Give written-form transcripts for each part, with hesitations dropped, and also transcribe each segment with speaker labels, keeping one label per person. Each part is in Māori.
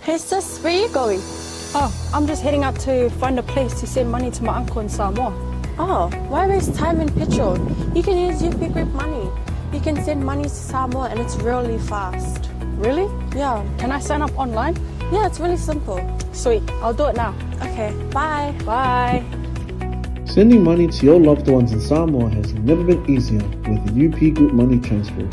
Speaker 1: Hey sis, where are you going?
Speaker 2: Oh, I'm just heading out to find a place to send money to my uncle in Samoa.
Speaker 1: Oh, why waste time and petrol? You can use UP Group Money. You can send money to Samoa and it's really fast.
Speaker 2: Really?
Speaker 1: Yeah.
Speaker 2: Can I sign up online?
Speaker 1: Yeah, it's really simple.
Speaker 2: Sweet, I'll do it now.
Speaker 1: Okay, bye.
Speaker 2: Bye.
Speaker 3: Sending money to your loved ones in Samoa has never been easier with the UP Group Money Transfer.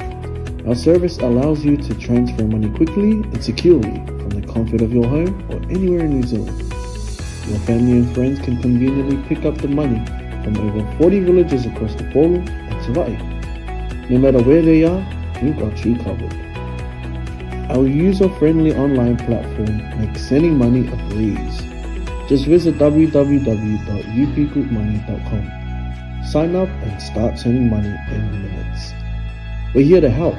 Speaker 3: Our service allows you to transfer money quickly and securely from the comfort of your home or anywhere in New Zealand. Your family and friends can conveniently pick up the money from over 40 villages across the Polo and 𝚟𝚑𝚍. No matter where they are, we've got you covered. Our user-friendly online platform makes sending money a breeze. Just visit www.upgroupmoney.com. Sign up and start sending money in minutes. We're here to help.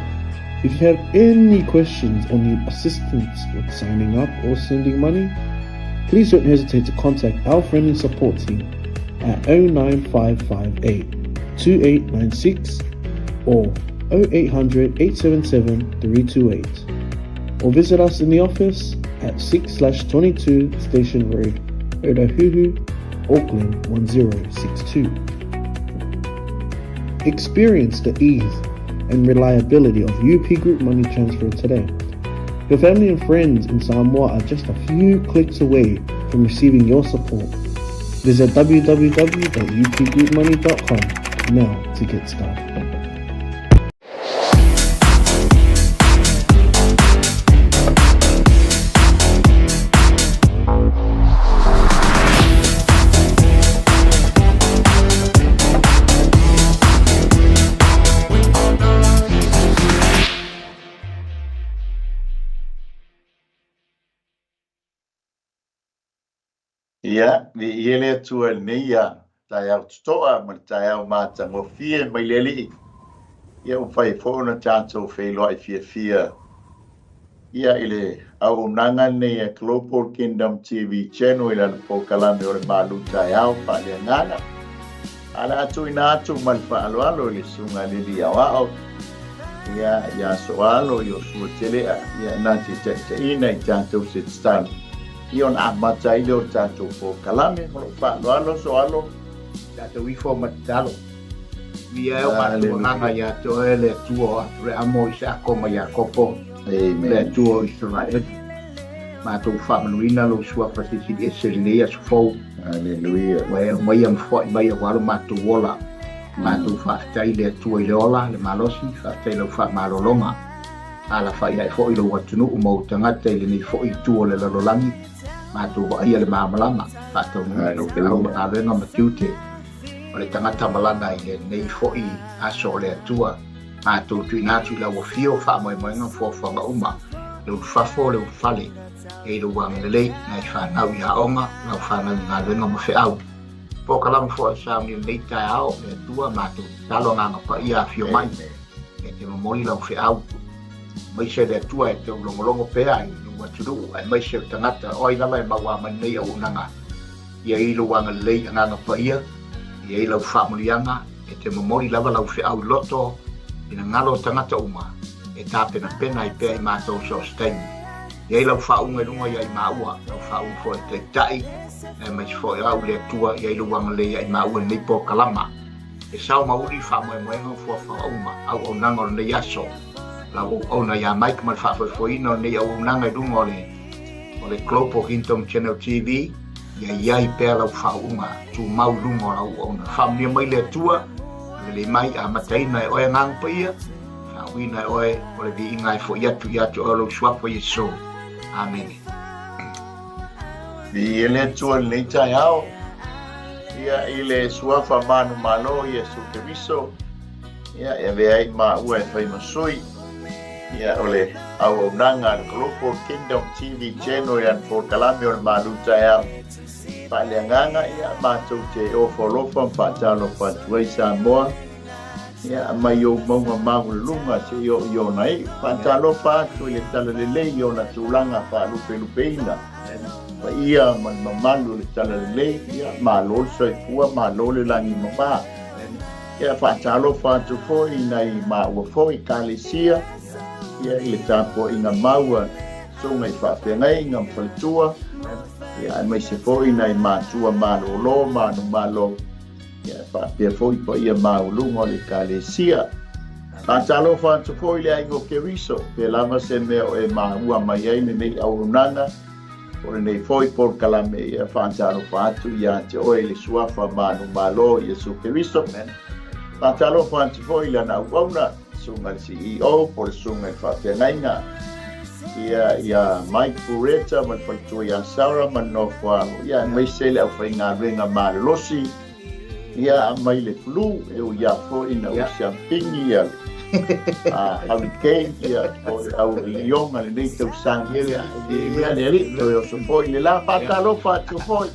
Speaker 3: If you have any questions or need assistance with signing up or sending money, please don't hesitate to contact our friendly support team at 09558 2896 or 0800 877 328, or visit us in the office at 6/22 Station Road, Otahuhu, Auckland 1062. Experience the ease and reliability of UP Group Money Transfer today. Your family and friends in Samoa are just a few clicks away from receiving your support. Visit www.upgroupmoney.com now to get started.
Speaker 4: Ia, ni iele tua neia, TAEAO tutoa, ma TAEAO mātango fie mai leli. Ia umwhai whaona tātou whailoa I fia. Ia ile au unanga nei a Global Kingdom TV channel ila na pokalame o le MALØ TAEAO FAALEAGAGA. Ala atu ina atu malfa alo ile sunga lili awao. Ia soalo yo suotelea, ia nati ina I tātou sitstani. Ion amata ile o tātou po kalame, mo whaaloalo soalo, tātou ifo matalo. Ia eo matu nganga ia to ele tuo re amo isa koma ia kopo. Amen. Le tuo Israel. Mātou whamanuina lo sua pasisi eselinea sufou. Hallelujah. Mai am fwoi mai walo mātou wola. Mātou whaatai le tuo ile ola, le malosi, whaatai lo whamalolonga. Ala whai ai fwoi lo watunu umau tangata ile ni fwoi tuo le lalolangi. Mātou wa ia le māmalama, whātou au awenga matiute. O le tangata malanga I le nei fwoi aso le atua. Mātou tuinatu I la wafio whaamoemoenga fuawhanga uma. Le ufafo le ufale. E lo wangelei nai whanau I haonga, lau whanau ngā wenga mawhiau. Pōkalama fo sauni nei TAEAO le atua mātou talo nganga pa ia fio mai. E te mamoli lau whiau. Maise le atua e te ulongolongo pea I waturu ai mai se tangata oi lama mawa manei au nanga ia I lo wanga lei nganga pa ia I lo whamulianga e te mamori lava lau whiau loto ina ngalo tangata uma e tāpena pena I pēi mātou so steini ia lau whaunga runga ia I maua lau whaunga fo e te tai e mai fo e au le tua ia lo wanga lei I maua nei po kalama e sao mauri whamoemoenga fo whauma au nanga o nei aso lau ona ia Mike mal whaafoina nei au nanga runga o le Global Kingdom Channel TV ia I pēr lau whaunga tu mau runga lau ona whamnia mai le tua le mai a mataina e oe ngang pa ia whauina e oe o le vi ingai fo iatu o lau suapo Yesu Amen. Vi ele tua nei TAEAO ia ile suafa manu malo Yesu Keriso ia e vei ma ue whai masui ia ole au nanga Global Kingdom TV channel yan for kalame o MALØ TAEAO FAALEAGAGA ia mātou te ofolofa whaatalo whatuai Samoa ia mai o maunga mahulunga se yo nai whaatalo whatu le tala lelei o na tūlanga whaalupelupeina pa ia man mamalu le tala lelei ia mālole soifua mālole langi mama ia whaatalo whatu foi nai maua foi kalesia ia I le tāpo inga maua sungai whawhengai ngam whalitua. Ia mai se foi nei mātua mālolo, mānu mālo. Ia whawhea foi pa ia māulungo le kālesia. Tātalo whantu foi le aingo ke riso. Pe lama se mea o e māua mai ei nei aurunanga. Ore nei foi por kalame ia whantalo whatu ia te oe le suafa mānu mālo ia su ke riso. Tātalo whantu foi le na uauna. Sunga le CEO por sunga le whawhengainga. Ia Mike Bureta man whaitua ia Sarah man no whaango. Ia mai sele au whai ngā renga mālosi. Ia mai le flu e o ia fo ina o siampingi ia. Hurricane ia au lionga le nei tau sangi. Ia le ri to yo sopoi le la patalo fatu foi.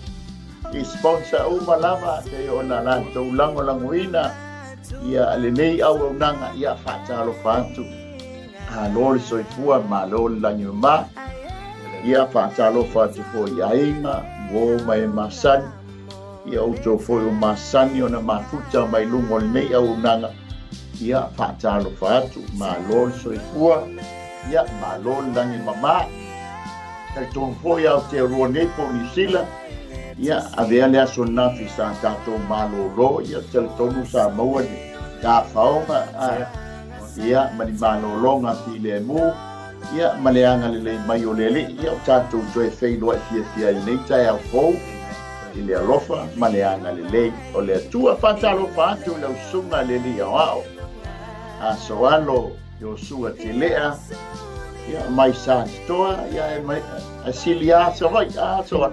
Speaker 4: I sponsor uma lava te o na lan tau lango ia le nei au nanga ia fatalo fatu. Lol soifua ma lol langi ma ia fatalo fatu foi ainga go mai masan ia auto foi o masani ona mafuta mai lungo nei au nanga ia fatalo fatu ma lol soifua ia ma lol langi mama kai ton foi au te ruone po New Zealand ia avea le aso nafi sa tato malolo ia tel tonu sa maua ta faonga ia mani malolonga fi le mu ia maleanga le mai o lele ia tato joe fei loa fia nei TAEAO fo i le alofa maleanga le o le tua fatalo fatu le usunga le li ao a soalo yo sua tilea ia mai sa stoa ia mai asilia so vai so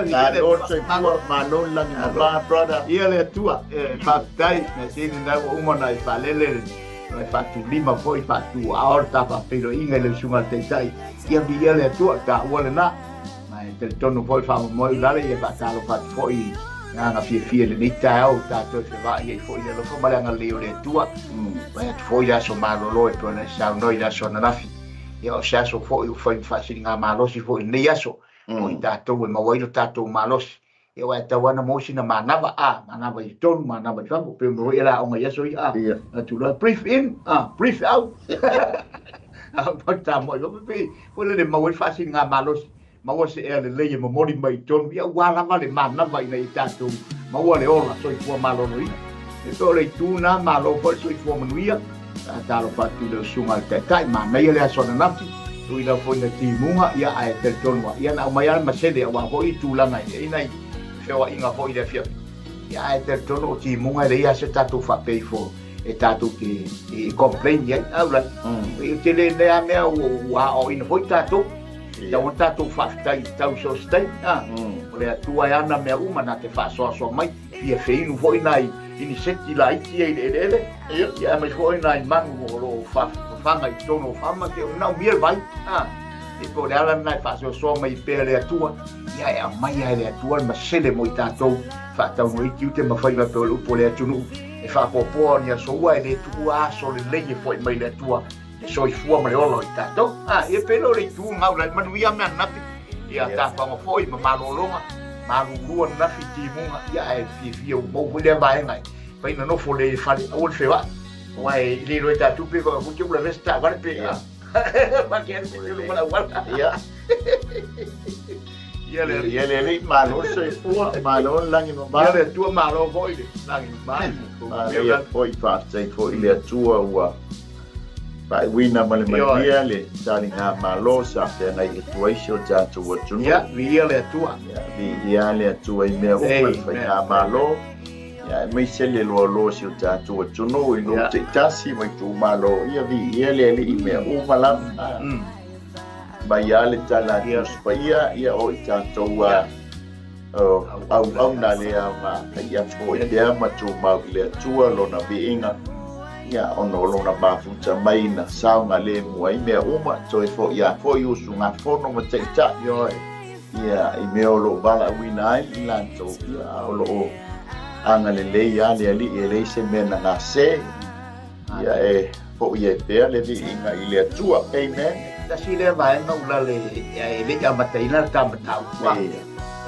Speaker 4: na dorse pua malon lang ma brother
Speaker 5: ia le tua fatai na sini na umona I falele Noi fatu lima foi fatu aorta pa pero inga le sunga teitai ia bia le tua ka wala na mai te tonu foi fa mo dale ia fatalo fat foi nga fie le ni TAEAO ta to se va ia foi le lo mala nga le tua vai foi ya so malo lo e tona sa noi ya so na fi ia o sa so foi fa si nga malo si foi ni ya so o ta to e ma wai ta to malo e wa ta wana mo sina manava manava I ton manava I fambo pe mo era o ya so tu la brief in brief out pa ta mo lo pe po le mo wa fa sina malos ma wa se le mo mori mai ton ia wala vale manava nei ta tu ma wa le ola so I malo no e to le tu na malo po so I manuia ta lo fa tu le sunga te kai ma nei le so na nafi tu ila fo na ti munga ia ai te ton wa ia na mai al ma se de wa ho I tu la nai nei Fewa inga foi le fia. Ia e te tono ti munga le ia se tatu fa pay for e tatu ki complain ia aula. E te le a mea wa o ina foi tatu. Da un tatu fa tai tau so stai. Le tua ana mea uma na te fa so mai. Ia feinu foi nai ini seti la iti e ele. Ia mas foi nai mango lo fa ngai tono fa ma ke na mier vai. E ko le ala nai fa so mai pe le tua. Ia e mai le tua ma sele mo tatou fa tau no I te ma fai ma pe o le tunu e fa popo ni so wa le tua so le lege foi mai le tua e so I fua ma le olo tatou e pe lo le tu ngau le manu ia me na ia ta fa mo foi ma malolonga ma lu na fi ti munga ia e fi o mo le vai ngai pa ina no fo le fa o le fa wa e le ro ta tu pe ko ku le vesta va pe ma ke le mo la wala ia Ia le malo se fua malo langi ma ia le tua malo foi langi ma ia foi fast foi le tua wa pa wina male mai le tani nga malo sa te na I tua sho ja tu wa tu ia le tua ia le tua I me o fa nga malo ia mai se le lo sho ja tu wa tu no I no te tasi mai tu malo ia le I me o malam Baya le tala ia o tatou au na le ma ia fo ia ma tu ma le tua lo na biinga ia ono lo na ba futa mai na saunga le muai me uma to fo ia fo usu nga fo no ma te ta yo ia I me o lo bala wina I lanto ia o lo anga le ia le se me na se ia e fo ia pe le biinga I le tua amen ta si le vai no la le le ka mataina ka matau wa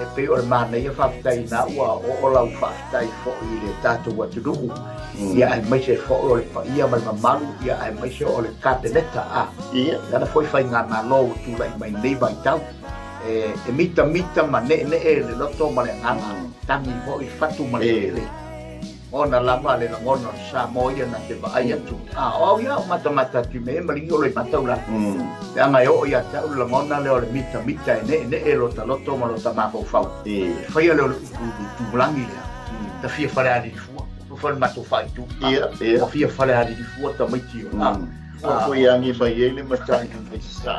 Speaker 5: e pe o mana ia whaftai na ua o lau whaftai fo I le tātou atunuku. Ia ai mai se fo o le ia mai mamalu, ia ai mai se o le kapeneta a. Ia, gana foi whai ngā ngā lo tu lai mai nei vai tau. E mita ma ne le loto ma le nganga tangi fo I fatu ma le. Ona lama le ngona sa moia na te vai atu. O ia mata tu me mali o le matau la. Ya ngai o ia tau la ngona le o le mita ne loto ma lota ma fo fau. Fai le tu blangi le. Ta fia fare ali fu. Tu fai mato fai tu. Ia. Fia fare ali fu ta mai tio.
Speaker 4: Ko ia ngi mai ele matai ngai sa.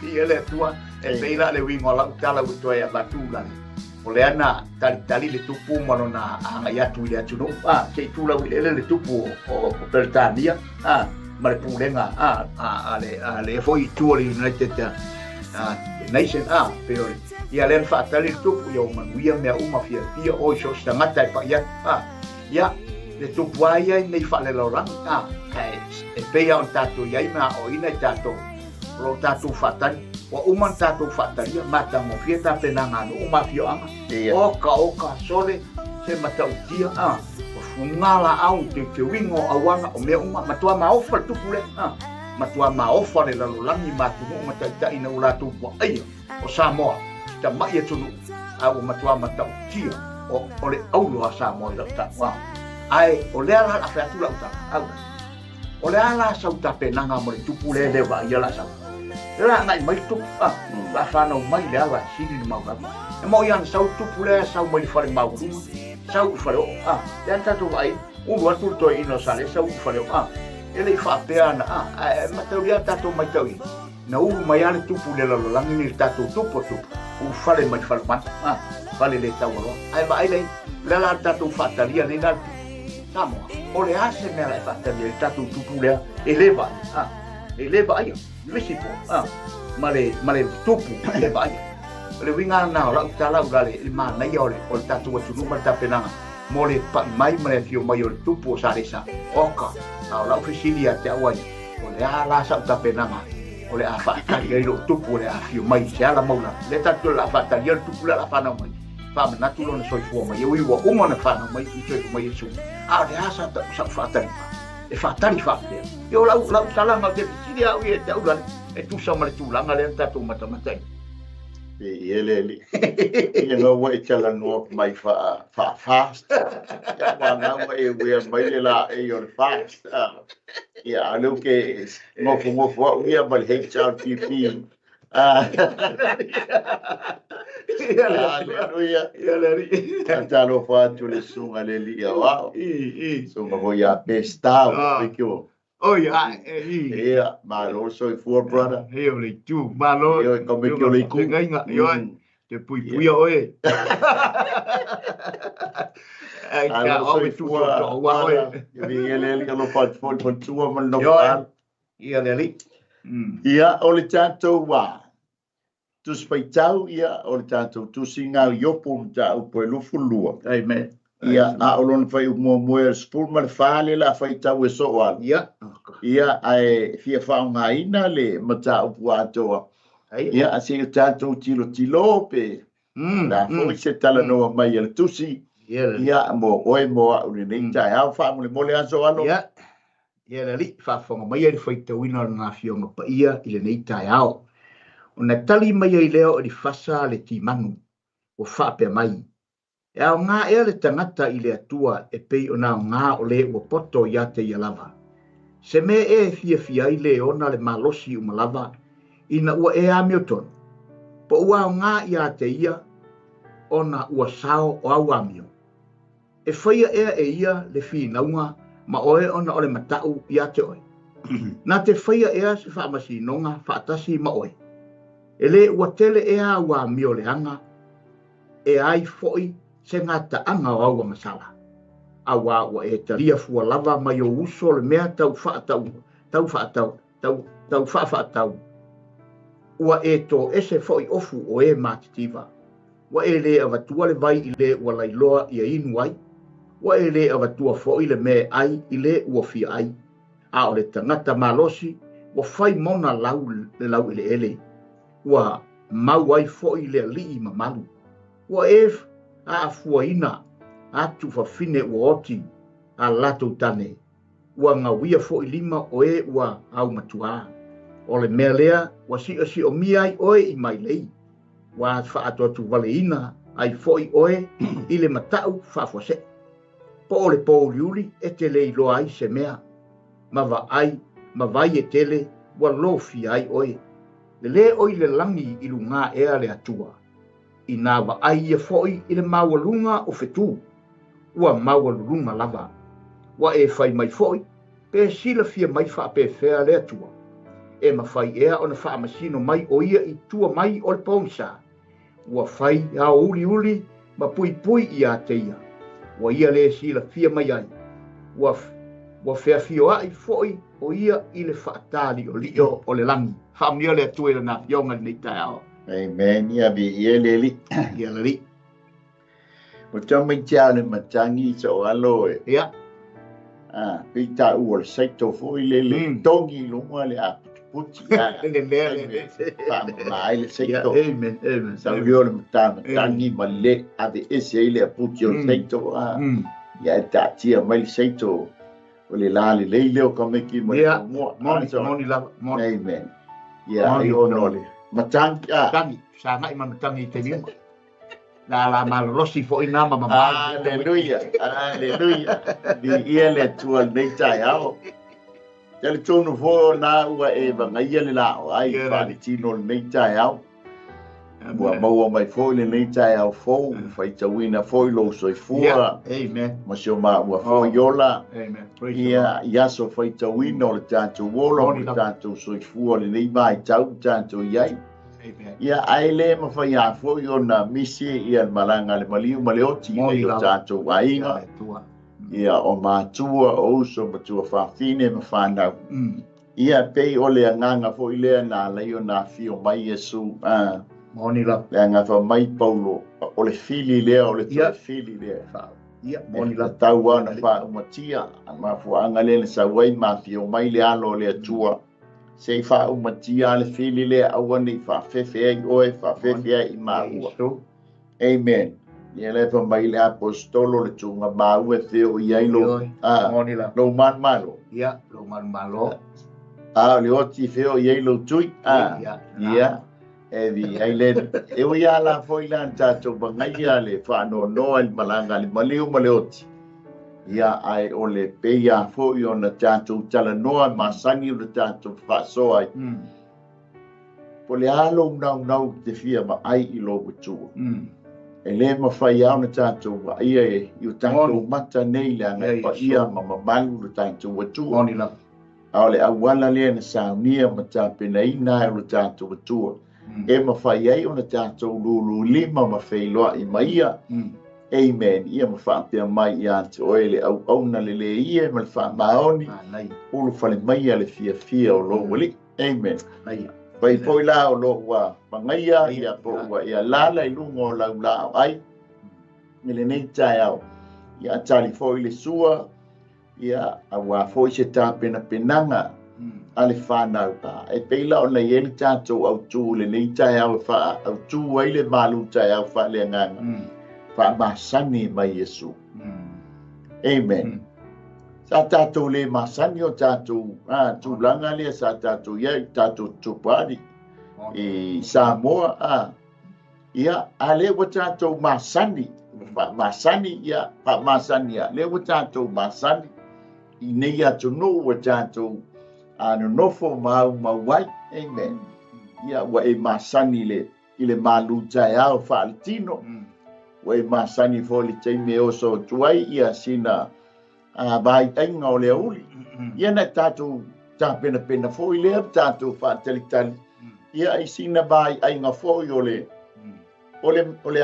Speaker 5: Ia le tua e peila le wingo la tala u toia batula. O le ana tali le tupu mano na anga yatu ile atu no ke tula le tupu o Britania ma le pulenga ale foi tu le United Nation pero ia le fa tali tupu yo manuia me uma fia o so stangata pa ya le tupu ai nei fa le lorang e pe on tatu ia ma o ina tatu lo tatu fatani wa uman tatu fataria mata mo fieta penanga no uma fioanga oka sole se mata utia o fungala au te wingo awanga o me uma matua ma ofa tu pule matua ma ofa le lalulangi matu mo mata ta ina ula tu po ai o Samoa ta mai tunu au matua mata utia o le au lo Samoa la ta wa ai o le ala fa tu la ta au o le ala sa ta penanga mo tu pule le va ya la sa la ngai mai tu la fa no mai le ala sini mau ga e mo yang sau tu pule sau mai fare mau sau fare ya ta tu vai lo tu to ino sale sau fare ele fa peana ma te ria ta tu mai tau na mai ale tu pule la langi ni ta tu fare mai fare vale le tau lo ai vai le la ta tu fatalia ni na Samoa o le ase me la fatalia ta tu pule eleva ai visipo male tupu le vai le winga na la tala gale il mana iole o tatu tu numero ta penanga mole pa mai male fio mai o tupu saresa oka la oficilia te awai o le ala sa ta penanga o le afa ka i lo tupu le afio mai se ala maula le tatu la fa ta yer tupu la fa na mai fa na tu lo so fu mai wi wa uma na fa na mai tu mai su le asa ta sa fa ta e fatari fa yo la tala ma te sidia o e te ulan e tu sa male tu langa le tatu mata
Speaker 4: ele e no way tala no mai fa fast ya wana e we mai la e your fast ya alu ke mo we mal HRTP Aleluia. Talo fatu le sunga le lia wow. So mo ya pesta o malo so for brother.
Speaker 5: Le tu malo.
Speaker 4: Yo come que le ku.
Speaker 5: Yo te pui oe. Ai ka o tu wa oe.
Speaker 4: Ele lo fat for tu mal no pa.
Speaker 5: Ia le.
Speaker 4: Ia o le tanto wa. Tu spaitau ia o le tātou tu singa iopo tāu po e lufu lua.
Speaker 5: Amen.
Speaker 4: Ia a olon fai mo e spul ma le whale la fai tau e so al. Ia ai fia whaunga ina le ma tāu puatoa. Ia a se tātou tilo pe. Na fwoi se tala noa mai e le tusi. Ia mo oe mo a uri nei TAEAO wha mo le mole aso alo.
Speaker 5: Ia le li whafonga mai e le fai tau ina na fionga pa ia i le nei TAEAO. O na tali mai ai leo o di fasa le timanu o whape mai. E au ngā ea le tangata i le atua e pei o nā ngā o le ua poto ia te ia lava. Se me e fia i le ona le malosi o malava ina ua e a mioton. Po ua o ngā ia te ia ona ua sao o au amio. E whaia ea e ia le whinaunga ma oe ona o le matau ia te oe. Nā te whaia ea se whaamasi nonga whaatasi ma oe. E le ua tele e a ua mio le anga, e ai foi se ngata anga o aua masala. Awa ua e taria fua lava mai o uso le mea tau whaatau. Ua e to ese foi ofu o e matitiva. Ua e le avatua le vai i le ua lailoa i a inu ai. Ua e le avatua foi le me ai i le ua fia ai. A o le tangata malosi, ua fai mona lau i le ele. Ua mau ai foi le alii mamalu. Ua a fuaina atu fafine ua oti a latou tane. Ua ngawia fo lima oe ua au matua. O le mea lea ua si o mia ai oe i mai lei. Ua whaatotu waleina ai fo i oe i le matau whafose. Po o le pōliuri e te lei loa ai se mea. Ma vai e tele ua lofi ai oe. Le oi le langi i lunga ea le atua. I nā wa ai e foi i le maualunga o fetu. Ua maualunga lava. Wa e fai mai foi, pe sila fia mai wha pe fea le atua. E ma fai ea o na wha masino mai o ia i tua mai o le paunsa. Ua fai a uli ma pui i a teia. Ua ia le sila fia mai ai. Ua fea fio ai foi o ia i le whaatali o lio o le langi. Whamnia le atua i le na fionga ni TAEAO.
Speaker 4: Amen. Ia bi ia le li.
Speaker 5: Ia le li.
Speaker 4: Mo tamai tia le matangi so alo e.
Speaker 5: Ia.
Speaker 4: Pita ua saito foi le tongi lunga le a puti.
Speaker 5: Le.
Speaker 4: Mai le saito.
Speaker 5: Amen.
Speaker 4: Sa lio le matangi ma le a de ese ile a puti o saito. Ia e ta tia mai le saito. O le la le leo ka meki mo mo.
Speaker 5: Moni lava.
Speaker 4: Amen. Ia ai ono le. Matangi.
Speaker 5: Tangi. Sa ngai ma matangi te lima. La malrosi fo ina mama.
Speaker 4: Hallelujah. Di ia le tua nei TAEAO. Tele tonu fo na ua e vanga ia le lao. Ai whare tino nei TAEAO. Ua maua mai fo le nei TAEAO fo. Fai tawina fo i lo soi fua.
Speaker 5: Amen.
Speaker 4: Masio ma ua fo yola.
Speaker 5: Amen.
Speaker 4: Ia so fai tawina o le tātou wolo. Le tātou soi fua le nei mai tau tātou iai. Ia aile ma fai a fo yo na misi ia malanga le maliu maleoti i o tātou ainga. Ia o mātua o uso matua whawhine ma whanau. Ia pei o le anganga fo i lea nā leo nā fio mai Yesu.
Speaker 5: Moni la.
Speaker 4: Le anga fa mai Paulo. O le fili lea o le tue fili lea.
Speaker 5: Ia moni la.
Speaker 4: Tau ana wha umatia. Ma fuanga le sa wai ma fio mai le alo le atua. Se fa umatia le fili le awani fa fefe ai oe fa fefe ai maua. Amen. Ia le fa mai le apostolo le tunga mau e feo i ailo.
Speaker 5: Moni la.
Speaker 4: Lo man malo.
Speaker 5: Ia, lo man malo.
Speaker 4: Le oti feo i ailo tui. Ia. E vi aile. E o ia la foi lan tato bangai le fa no el malanga le maliu maleoti. Ia ai o le peia fo i ona tātou tala noa masangi o le tātou whaasoa ai. Po le alo nau te fia ma ai i lo watua. E le mawhai au na tātou wa ia e i o tātou mata nei le angai pa ia ma mamalu le tātou watua. Ao le awala lea na saunia ma tāpena ina e o le tātou watua. E mawhai ai o na tātou lulu lima ma whailoa i maia. Amen. Ia ma whaapea mai i ante oele au auna le ia ma le wha maoni. Ulu whale mai le fia o lo wali. Amen. Pai poi la o lo wa mangaia ia po wa ia lala i lungo o lau lao ai. Mele nei TAEAO. Ia tali foi le sua. Ia awa foi se tā pena penanga. Ale whanau ka. E peila o na ieli tātou au tū le nei TAEAO wha au tū ai le malu TAEAO wha le nganga. Masani mai Yesu. Amen. Sa tātou le masani o tātou tūlanga lea sa tātou iai tātou tupari i Samoa. Ia ale wa tātou masani. Masani ia masani ia. Le wa tātou masani i nei atu no wa tātou nofo mauai. Amen. Ia wa e masani le i le malu TAEAO whaaletino. Wai masani foli teime o so tuai ia sina vai ainga o le uli. Ia na tātou tāpena pena foi lea tātou whaatalitali. Ia ai sina vai ainga foi o le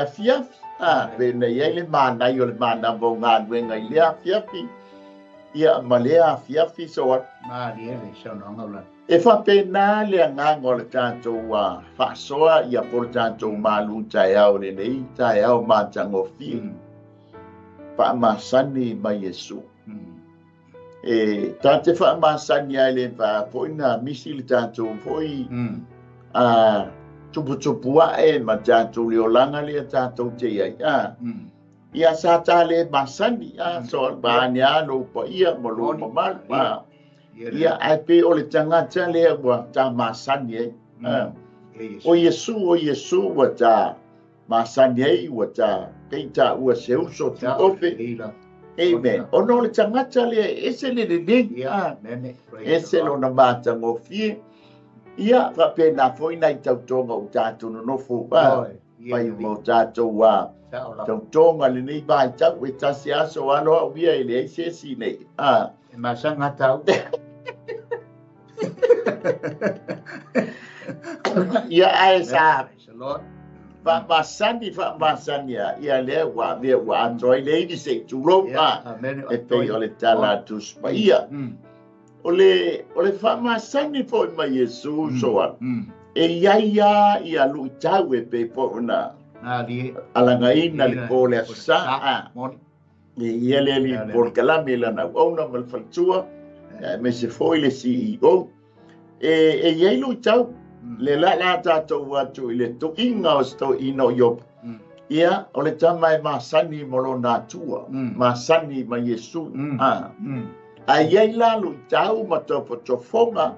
Speaker 4: afiafi. Pena ia le manai o le manavo ngā nuenga i le afiafi. Ia ma le afiafi so at.
Speaker 5: Ele so nonga
Speaker 4: E whapena le nganga o le tātou whaasoa ia por tātou malu TAEAO le nei TAEAO mātango whia. Whaamasani mai Yesu. E tāte whaamasani ai le whapoina misi le tātou foi tupu-tupua ma tātou leolanga lea tātou te ai. Ia sa tale masani so banya no pa ia mo lo mal ia ai pe o le tangata le wa ta masani o Yesu wa ta masani wa ta keita ua seu so tu ofe amen ono le tangata le ese le ese lo na mata ngo fie ia ka pe na foi na tautonga o tātou no fo pai mo tātou wa tonga le nei bai tau e tasi aso alo au via ele ai se si nei.
Speaker 5: E masanga tau.
Speaker 4: Ia ai sa. Fa masani ia le wa via wa androi lady se tulo e pe ole tala tu spaia. Ole fa masani fo ma Yesu so e ia lu tau e pe po na alangaina le pole sa ia le por kalame la na ona mal faltua me se foi le CEO e ia lu tau le la tatou watu le to inga sto ino yop ia ole tamai masani molo na tua masani ma Yesu a ia la lu tau ma to fonga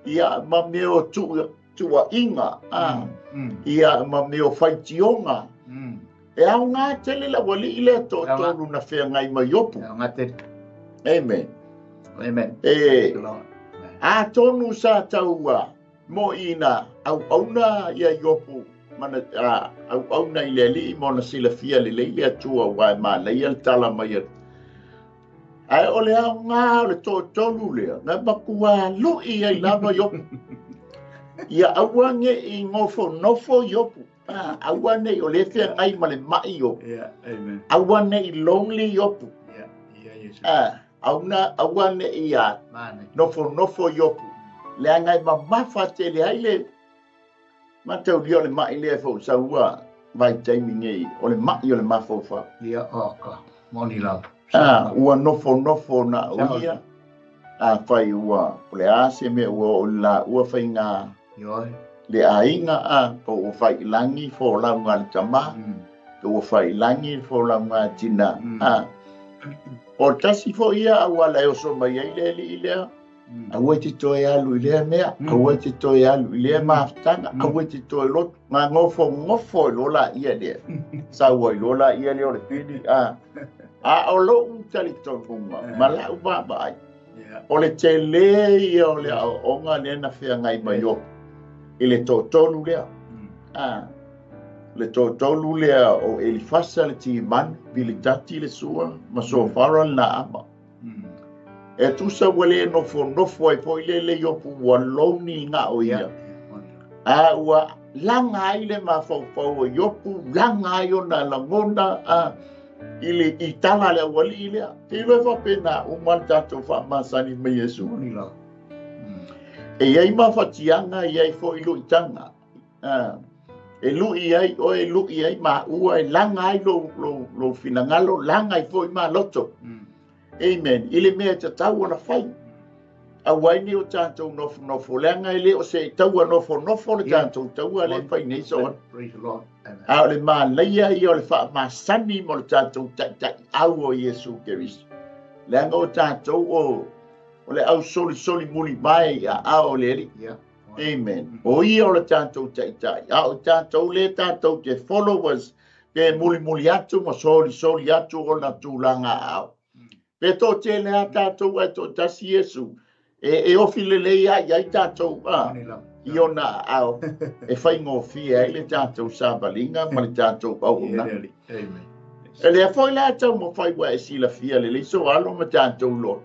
Speaker 4: ia ma meo tua inga ia ma meo faitionga e au ngā tele la wali ile to tonu na whea ngai mai yopu amen a tonu sa taua mo ina au auna ia yopu mana au auna ile li mo na sila fia le le atua wa ma le ia tala mai ai ole au ngā ole tonu lea ngā bakua lo ia i lava yopu ia awange i nofo yopu awane o le fea ngai ma le mai yopu awane i lonely yopu awane i nofo yopu le ngai ma mafa te le aile ma tau rio le mai le fo saua vai taimi ngei o le mai o le mafofa
Speaker 5: ia oka moni la
Speaker 4: ua nofo na uia fai ua le ase me ua ua fai ngā le ainga po o fai langi fo la ngal tama o fai langi fo la nga tina o tasi fo ia wala o so mai ile a te toi alu ile mea a te toi alu ile maftanga a te toi lot nga ngofo lola ia le sa wo lola ia le o le pini o lo tali tonga mala uba bai o le tele ia o le onga ne na fia ngai mai yo ile tonu lea le tonu lea o Elifasa le timan bilitati le sua ma so fara na ama e tu sa wale nofo ai po ile yopu waloni nga o ia wa langa ile ma fo yopu langa yo na langona ile itala le wali ile te lo fa pena o malta to fa masani me Yesu ni la e ai ma fatianga ai fo ilu itanga e lu ai ma ua e langa ai lo finangalo langa ai fo ma loto amen ile me te tau na fai a wai ni o tanto no langa ile o se tau no le tanto tau ale fai nei so
Speaker 5: praise the Lord
Speaker 4: a le ma leia i o le fa ma sani mo le tanto au o Yesu Christ langa o tanto o le au soli muli mai a o le amen o i o le tanto tai a o tanto le tanto te followers ke muli atu mo soli atu o na tulanga au pe to te le tanto e to tasi Yesu e ofile le ia tanto i ona au e fai ngo fia le tanto sabalinga ma le tanto au na
Speaker 5: amen
Speaker 4: e le foi la tau mo fai wa si la fia le so alo ma tanto lo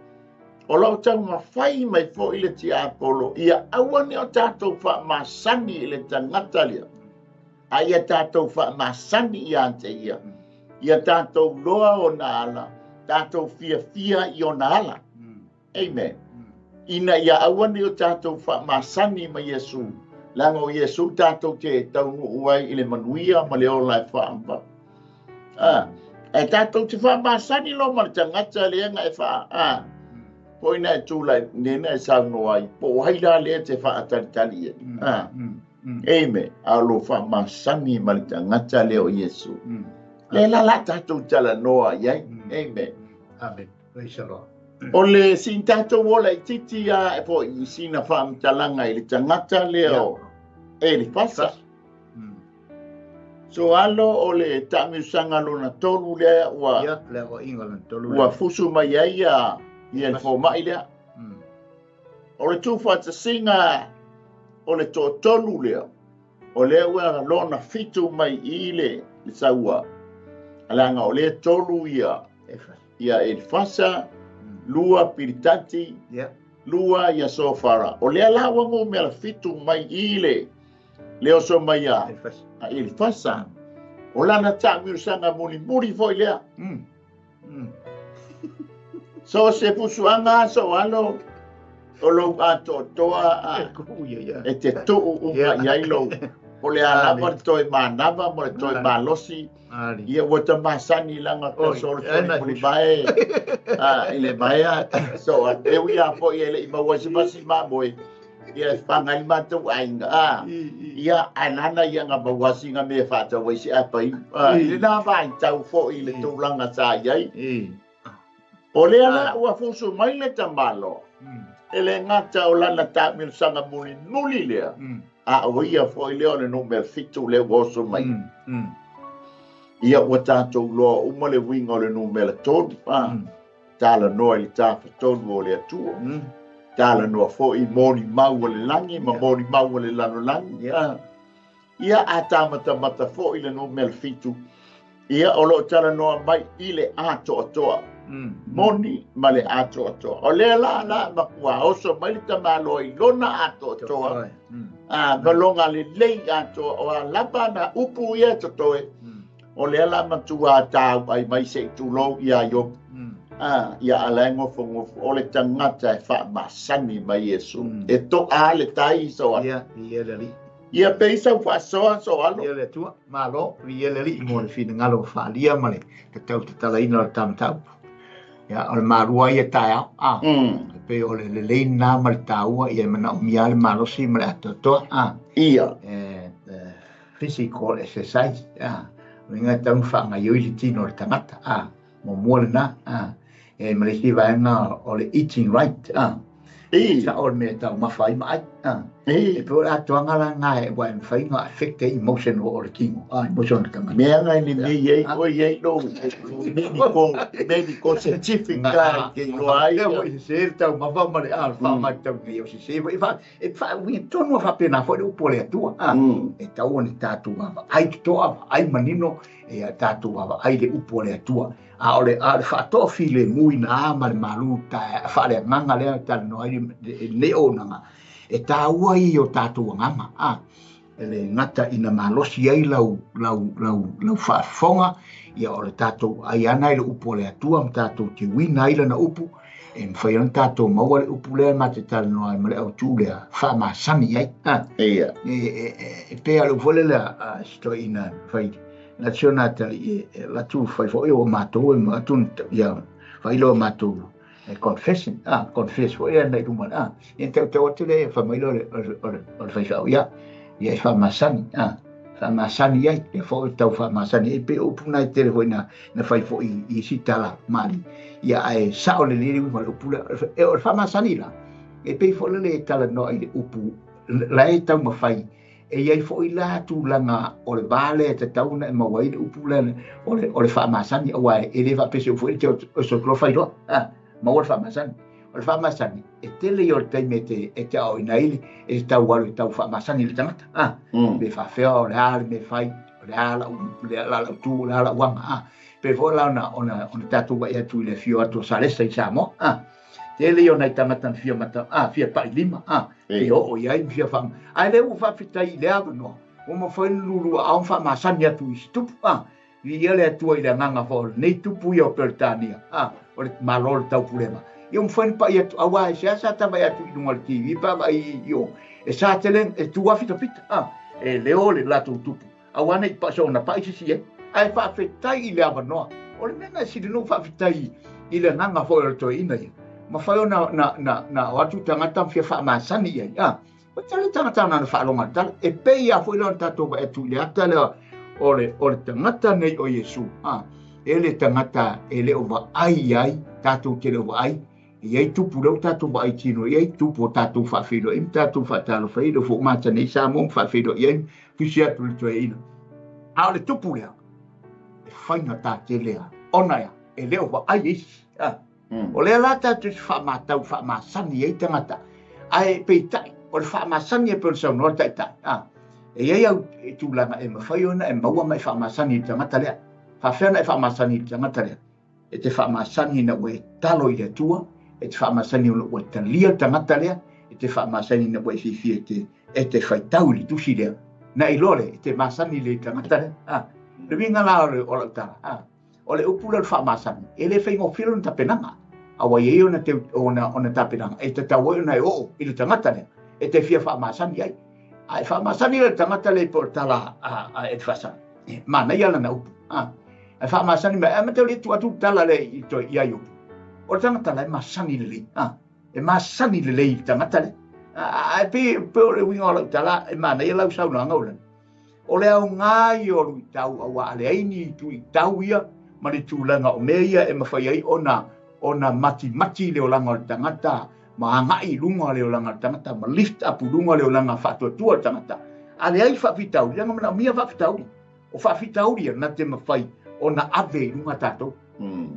Speaker 4: o lo tau ma fai mai fo ile ti apolo ia awane o tatou fa masani ile tangata lia a ia tatou fa masani ia ante ia tatou loa o na ala tatou fia i o na ala amen ina ia awane o tatou fa masani ma Yesu lango Yesu tatou te tau uai ile manuia ma leo lai fa amba e tatou te fa masani lo ma tangata lia nga e fa poina e tūlai nena e saungo ai po haira lea te whaatalitali Amen. Alo fa masani malita ngata leo Yesu. Le la la tatu tala noa yai. Amen.
Speaker 5: Amen. Praise the Lord.
Speaker 4: Ole sin tatu wola titi ya po isina fa mtalanga ili tangata leo. Eli fasa. So alo ole tami sanga lona tolu le wa.
Speaker 5: Ya leo ingalan tolu.
Speaker 4: Wa fusu mayai ya yel fo maile. Ole tu fa singa ole to tolu leo. Ole wa lona fitu mai ile sawa. Alanga ole tolu ya el fasa lua piritati lua ya sofara. Ole ala wangu me fitu mai ile leo so maya el fasa. Ola na tami sanga muri foi lea. So se fusuanga so alo olo ato toa te tu yailo ole ala mo toi manava mo toi malosi ia wata masani langa ko so ni bae ile bae so e ia fo ile ima wasi ma boy ia pangai matu ainga ia anana ia nga bawasi nga me fata wasi apa ile na vai tau fo ile tu langa sa yai ole ala wa fusu mai le tamalo ele ngata o lana tamil sanga muli lea. A oia foi leo le numero fitu le woso mai. Ia o tātou loa uma le winga o le numero tonu. Tāla noa ili tāwha tonu o le atua. Tāla noa foi mori mau o le langi, ma mori mau o le lano langi. Ia a tāmata foi le numero fitu. Ia o lo tāla noa mai ile ato atoa. Moni male ato ato o le la makua oso mai ta malo I lona ato ato galonga le ato o lapa na upu ia to toe o le la matua ta ai mai se tu lo ia yo ia alengo fongo o le tangata fa masani mai Yesu e to ale tai so
Speaker 5: ia le
Speaker 4: ia peisa fa so alo
Speaker 5: ia le tua malo ia le mo le fina ngalo fa lia male te tau te tala ina tam tau ya o marua ia TAEAO pe o le leina mal taua ia mana o mia le malosi mal atoto
Speaker 4: ia
Speaker 5: physical exercise winga tau fa nga yo i tino tamata mo molna e malesi va nga o le eating right sa o me tau mafai mai e pe o atoanga la nga e wa fai nga affect emotion o le kingo emotion kama
Speaker 4: me nga ni ye o ye no medical scientific que lo hay
Speaker 5: o se tau mava male fa ma tau ni o se e fa wi tonu fa pena fo le pole tua e tau ni tatu ai to ai manino e tatu ai le upole tua ole fa to file mui na mal maluta fa le manga le tal no ai le ona e taua I o tatu ngama ele ngata ina malosi ai lau whaafonga ia o le tātou ai ana i le upu o le atua ma tātou te wina ila na upu e mwhai an tātou maua le upu lea ma te tala noa ma le au tū lea whaamasani ai e pēa le uvole lea sto ina whai na tiona tali e latu whai fo o mātou e mātou ia whai loa mātou confession confess fo ia nei rumana e tau atu le whamailo o le whai whau ia ia whaamasani whaamasani ai e fo tau whaamasani e pe upu nai tere hoi na whai fo I sitala mali ia e sao le liri ma le upu e o whaamasani la e pe fo le tala no I le upu la e tau mawhai e iai fo I la tu langa o le vale te tau na e mawai le upu le o le whaamasani o ai e le whapese o fo I te o so klo whai roa ma o le whaamasani o le whaamasani e tele I o le taime e te au inaili e te tau waru tau whaamasani le tangata me whawhea o le ale me whai o le ala tu le ala wanga pe fo la ona tatu wa ia tu le fio atu salesa I Samoa tele o nei tangata na fia mata fia pa I lima e o iai fia whang ai le u whawhitai le awa no o ma whai lulu a on whaamasani atu I stupu I ele atua I le nganga fo nei tupu I o Peritania o le malol tau pulema I o mwhani pa I atu awa e sea sa tama I atu I lunga le TV pa I o e sa telen e tua fita pita e leo le lato tupu awana I pa so na pa I sisi ai whawhetai I le awa noa o le mena si le no whawhetai I le nganga fo e to ina ia ma whai o na o atu tangata mwhia whaamasani ia o tala tangata na whaalonga tala e pei a fwila on tatou wa e tu le ata le o le tangata nei o Yesu e le tangata e le o wa ai tatou te le o ai e ai tupu leo tatou wa ai tino e ai tupu o tatou whaafilo im tatou whaatalo whailo fo mata nei sa mong whaafilo i ai pisi atu le toe ina a o le tupu lea e whainga tā te lea ona ia e leo wa ai isi o lea la tatou whaamatau whaamasani e tangata ai peitai o le whaamasani e pēr saunora taitai e ai au e tūlanga e mawhai ona e maua mai whaamasani i tangata lea whawhena e whaamasani i tangata lea e te whaamasani na ue talo i le tua e te whaamasani na ue talia tangata lea e te whaamasani na ue fifi e te whaitau li tusi lea na i lore e te masani le tangata lea le winga la o la tala o le upula le whaamasani e le whaingo whiro na tapenanga awa i ona te ona tapenanga e te tau ona e o i le tangata lea e te fia whaamasani ai ai whaamasani le tangata le po tala e te whaasani mana i ala na upu ai whaamasani me e te le tu tala le i to i ai upu o tangata le masani le e masani le i tangata le ai pe o le winga o la tala e mana i ala usau na ngaulan o le au ngai o lui tau awa ale aini tu i tau ia ma le tūlanga o mea ia e mawhai ai ona mati leo langa o tangata ma ngai lunga leo langa o tangata ma lift up lunga leo langa whatuatua tangata ale ai whawhitau langa mana mia whawhitau o whawhitau ria na te mawhai ona ave lunga tātou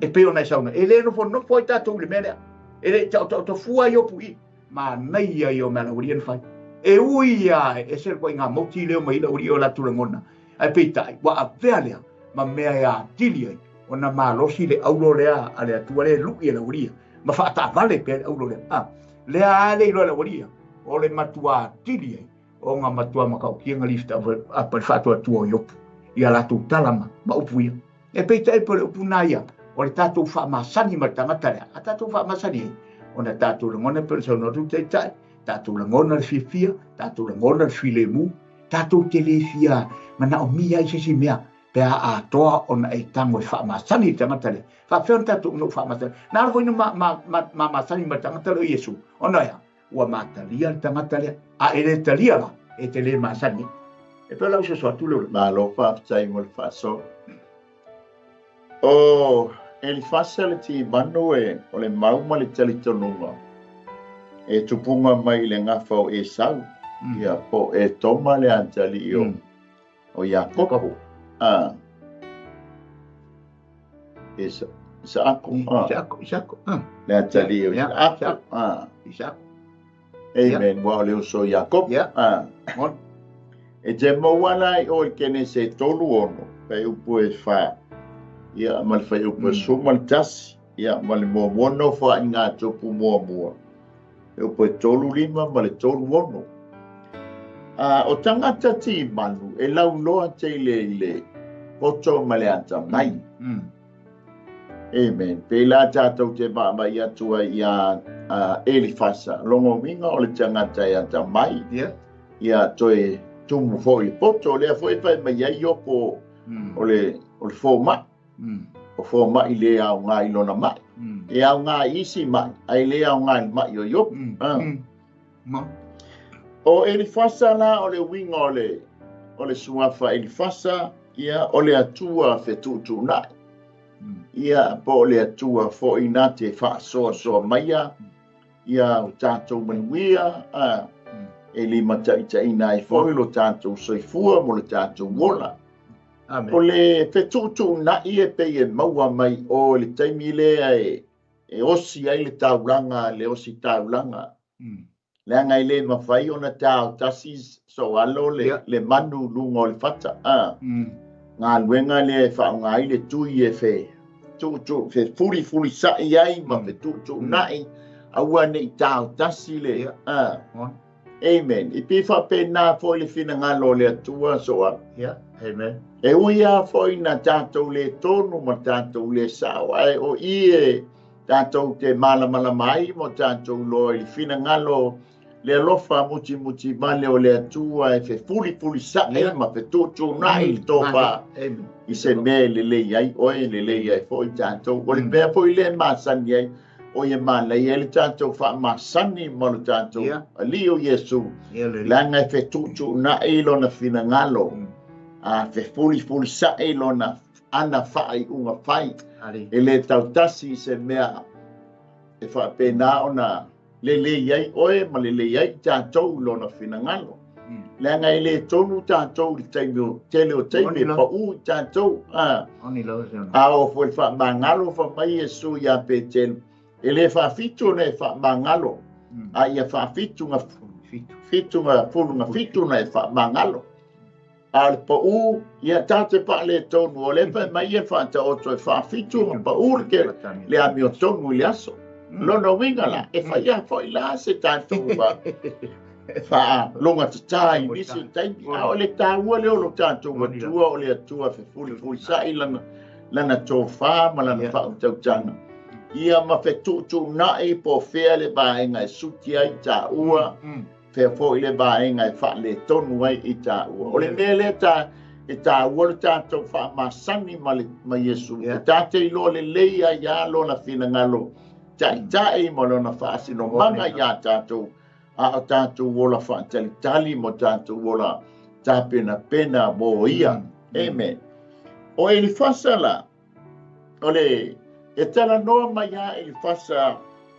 Speaker 5: e pe ona i sauna e le no fo i tātou le mea e le tau fua i opu i ma nei ai o mea la urian whai e ui ai e ser ko nga moti leo mai la uri o la tulangona ai peitai wa avea lea ma mea ya tili ai ona malosi le aulo lea ale atua le luki la uri ma fa ta vale pe aulo lea lea ale lo la uri o le matua tili ai o nga matua makau ki nga lifta a pa fa to tua yop ia la tu talama ma upu e peitai po upu naia o le tatu fa masani ma tangata lea a tatu fa masani ona tatu ngona persona tu teitai tatou langona le fiafia tatou langona le filemu tatou telefia mana o mia i sesi mea pe a toa ona e tango e whaamasani tangata le whawhena tatou no whaamasani nā rafo ina masani ma tangata le o Yesu ona ia ua matalia le tangata le a e le talia la e te le masani e pe lau se soa tu leo
Speaker 4: Malo whaafitai mo le whaaso o e li whasa le ti manu e o le mauma le talitonunga e tupunga mai le ngafa o e sau ia po e toma le antali o Iakopo e sa ako le antali o Isako amen wa le so Iakopo e te mawala i o kene se tolu ono pe upu e wha ia mal whai upu sumal tasi ia mal mo mono wha inga tupu mua e o poe tolu lima ma le tolu ono. O tangata ti manu e lau loa te le poto ma le ata mai. Amen. Pe la tātou te mama i atua i a Elifasa. Longo winga o le tangata i ata mai. Ia toe tumu fo i poto. Lea fo e whai mai ai opo o le fo mai. O fo mai le au ngā ilona mai. E au ngā isi mai, ai le au ngā mai o yop. O Elifasa la o le winga o le suafa Elifasa, ia o le atua whetutu nai. Ia po le atua fo ina te whaasoa maia, ia o tātou manuia, e li mataita ina i fo lo tātou soifua mo le tātou wola. O le whetutu nai e pei e maua mai o le taimi lea e osi ai le taulanga, le osi taulanga. Lea ngai le mawhai o na tau tasis so alo le manu lungo le fata. Ngā luenga le whaunga i le tui e fe furi sa i ai ma fe tutu nai aua ne i tau tasi le. Amen. I piwha pe nā fo le fina ngalo le atua so a. Amen. E uia fo i na tātou le tonu ma tātou le sao. Ai o i tātou te malamala mai mo tātou lo i fina ngalo le alofa muti male o le atua e fe furi sa e ma fe tutu nai le topa i se me le ai oe le ai fo i tātou o le mea fo i le masani ai o ia malai ele tātou whaamasani mo le tātou
Speaker 5: Ia.
Speaker 4: ali o Iesu.
Speaker 5: Ia le
Speaker 4: La ngai whetutu na e lona finangalo. A whefuli sa e lona ana whai unga whai.
Speaker 5: Ali.
Speaker 4: E le tautasi se mea e whaapena ona lele iai oe ma lele iai tātou lona finangalo. Le ngai le tonu tātou le taimio tele o taimi pa u tātou.
Speaker 5: Oni lo se ona.
Speaker 4: A o fwe whaamangalo whamai Iesu ia pe telu. E le whaafitu ne whaamangalo. A ia whaafitu ngā fitu ngā fulu ngā fitu na e whaamangalo. A le pa u ia tāte pa le tonu o le pa mai e whaata oto e whaafitu ngā pa u le ami o tonu i aso. Lona winga la e whaia fwoi la se tātou wha longa tatai nisi taimi. A o le tāua leo lo tātou watua o le atua fuli sai lana tō wha ma lana whautautanga. Ia ma whetutu nai po whea le baenga e suti ai tā ua. Whea fo i le baenga e wha le tonu ai i tā ua. O le mele e tā ua le tātou wha masani ma Iesu. E tāte i lo le leia ia lo na whina ngalo. Tai mo lo na wha asino manga ia tātou. A o tātou wola wha tali mo tātou wola pena mo ia. Amen. O e li whasala. O le e tala noa mai a e li whasa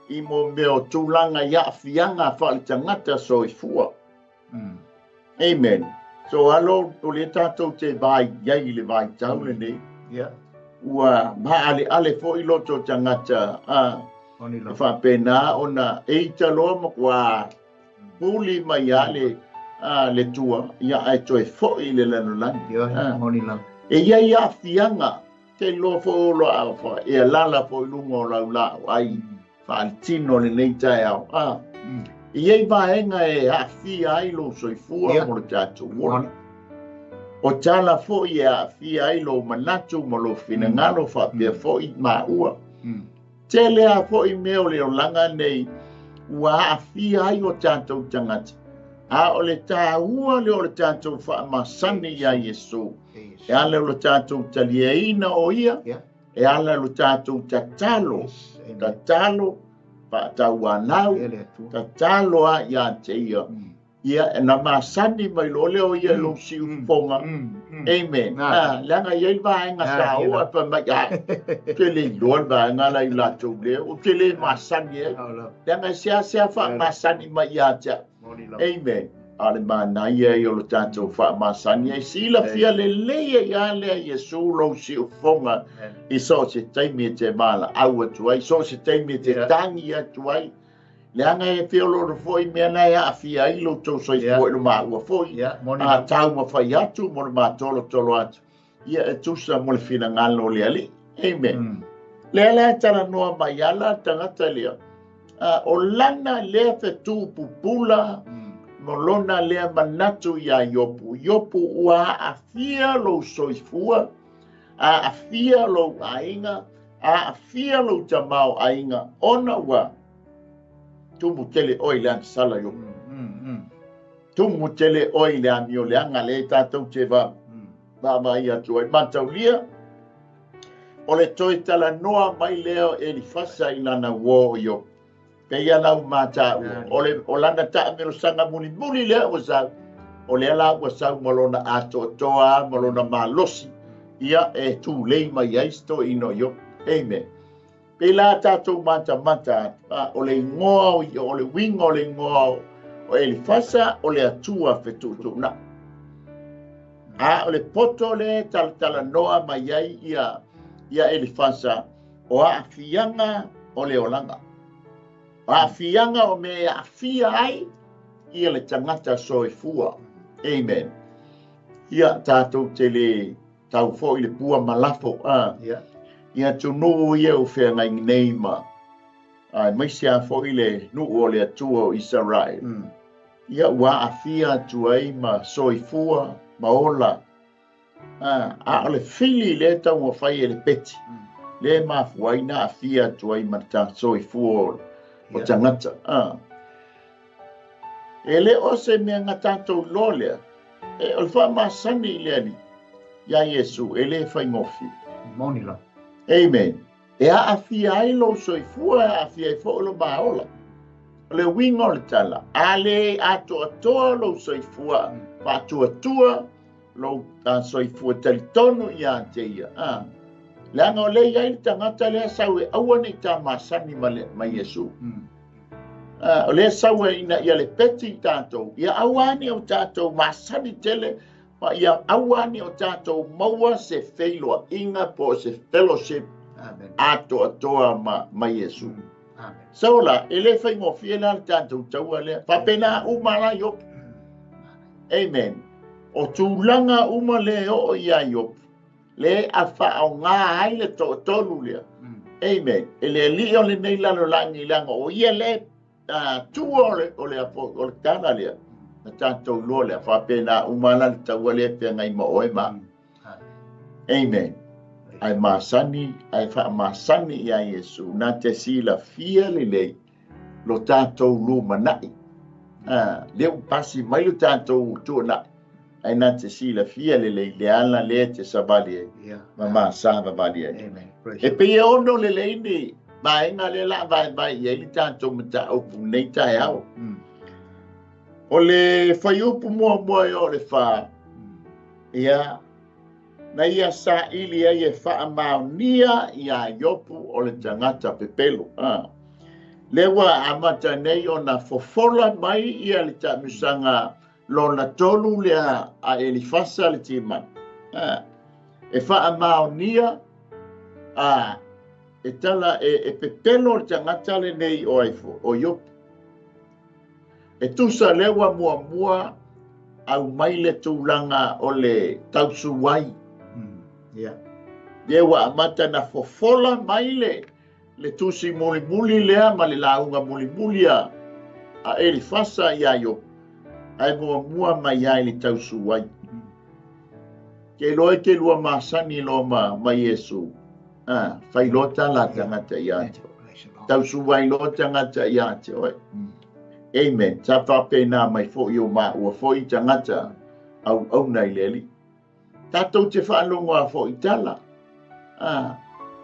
Speaker 4: i mo meo tūlanga ia whianga whale tangata so i fua. Amen. So alo o le tātou te vai iai le vai taule nei. Ua maa ale fo i loto tangata. E whapena ona e taloa mo kua puli mai a le tua. Ia ai toi fo i le lanolani. E iai a whianga. Te lo fo lo a fa e lala fo lungo la ai fa tino le nei TAEAO e vaenga e a fi ai lo soifua mo le tatu o tala fo e a fi ai lo manatu mo lo finangalo fa pe fo i maua tele a fo i meo le langa nei wa a fi ai o tatu tangata a o le tāua le o le tatu fa masani ya Yesu. E ala lo tātou talieina o ia, e ala lo tātou tatalo, pa tau anau, tatalo a ia te ia. Ia e na masani mai lo leo ia lo si ufonga. Amen. Langa iei vaenga tāua pa mai a, te le iloan vaenga la i latou leo, o te le masani e. Langa sea wha masani mai ia te. Amen. Ale mana ia i o lo tātou wha masani e sila fia le leia i alea Iesu lo si ufonga i so se taimi e te mala au atuai, so se taimi e te tangi atuai. Leanga e fia lo foi mea nei a fia i lo tau soi foi lo maa ua foi. A tau ma fai atu mo le maa tolo atu. Ia e tusa mo le fina ngalo le ali. Amen. Lea lea tala noa mai ala tangata lea. O lana lea fe tu pupula. Molona lea manatu ia Iopu. Iopu ua afia lo soifua, a afia lo ainga, a afia lo tamau ainga. Ona ua tumu tele oi lean sala Iopu. Tumu tele oi lean mio leanga le tātou te va ia tuai matau lia. O le toi tala noa mai leo e li fasa i lana wo Iopu. Pea lau mata o lana ta mero sanga muli le o sa o le la o sa molona ato toa molona malosi ia e tu lei mai isto ino yo amen pela tato mata o le ngoa o le wingo o le ngoa o e fasa o le atua fetutu na o le poto le tala noa mai ia e fasa o a fianga o le olanga a fianga o me a fia ai ia le tangata soifua. Amen. Ia tātou te le tau fo i le pua malafo. Ia tunu ia o whea ngai neima. Mai sia fo i le nuu o le atua o Israel. Ia ua a fia tu ai ma soifua ma ola. A o le fili le tau o whai e le peti. Le ma fuaina a fia tu ai ma ta soifua o tangata. E le o se mea ngā tātou lolea. E o le wha masani le ali. Ia Iesu, e le whai ngofi.
Speaker 5: Monila.
Speaker 4: Amen. E a fia ai lo soifua a fia I fo lo maola. Le wingo le tala. Ale ato atoa lo soifua. Patu atua lo soifua talitono ia te ia. Langa o le iai tangata lea sau e aua ni ta masani ma Yesu. O le sau e ina ia le peti tātou. Ia awani o tātou masani tele. Ma ia awani o tātou maua se wheiloa inga po se fellowship. Ato atoa ma Yesu. Saola, ele whai ngofi e la tātou taua lea. Whapena umara yop. Amen. O tūlanga uma le o ia yop. Le a whao ngā haile to tolu lea. Amen. Ele li o le nei lalo langi langa o ia le tua o le kana lea. Na tātou loa lea. Whapena umara le taua lea pia ngai ma oe ma. Amen. Ai masani, ai wha masani ia Yesu. Nā te sila fia le lei. Lo tātou lu manai. Leo pasi mai lo tātou tua nai. Ai nā te sila fia le lei. Le ala le te sabali e. Ma sa babali e. E pe e ono le lei ni. Ma inga le la vai e li tātou mata opu nei TAEAO. O le whai upu mua o le wha. Ia. Na ia sa ili ai e wha maonia ia yopu o le tangata pepelo. Lewa amata nei o na fofola mai ia le ta misanga lo na tolu lea a elifasa le timan. E wha maonia e tala e pepelo le tangata le nei o aifo o yopu. E tusa lewa mua au mai le tūlanga o le tausuwai. Lewa amata na fofola mai le tusi muli lea ma le launga muli a elifasa ia yo. Ai mua mai ai le tausuwai. Ke loe ke lua masani lo ma Yesu. Whailota la tangata ia te. Tausuwai lo tangata ia te oi. Amen. Ta whapena mai fo i o ma ua fo i tangata au nei leli. Tātou te whaalongo a fo i tala.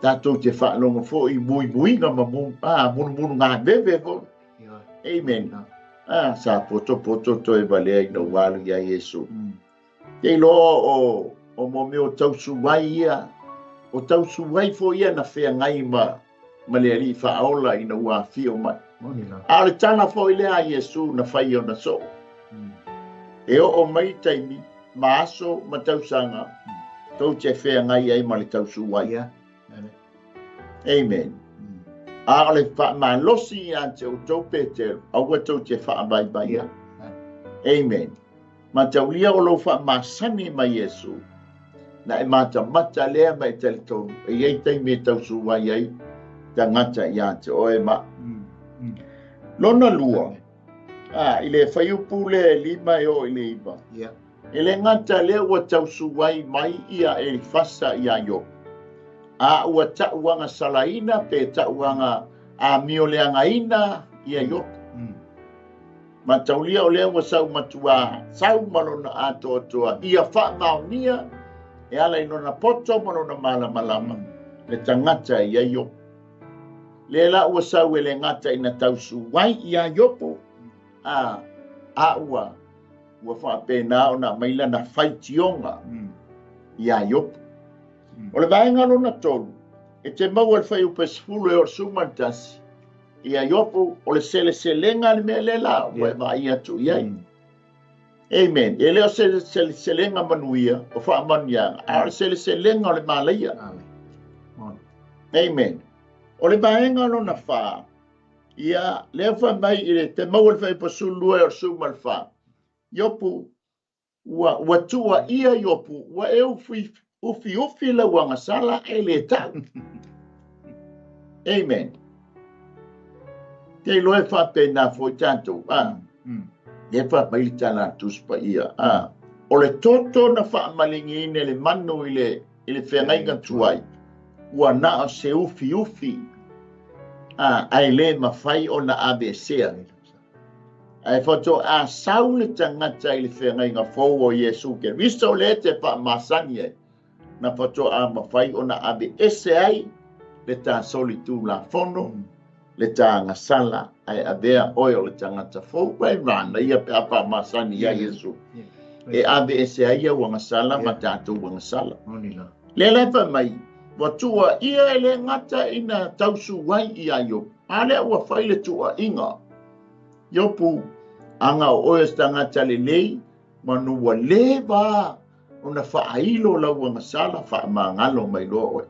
Speaker 4: Tātou te whaalongo fo i mui ngā munu ngā bebe fo. Amen. Sa poto to e balea i na walu ia Yesu. Kei lo o mo meo tausu wai ia. O tausu wai fo ia na whea ngai ma lea li whaola i na ua fio mai. A le tana fo i lea Yesu na whai o na so. E o mai taimi. Maaso ma tausanga tau te whea ngai ai ma le tausu wai. Amen. A le wha ma losi i ante o tau Peter aua tau te wha bai. Amen. Ma tau lia o lo wha ma sani ma Yesu. Na e mata lea mai tali tau. E iei tei me tausu wai ai. Ta ngata i ante o e ma. Lona lua. I le whaiupu le lima e o i le iba. Ele ngata lea ua tausu wai mai ia e fasa ia yo. A ua tauanga salaina pe tauanga a mio leanga ina ia yo. Ma taulia o lea ua sau matua sau malona ato atoa ia wha maonia e ala inona poto malona malama le tangata ia yo. Le la ua sau ele ngata ina tausu wai ia yopo. A ua wha pena o na maila na whaitionga ia yopu. O le vaenga no na tolu, e te mau al whai upesfulu e o sumantasi, ia yopu o le selenga le mea le la, o e vai atu iai. Amen. E leo selenga manuia, o wha mania, a le selenga o le malaia. Amen. O le vaenga no na wha, ia leo wha mai i le te mau al whai upesfulu e o sumalfa. Yopu, ua tua ia yopu, ua e ufi la wanga sala e le tau. Amen. Kei loe whapena fo tanto. E whapai tana tuspa ia. O le toto na whaamalingi ine le manu i le whengainga tuai. Ua na se ufi. Ai le mawhai o na ABCa. Ai whato a saule tangata i le whengainga fōu o Yesu ke. Visto le te wha masani e. Na whato a mawhai o na ABS ai. le tā soli tū la fono, le tā ngasala, ai avea oi o le tangata fou, pai rana ia pe apa masani ia Yesu. E ave e se aia wa ngasala, ma tātou wa ngasala. Le lepa mai, wa tua ia e le ngata ina tausu wai ia Iopu. Ale ua whaile tua inga. Iopu, anga o oes tangata le lei, manua le wa, ona whaailo la ua ngasala, wha maangalo mai loa oe.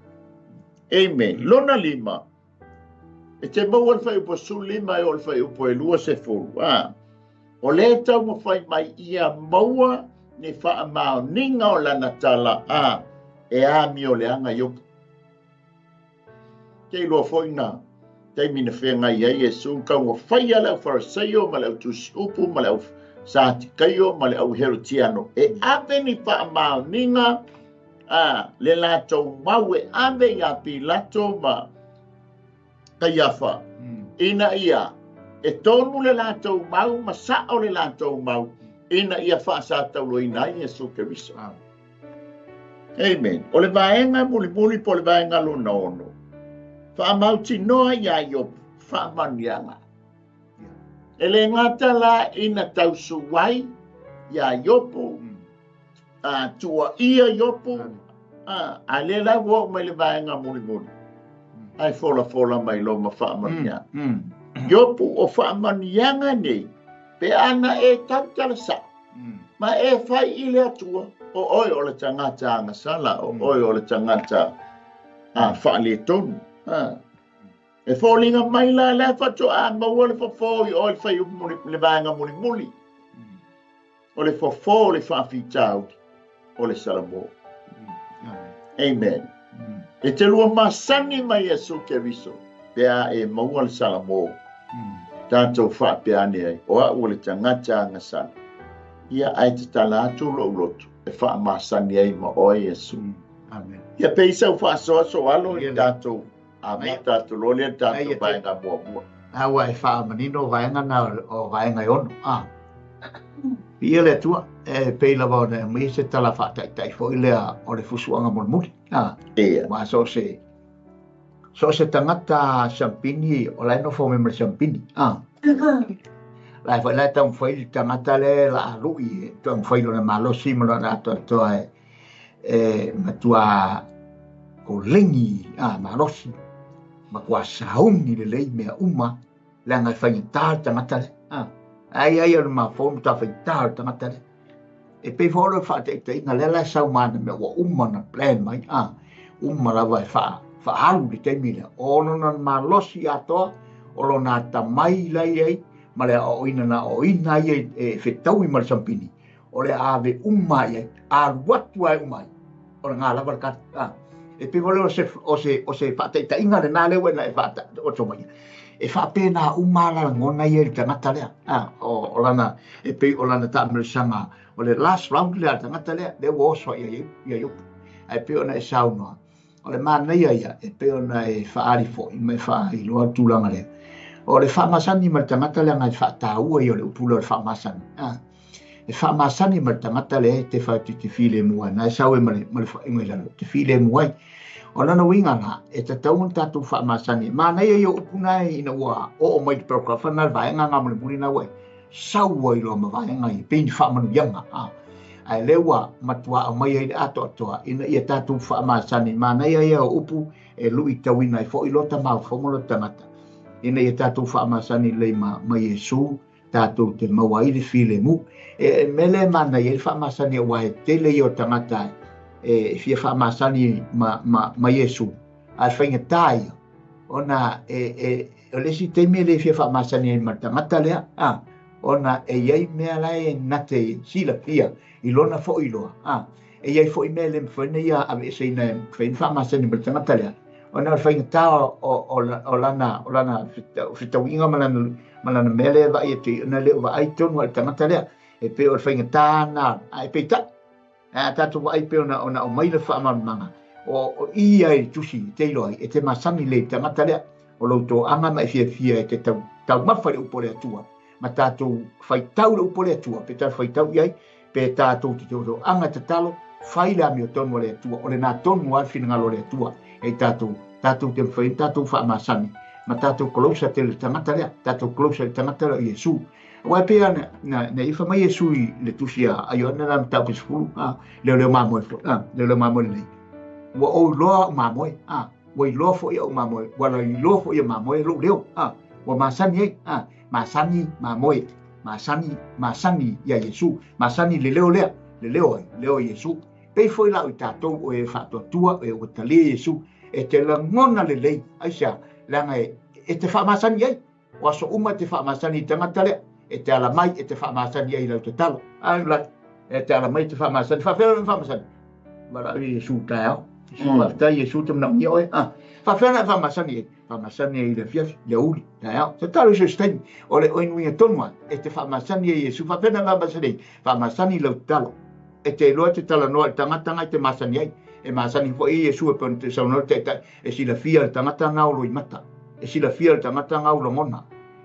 Speaker 4: Amen. Lona lima. E te mau al whai upo su lima e o al whai upo e lua se furu. O le tau mo whai mai ia maua ni wha mao ninga o lana tala e a mi o le anga Iopu. Kei loa whoina, tei mina whenga ia Yesu, kau mo whai ala au wharasaio, ma le au tusi upu, ma le au sāti kaio, ma le au herutiano. E ave ni wha mao ninga, le lato mau e ave ia pi lato ma kaiafa. Ina ia, e tonu le lato mau, ma sao le lato mau, ina ia wha sa tau loina Yesu Keriso. Amen. O le vaenga muli muli po le vaenga lo na ono. Wha mauti noa ia Iopu, wha manianga. E le ngata la ina tau suwai ia Iopu, tua ia Iopu, a le la wo mai le vaenga muli muli. Ai fola mai lo ma wha manianga. Iopu o wha manianga nei, pe ana e tautala sa. Ma e whai i le atua, o oi o le tangata angasala, o oi o le tangata wha le tonu. E fōlinga mai la le whato a maua le whafōi o le whai le vāenga muli muli. O le whafō le whawhitau o le salamo. Amen. E te lua masani mai Yesu Keriso, pea e maua le salamo. Tātou whapeane ai, o au le tangata angasala. Ia ai te tala atu lo ulotu, e wha masani ai ma o Yesu. Amen. Ia peisa u wha so alo i tātou. Amen. Tātou lo le tātou vaenga mua.
Speaker 5: Awa e wha manino vaenga na o vaenga i ono. Ia le tua, e peila wau na mi se tala wha tai fo i lea o le fusuanga mul muli. Ma so se tangata champini, o lai no fo memra champini. Lai fa lai tau mwhai tangata le la alui, tau mwhai lo na malo simula na toa e matua ko lengi, malosi. Ma kua saungi le lei mea uma, le ngai whaitar tangata le. Ai o ma fōnu ta whaitar tangata le. E pe fōru whaatei nga le lai sau mana mea wa uma na plan mai, uma la vai whaaru le te mila. Ono na malosi atoa, olo na tamai lai ei, ma le oina na oina ei e whetau i marasampini. O le ave uma ei, a watu ai umai. O le ngā lava kata. E pe vole o se whaatei ta inga le nā lewe na e whaata o tomai. E whaapena umala ngona i e tangata lea. O lana, e pe o lana ta merisanga, o le last round lea tangata lea, le woswa ia Iopu. E pe ona e saunoa. O le mānei ia, e pe ona e whaari fo, i mai whaari loa tūlanga lea. O le whaamasani ma le tangata lea ngai whaataua i o le upula le whaamasani. E whaamasani ma le tangata lea te whaati te while mua. Nai sau e ma le whaingai lano, te while mua. O lana winga nga, e ta taungan tātou whaamasani. Mānei e o upunai ina ua o mai te paragrafa na vaenga ngā mule muli na wai. Sau ai loa ma vaenga i peini whaamanu yanga. Ai lewa matua a mai ai ato atoa ina ia tātou whaamasani. Mānei e o upu e lui tawina i fo ilota mau whomolo tangata. Ina ia tātou whaamasani lei ma Yesu, tātou te maua i le while mu. E mele mana i e whaamasani o wahe tele i o tangata e fia whaamasani ma Yesu. A whainga tāia, ona o lesi te mele fia whaamasani i ma tangata lea, ona e iei mea lai e nate sila pia, i lona fo iloa. E iei fo i mele mwhene ia ave se ina whain whaamasani ma tangata lea. Ona o whainga tā o lana whitau inga malana mele wa i te una leo wa ai tonu al tangata lea. E pe o whainga tā nā, e pe ta. Tātou wa ai pe ona o maila whaamarumanga. O ia e tusi te iloai, e te masani le tangata lea. O lauto anga mai fia e te tau mawhare upole atua. Ma tātou whaitau le upole atua, pe tātou whaitau iai, pe tātou te tō anga te talo, whaile ami o tonu le atua, o le nā tonu alwhina ngalo le atua. E tātou tātou te whai, tātou wha masani, ma tātou closer te le tangata lea, tātou closer le tangata lea Iesu. Wai pēa na iwha mai Iesu I le tusia, ayo ana na tau pisfuru, leo mamoe fo, leo mamoe nei. Wa o loa mamoe, wa I loa fo ia o mamoe, wala I loa fo ia mamoe lo leo, wa masani masani mamoe, masani ia Iesu, masani le leo Iesu. Pei foi lau I tātou o e whātua e o tali Iesu, e te langona le lei, aisa, langa e te whamasani ai, wa so uma te whamasani tangata lea, e te ala mai e te whamasani ai lau te talo, e te ala mai te whamasani, whamasani, wala Iesu TAEAO, whaftai Iesu te mnau ni oe, whawhena whamasani ai le fiafi, le uli, TAEAO, te talo Iesu steini, o le oinuinga tonua, e te whamasani ai Iesu, whawhena whamasani lau talo, e te loa te tala noa, tangata ngai te masani ai, e masani fo I Iesu e pon te saunau te e sila fia le tangata ngau lo I mata, e sila fia le tangata ngau lo ngona,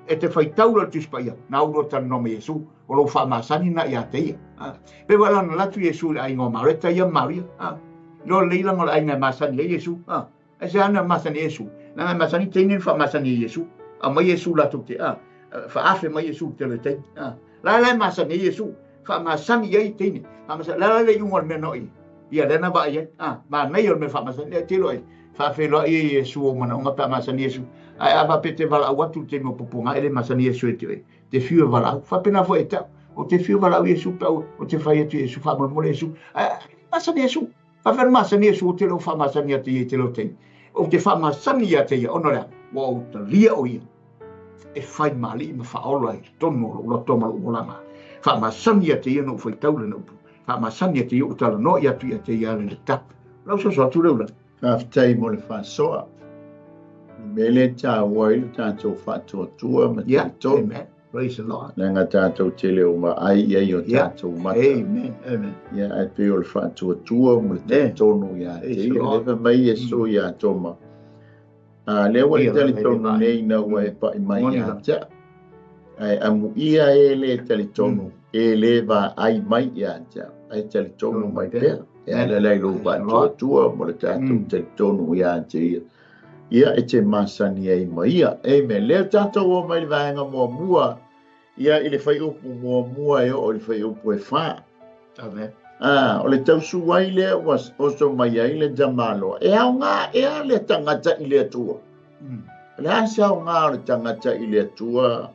Speaker 5: e te whaitau la tuspaia, ngau lo tan nome Iesu, o lo wha masani na ia te ia. Pe wala na latu Iesu le aingo mareta ia Maria, lo leila ngola ainga masani ai Iesu, e se ana masani Iesu, nanga masani teinen wha masani Iesu, a mai Iesu latu te, wha afe mai Iesu te le tein, la masani Iesu, wha masani ai teinen, la le iunga me noi, ia lena ba ia, ma nei o me wha masani, le tilo ai, wha whelua I Iesu o mana, onga pa masani Iesu, ai ava pe te wala watu te mo poponga, ele masani Iesu e te whiu wala, wha pena fo e tau, o te whiu wala Iesu pau, o te whai atu Iesu, wha mole Iesu, masani Iesu, wha whena masani Iesu o te lo wha masani atu I te lo te, o te wha masani atu ia, onorea, wa o ta lia o ia, e whai mali ma wha ola I tono lo toma lo olanga, wha masani atu ia no whai taule no pu, wha masani atu ia o tala no ia tu ia te ia le tap, lau so atu reula.
Speaker 4: Whaftai mo le whasoa. Mele tā waile tātou whātua ma
Speaker 5: Yeah,
Speaker 4: tātou.
Speaker 5: amen. Praise the Lord.
Speaker 4: Nanga tātou te leo ma ai ai o tātou mata.
Speaker 5: Amen, amen.
Speaker 4: Ia ai pe o le whātua mo le tātonu ia te
Speaker 5: Praise the
Speaker 4: ia.
Speaker 5: Lord.
Speaker 4: Lewa mai e so ia toma. Lewa
Speaker 5: Ia,
Speaker 4: I tali
Speaker 5: vai
Speaker 4: tonu
Speaker 5: vai.
Speaker 4: nei na wai pa I mai
Speaker 5: Moni
Speaker 4: ia
Speaker 5: la.
Speaker 4: tia. Ai amu ia e le tali tonu. E le va ai mai ia tia. Ai tali tonu mai pea. Ia le lai lo whātua mo le tātou tali tonu ia te ia. Ia e te masani ai ma ia. Amen. Leo tātou o mai le vaenga mua. Ia I le whai upu mua e o le whai upu e wha.
Speaker 5: Amen.
Speaker 4: O le tausu wai lea was oso mai ai le jamalo. E au ngā ea le tangata I le atua. Le asa au ngā o le tangata I le atua.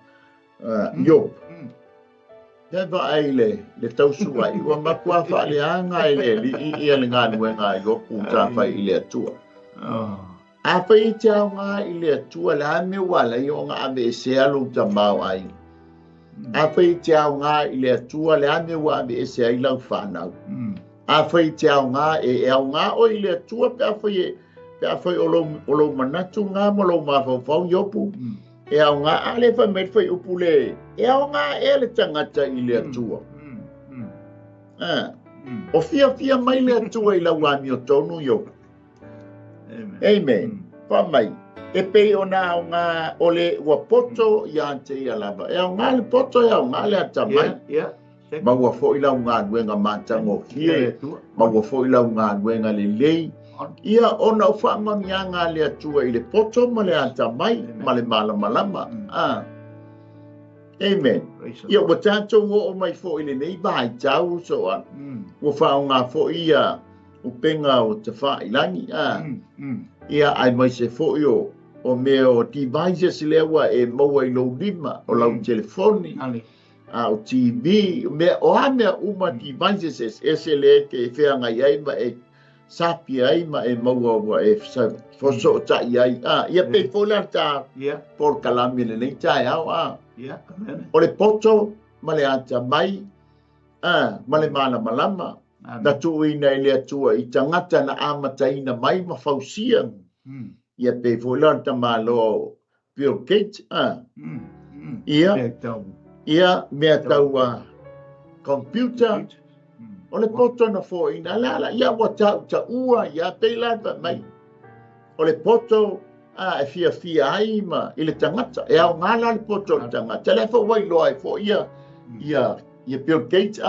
Speaker 4: Iop. Tewa ai le tausu wai. Ua makua wha le anga I le li ia le ngā nue ngā iop u tā whai I le atua. A whai te au ngā I le atua le ame wala I o ngā ame e se alu ta mau ai. A whai te au ngā I le atua le ame wa ame e se ai lau whanau. A whai te au ngā e au ngā o I le atua pe a whai olo manatu ngā mo lo mawhau iopu. E au ngā a le whai mei whai upu le. E au ngā e le tangata I le atua. O fia mai le atua I lau ami o tonu iopu. Amen. Whamai. E pei o nā o ngā o le ua poto I ante I alaba. E au ngā le poto e au ngā le atamai. Ma ua fo I lau ngā nuenga mātango fie. Ma ua fo I lau ngā nuenga le lei. Ia ona o whaamami a ngā le atua I le poto ma le atamai. Ma le malama. Amen. Ia ua tātou o mai fo I le nei vai tau so an. Ua whao ngā fo ia o penga o te whailangi. Ia ai mai se fo o mea o devices lewa e maua I lo lima o lau telefoni. O TV, mea o amea uma devices e se le ke wheanga iai ma e sapi ai ma e maua wa e foso ta iai. Ia pe fola ta por kalami le nei TAEAO. O le poto ma le ata mai, ma le malama. Na tuina I le atua I tangata na amataina mai ma fausia. Ia pe fola ta MALØ Bill Gates. Ia mea tau computer. O le poto na fo ina la ia wa ta ua ia pe la mai. O le poto e fia ai ma I le tangata. E au ngala le poto le tangata. Le fo wai loa e fo ia Bill Gates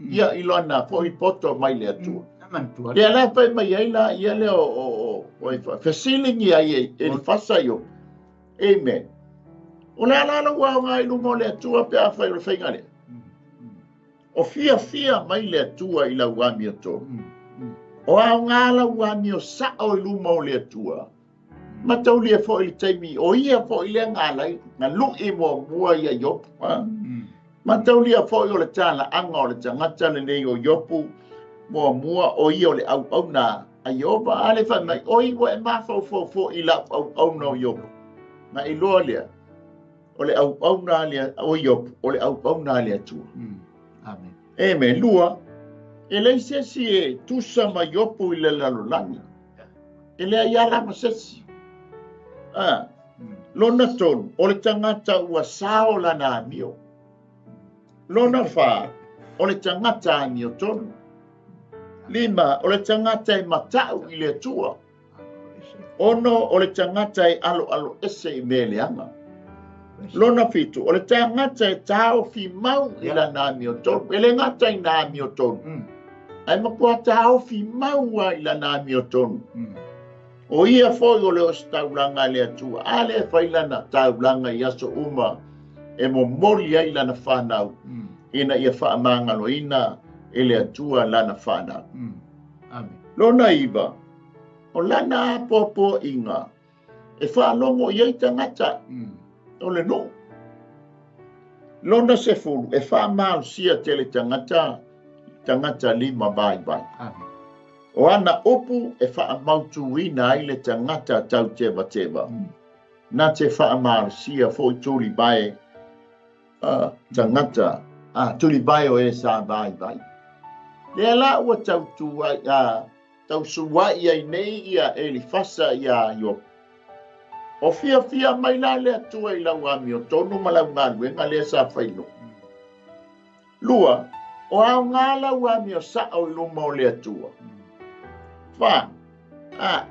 Speaker 4: ia I loa na fo I poto mai le atua. Le ala pe mai ai la ia le Oi fa silingi ai e fasa yo. Amen. Ona la wa ngai lu mo le tua pe a fa le fenga le. O fia mai le tua I la wa mi to. O a ngala wa mi o sa o lu mo le tua. Ma tau le fo I taimi o ia fo I le ngala na lu I mo mua ia yo. Ma tau le fo I le tala anga o le tangata le nei o yopu mo mua o ia o le au na ayoba ale fa mai o I wa ma fo I la au no yopu. Ma I lo le o le au na le o yopu o le au na le tua.
Speaker 5: Amen.
Speaker 4: Amen. Lua, ele sesi e tusa ma yopu I le lalolani. Ele ayala ma sesi. Lona tonu, o le tangata ua sao lana mio. Lona fa, o le tangata mio tonu. Lima, o le tangata I matau I le tua. Ono, o le tangata I alo ese I meleanga. Lona fitu, o le tangata e tau fi mau I la na mio tonu. Ele ngata I na mio tonu. Ai mapua tau fi mau I la na mio tonu. O ia foi o le o taulanga le atua. Ale failana taulanga I aso uma. E mo mori ai lana whanau. Ina ia whaamangalo ina e le atua lana whanau.
Speaker 5: Amen.
Speaker 4: Lona iwa, o lana popo inga. E whaalongo iai tangata. O le no. Lona se fulu, e whaamau sia tele tangata lima bai.
Speaker 5: Amen.
Speaker 4: O ana opu e whaamautu ina ai le tangata tau teba. Na te whaamau sia fo tuli bai tangata. Tuli bai o e sa bai. Le ala ua tau tuai tau suwai ai nei ia e li fasa ia yo. O fia mai la le atua I lau ami o tonu malau ngaluenga le sa whaino. Lua, o au ngā lau ami o sa o iluma o le atua. Wha,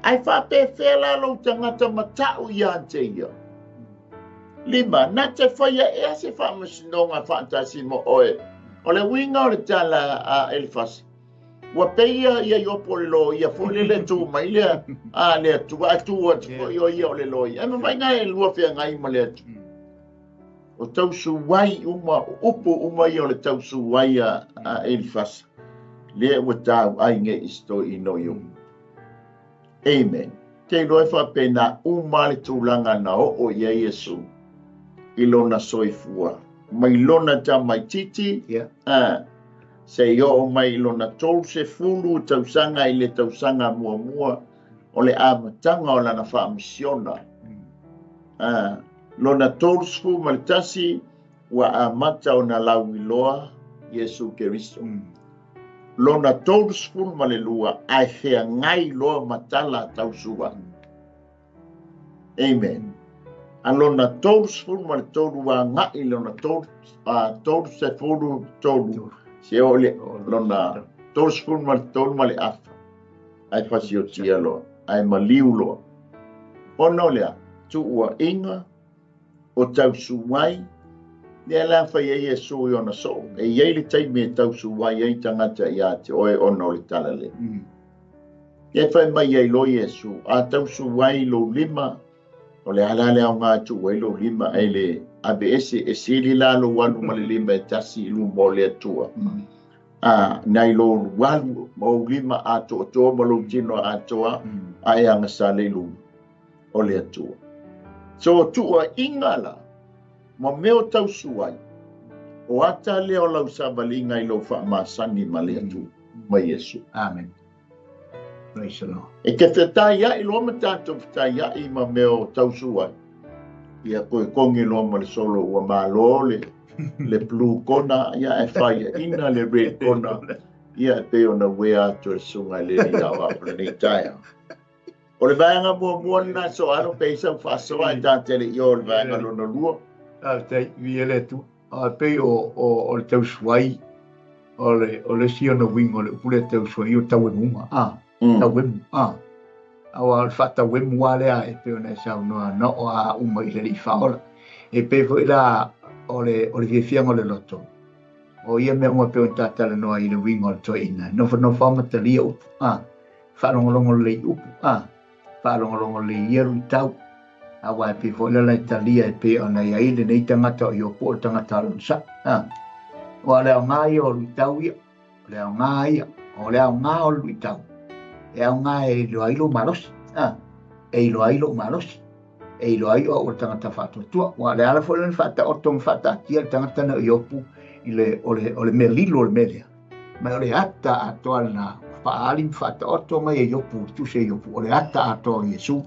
Speaker 4: ai wha pe whela lo tangata matau ia ante ia. Lima, na te whaia ea se wha masinonga whaantasi mo oe. O le winga o le tala elfasi. Wa peia ia yopo le lo ia fole le tu mai le le tu atu yo ia o le lo ia ma vai ngai lua fe ngai ma le atu o tau su wai uma upo uma ia o le tau su wai elfas le o tau ai nge isto I no yo. Amen. Te loe fa pena uma le tulanga na o ia Yesu I lona soifua mai lona ta mai titi se yo mai lona tolu se fulu tausanga I le tausanga mua o le amatanga o lana whaamisiona. Lona tolu sfu malitasi wa amata o na lauiloa Yesu Keristo. Lona tolu sfu malelua ai hea ngai loa matala tausua. Amen. Lona tolu sfu malitolu wa ngai lona tolu se fulu tolu. Se ole lona tos fun mal tol mal af ai fasio tialo ai maliulo onolea tu ua inga o tau suwai ne la fa Yesu yo na so e yele tai me tau suwai ai tangata ia te oe onoli talale e fa mai ye lo Yesu a tau suwai lo lima o le halale au ngā tu wai lo lima ai le ABS e sili la lo wanu malilima e tasi lu mole atua. Nai lo wanu mo lima ato mo lo tino atoa ai anga sale lu ole atua. So tua ingala mo meo tau suai o ata leo lau sabalinga I lo wha masani male atu mai Yesu.
Speaker 5: Amen. Praise the Lord.
Speaker 4: E ke whetai ia I lo matato whetai ia I ma meo tau suai. Ia koe kongi loma le solo ua MALØ le blue kona ia e whaia ina le red kona ia e peo na wea to sunga le ni awa le ni taia. O le vaenga mua na so aro peisa whasoa e tātele I o le vaenga lona lua.
Speaker 5: Tei viele tu pe o le tau suai o le siona wing o le pule tau suai o tau munga tau wemu awa fata wemu wale e pe ona sa no o a uma I le faola e pe foi la o le fianga o le loto o ia me uma pe on tata le no I le wing o le toina no fa matali upu fa longo le upu whaalongalonga le ieru I tau. Awa e pe foila la Italia e pe ana ia ile nei tangata o iopo o tangata alonsa. Wa leo ngai o lui tau ia. Leo ngai o leo ngā o lui tau. Leo ngai e ilo ailo marosi. E ilo ailo marosi. E ilo ailo o tangata whātua. Wa le ala foila ni whata o tong whata tia tangata na iopo ile ole me lilo le melea. Mai ole ata atoa na whaalim whata o tonga e iopo tu se iopo. Ole ata atoa Yesu.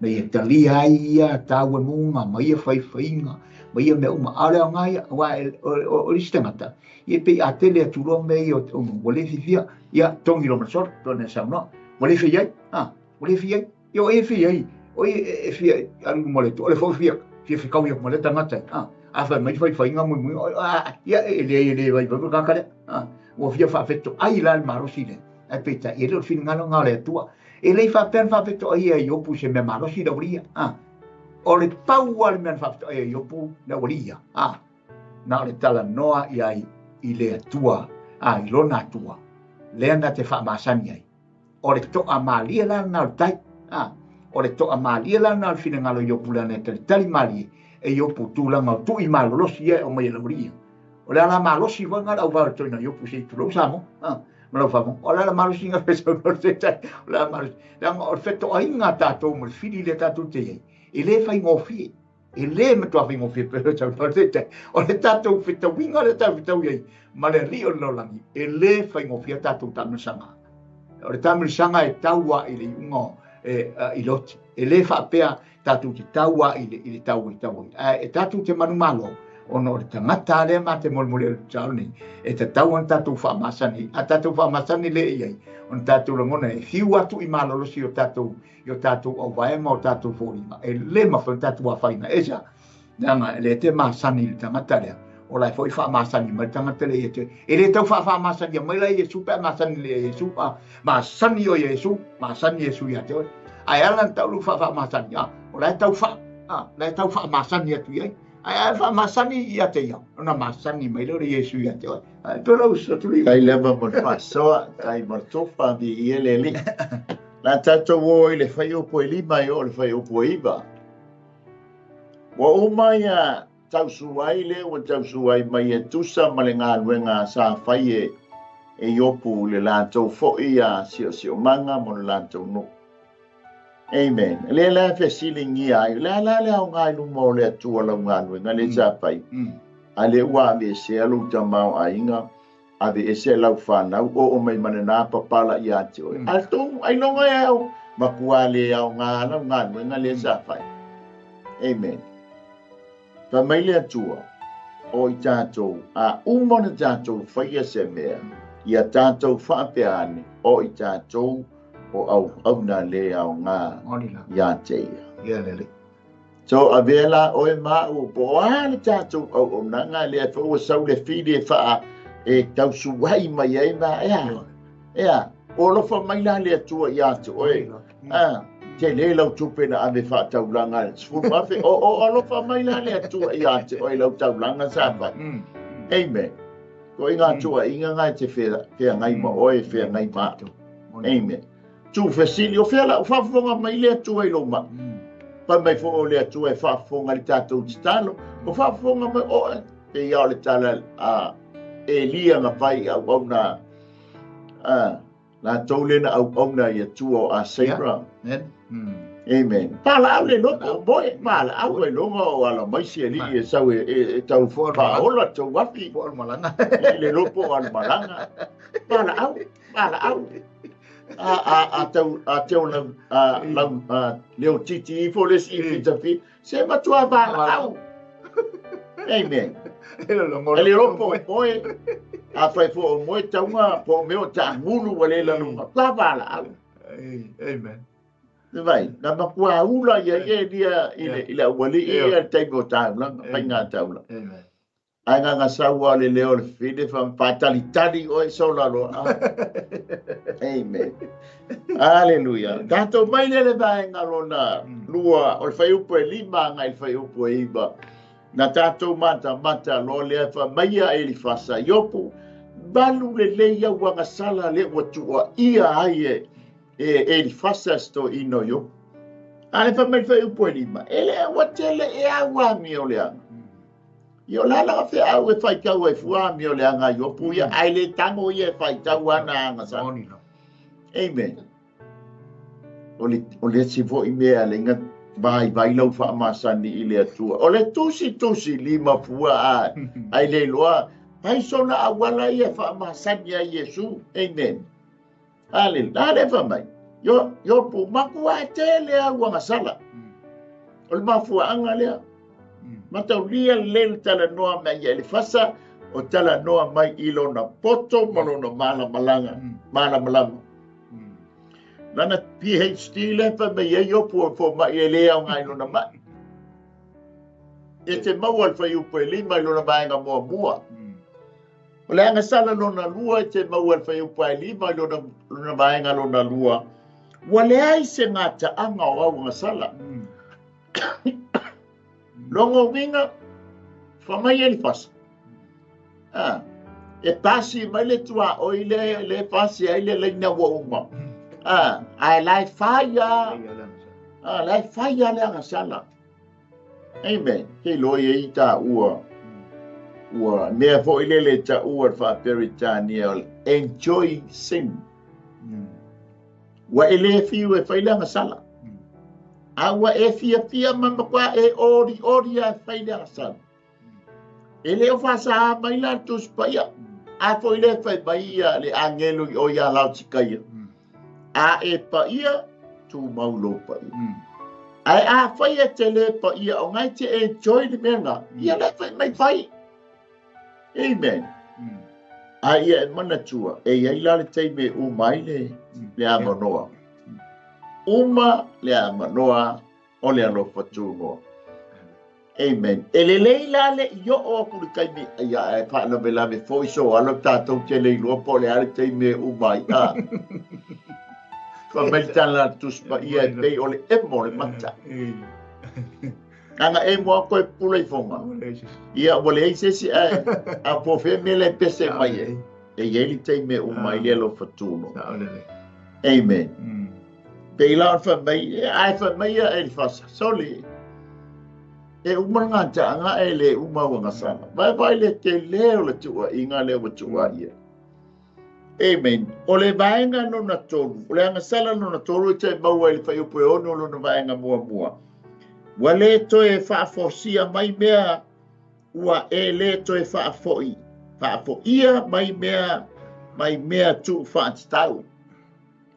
Speaker 5: Na ia talia ia tawe munga mai ia whaiwhainga mai ia me uma alea ngai wa o ristangata ia pe atele aturo mei o wale fifia ia tongi lo masor tone sauna wale fiai wale fiai yo e fiai o e fiai alu mole to le fofia fia kau ia mole tangata a fa mai whaiwhainga mu ia ele vai vai kale o fia fa fetto ai la marosile e pe ta ia lo fin ngalo ngale tua e lei whapen whawheto ai e iopu se me marosi da uria. O le pau ale mea whawheto ai e iopu da uria. Na le tala noa I le atua, I lona atua. Lea na te whamasani ai. O le toa malia la na o tai. O le toa malia la na o fina ngalo iopu la ne tali malie. E iopu tūlanga o tui malolosi e o mai la uria. O le ala malosi wanga au wau toina iopu se tulo samo. Malau whamong, o la marusi ngā pesa o te tai, o la marusi. Ranga o wheto a inga tātou mo le whiri le tātou te iei. E le whai ngōwhi, e le matua whai ngōwhi pero tau o te tai. O le tātou whetau winga le tātou whetau iei, ma le rio lolangi, e le whai ngōwhi a tātou tāmasanga. O le tāmasanga e taua I le unga I loti. E le whapea tātou te taua I le taua I taua. E tātou te manu malo. Ono le tangata le ma te molmole o tauni e te tau an tātou whaamasani a tātou whaamasani le iai on tātou langona e hiu atu I malolosi o tātou o waema o tātou whorima e le mawhau tātou a whaina e sa nanga le te masani le tangata lea o lai fwoi whaamasani ma le tangata le e le tau whaamasani a maila Yesu pa masani le Yesu pa masani o Yesu masani Yesu ia te oi ai alan tau lu whaamasani o lai tau whaamasani atu iai ai fa masani ia te ia ona masani mai lo Yesu ia te ai pero so tu
Speaker 4: kai leva mo faso kai mo tofa bi ele la tato wo le fai o po lima o le fai o po iba wo mai a tau suai le o tau suai mai e tusa malenga luenga sa fai e yopu le la tau fo ia sio manga mo la tau no. Amen. Le la fe silingi ai la o ngai lu mo le tua la ngai nga le sa pai. Ale wa me se alu tamau ainga ave ese lau fa na o mai manana papala ia te oi. Alto ai no ngai au makuale au nga le sa pai. Amen. Pa mai le tua o I tātou a umona tātou whaia se mea ia tātou whaapeane o I tātou o au na le au ngā ia teia.
Speaker 5: Ia lele.
Speaker 4: So a vela o e mau po ala tātou au nanga le a fo sau le fide wha e tau suwai mai e ma ea. O lofa mai la le atua ia te oe. Te le lau tupe na ave wha taulanga. Sfumafe o lofa mai la le atua ia te oe lau taulanga sa wha. Amen. Ko inga tua inga ngai te whea ngai ma oe whea ngai ma. Amen. Tu fesili o fela fa fonga mai le tu ai loma pa mai fo le tu ai fa fonga le tato talo o fa fonga mai o e ia le tala a elia na pai au ona la tolena au ona ia tu o a sebra amen pala au le lopo boy pala au le longa o ala mai si ali e sau e tau fo pa ola tu wapi po malanga le lopo al malanga pala au a tau lau leo titi fo les I tafi se matua ba au amen ele ropo boy a fai fo mo taunga po meo ta mulu wale la no la ba au
Speaker 5: amen
Speaker 4: vai na makua ula ia dia ile wale ia tengo ta la painga taula
Speaker 5: amen
Speaker 4: Anga nga sawa le leo le fide fam fatalitari o sola lo. Amen. Hallelujah. Tanto mai le vai ngalona lua o fai upo lima ngai fai upo iba. Na tato mata lo le fa mai e li fasa yopu. Balu le leia wanga sala le watua ia ai e li fasa sto ino yo. Ale fa mai fa upo lima. Ele wa tele e awa mi o le. Yo la la fe au e fai tau e fua mi o le anga yo puia ai le tango ia fai tau ana anga sa. Amen. O le si vo i mea le ngat vai lau fa masani i le atua. O le tusi lima fua ai le loa. Pai sona awala ia fa masani a Yesu. Amen. Ale fa mai. Yo pu maku a tele a wanga sala. O le mafua anga lea. Matau lia lele tala noa mai ia le fasa o tala noa mai ilo na poto malo na mala malanga. Mala malama. Nana PhD le fa mai ia yo pu fo mai e lea o ngai lona mai. E te mawal fa yupo e lima i lona mai nga mua. O le anga sala lona lua e te mawal fa yupo e lima i lona mai nga lona lua. Wale ai se ngata anga o au nga sala. Longo winga fa mai e li fasa. E pasi mai le tua o i le pasi ai le leina wa uma. Ai lai faya. Lai faya le anga sala. Amen. He loi e ita ua. Mea fo ile le ta ua fa peritania. Enjoy sin. Wa ele fiu e failanga sala. Awa e fia mamakwa e ori a failanga sala. Ele o fasa maila tus paya. A fo ile fai baia le angelo o ya lau tikaya. A e paia tu maulo paia. Ai a fai e tele pa ia o ngai te enjoy le menga. Ia le fai mai fai. Amen. Ai ia e mana tua. E ia ila le teime umai le amanoa. Uma le amanoa o le alofa tūnoa. Amen. E le leila le yo o kuri kaimi. Ia e pa na vela me foi so alo tātou te leilua po le ale teime umai. Fa mai tala tuspa ia e pei o le emo le mata. Anga e moa koe pula i fonga. Ia wale ei sesi a po fe me le pese mai e. E ieli tei me umai le lo fatuno. Amen. Pei lao fa mai, ai fa mai e li fasa. Soli. E umangata anga e le umawanga sana. Vai le te leo le tua inga leo tua ia. Amen. O le vaenga no na tolu. O le anga sala no na tolu e te maua ili whai upo e ono lo na vaenga mua. Wa le to e whaafosia mai mea ua e le to e whaafoi. Whaafoia mai mea tu whaatitau.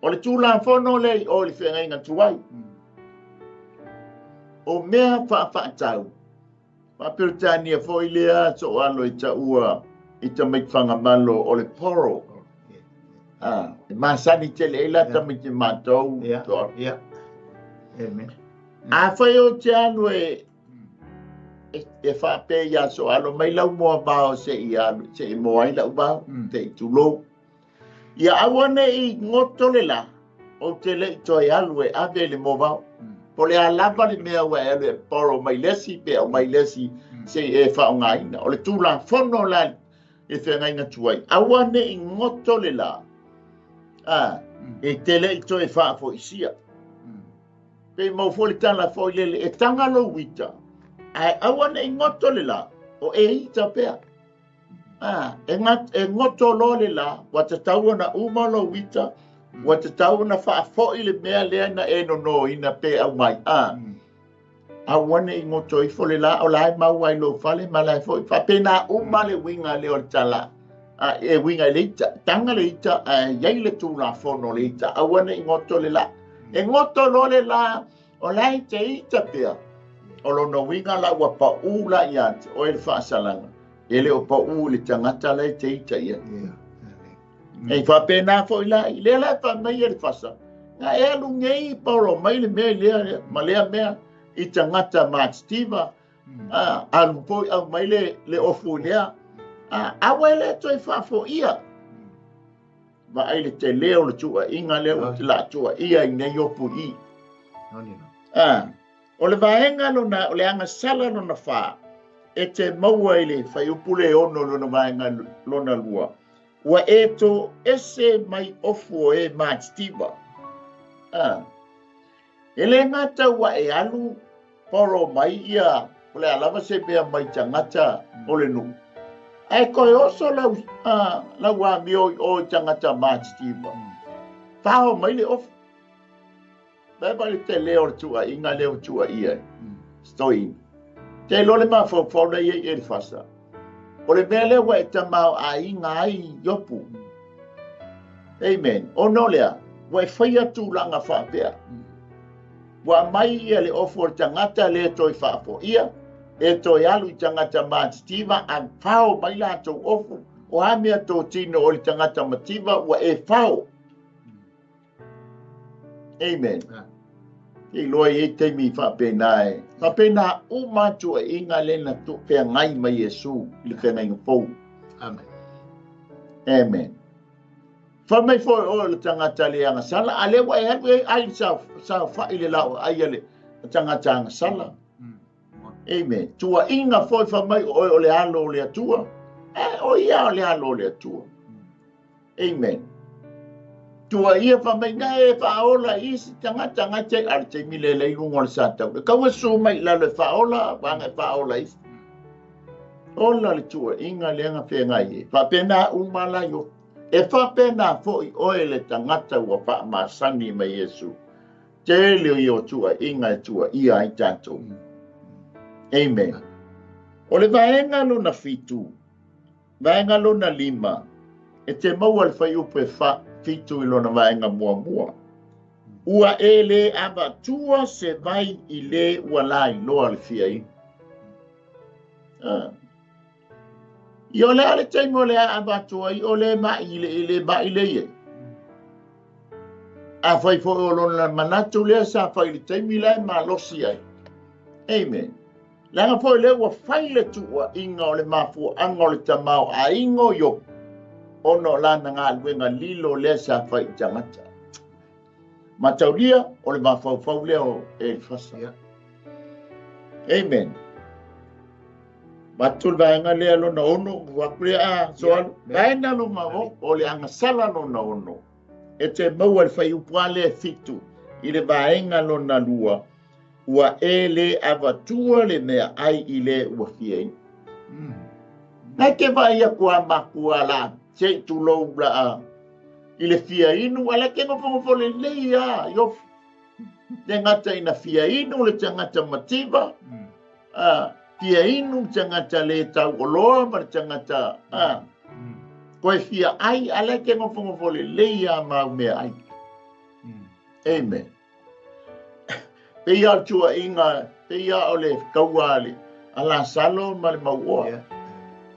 Speaker 4: O le tūla whono le o le whenga tuai. O mea whaatitau. Whapiritania foi lea so alo i ta ua i ta maikwhanga malo o le poro. Masani te leila tamiti matou.
Speaker 5: Yeah. Amen.
Speaker 4: A whai o te anu e whape ia so alo mai lau moa bao se i moa i lau bao te i tulo. Ia awane i ngoto le la o te le i toi alu e ave le moa bao. Po le alava le mea ua alu e poro mai lesi pe o mai lesi se e whaongaina. O le tūla whono la e whengaina tuai. Awane i ngoto le la. E tele i toi wha fo isia. Pei mau foli tana fo lele e tangalo wita. Ai awana i ngoto le la. O e ita pea. E ngoto lo le la. Wata taua na umalo wita. Wata taua na wha fo i le mea lea na e no ina pe au mai. Awana i ngoto i fo le la. O lai mau ai lo fale ma lai fo i wha. Pe na umale winga leo tala. E winga le ita, tanga le ita, yai le tūla whono le ita, awana i ngoto le la. E ngoto lo le la, o lai te ita pia. O lono winga la ua pa ula i ate, o ele whaasalanga. Ele o pa uli tangata le te ita ia. E whapena fo i lai, le lai pa mai ele whasa. Nga e alu ngei pauro mai le mea lea, ma lea mea, i tangata maatstiva. Alu poi au mai le ofu lea. Awele to e fafo ia. Ma ai le te leo le tua inga leo te la tua ia i nei opu i. O le vaenga lona, o le anga sala lona wha. E te maua i le whai upule ono lona vaenga lona lua. Ua e to ese mai ofu o e maatstiva. Ele ngata wa e alu poro mai ia ole alama se pe mai tangata ole nu. Ai ko oso la wa mi o tangata matstiva. Fao mai le of. Ba le te leo tua inga leo tua ia. Stoi. Te lole ma fo na ia e fasa. Ole mele wa te mau a inga ai yopu. Amen. O no lea. Wa fai tu langa fa pea. Wa mai ia le ofo tangata le toi fa po ia. E toi alu tangata matstiva an fao mai la to ofo. O amia to tino o tangata mativa wa e fao. Amen. I loa e te mi whapenai. Whapena o mātua inga lena tu pia ngai mai Yesu. Ili whenga inga pou.
Speaker 5: Amen.
Speaker 4: Amen. Whamai fo o le tangata le anga sala. Ale wa e hatu e ai sa whaile lau ai ale tangata anga sala. Amen. Tua inga fo whamai o le alo o le atua. O ia o le alo o le atua. Amen. Tua ia whamai ngai e whaola isi tangata ngate ar te mile lei lungo le satau. Kaua su mai la le whaola, wanga whaola isi. Ola le tua inga le anga whengai e. Whapena umala yo. E whapena fo i oe le tangata ua wha masani mai Yesu. Te leo i o tua inga e tua ia ai tatou. Amen. O le vaenga luna fitu. Vaenga luna lima. E te maua le whai upe wha. Fitu i lona vaenga mua. Ua e le abatua se vai i le ua lai loa le fia i. I o le ale taimo le abatua i o le ma i le ye. A fai fo o lona manatu lea sa fai le taimi lai ma losi ai. Amen. Langa fo le ua fai le tua inga o le mafu anga o le tamau a ingo yo. Ono lana ngā luenga lilo lea sa whai tangata. Mataulia o le mawhauwhau leo e whasa. Amen. Matul vaenga lea lona ono, wakulea a soalu. Vaena lo mao o le angasala lona ono. E te maua le whai upua lea fitu. I le vaenga lona lua. Ua e le avatua le mea ai i le ua fiei. Nai ke vai a kua makua la. Se tu lo bla i le fia inu ala ke ngofo le leia yo te ngata ina fia inu le tangata mativa fia inu tangata le tau oloa ma tangata koe fia ai ala ke ngofo le leia ma me ai. Amen. Peia tua inga peia ole kauale ala salo ma le maua.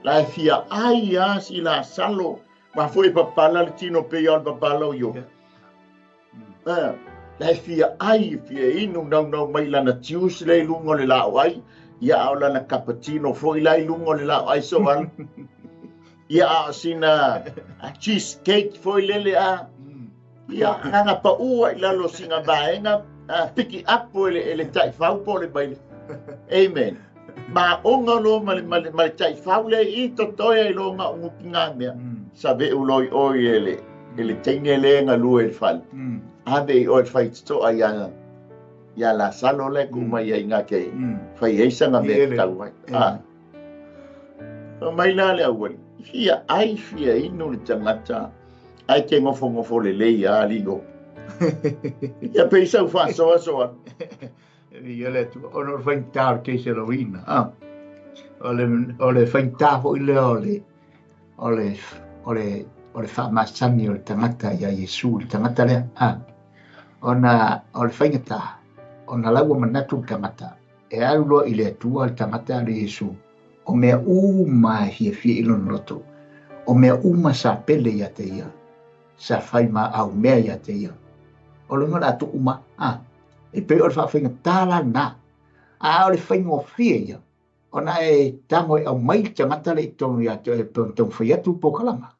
Speaker 4: La fia ai si la salo ma foi papala le tino pe al papala yo. La fia ai fia inu no mai la na Tuesday lungo le la ai ya ola na cappuccino foi la lungo le la ai so val. Ya sina cheesecake foi lele a. Ya nga pa ua la lo singa baenga pick it up le tai fau po le baile. Amen. Ma onga lo mal tai faule I to toia I lo nga ungukinga mea. Sabe uloi oi ele tengele nga lue fal. Ave oi fai to ayana. Ya la salo le kuma ya inga ke. Fai eisa nga me tau ai. Mai la le awali. Fia ai fia inu le tangata. Ai ke ngofo le ya ligo. Ya peisa ufa soa.
Speaker 5: Io le tu ono faintar che se lo win ole faintar fo ole fa masani o tangata ya Yesu tangata le ona ole fainta ona lawa manatu tangata e alulo ile tu al tangata le Yesu o me uma hi ilo noto o me uma sa pele ya te ia sa faima au me ya te ia o lo ngara tu uma e pe or fa finga tala na o le finga fia ona e tango e mai tangata le tonu ya te tonu fia tu pokalama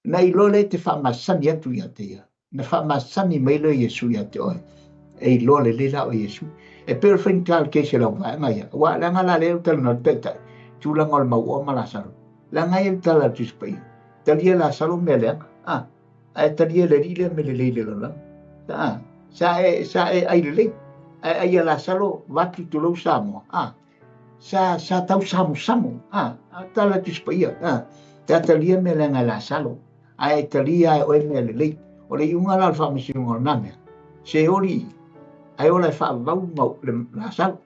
Speaker 5: na I lo le te fa masani atu ya te ia na fa masani mai le Yesu ya te oi e lo le la o Yesu e pe or finga ke se la va mai wa la ngala le tal no peta tu la ngol mau o mala saro la ngai tala tu spai talia la salo mele talia le rile mele le la sa e ai le Ai la salo watu tu lo samo. Sa tau samu. Tala tu spaia. Tatalia me lenga la salo. Ai talia o me le. O le unga la fa misinga name. Se ori ai ola fa vau mau le la salo.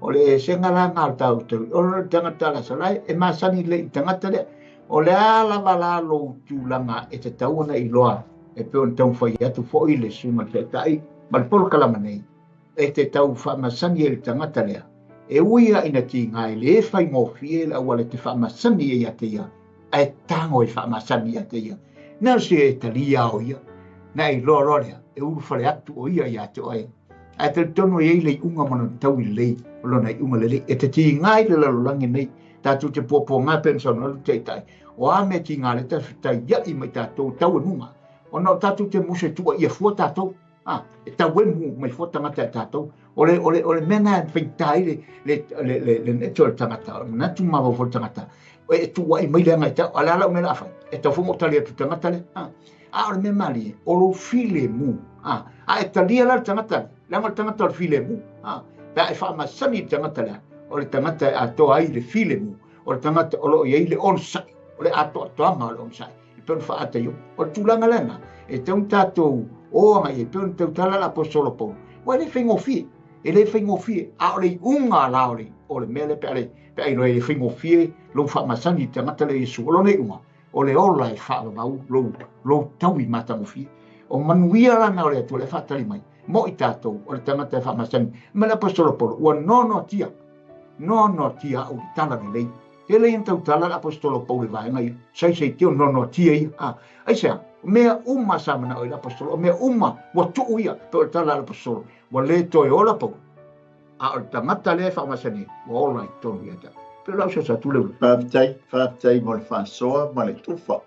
Speaker 5: O le senga la ngal tau tu. O le tangata la salai e masani le tangata le. O le ala wala lo tūlanga e te tauana i loa e pe on tau whai atu fōi le sunga te tai mal polo kalama nei e te tau whamasani e le tangata lea e uia ina ki ngai le whai ngōwhie la ua le te whamasani e ate ia e tango e whamasani ate ia nā se e talia o ia na i loa rorea e uru whare atu o ia i ate oe a te tono e le unga mana tau i lei o lona i unga le e te ti ngai le lalolangi nei tātou te pōpō ngā pensona lu te tai o a me ki ngā le tai ia i mai tātou tau e munga o no tātou te muse tua ia fua tātou e tau e mu mai fua tangata tātou o le mena e whaitai le neto le tangata natu mawa fua tangata e tua i mai le ngai tau ala lau me la whai e tau whungo tali atu tangata le o le me mali o lo file mu e talia la tangata langa tangata o file mu ta e whaamasani tangata le o le tangata a toa ai le file mu o le tangata o lo i le onsai o le ato atoanga o le onsai e pēn whaata iu o le tūlanga lenga e teun tātou o ngai e pēn tau tala la posolo pou o le whaingofie e le whaingofie a o le unga laore o le mele pe ai no e le whaingofie lo whaamasani tangata le Yesu o lo ne unga o le ola e whaavau lo tau i matangofie o manuia lana o le atu le whaatari mai mo i tātou o le tangata e whaamasani ma le posolo pou ua nono tia o le tala ni lei ele in tau tala apostolo Paul vai ngai sai tio no tia ai sa mea uma samana o apostolo mea uma wa tu ia to tala apostolo wa le to e ola Paul a tangata le fa masani wa ola to ia ta pero la sa tu le
Speaker 4: Faftai mo le fasoa ma le tufa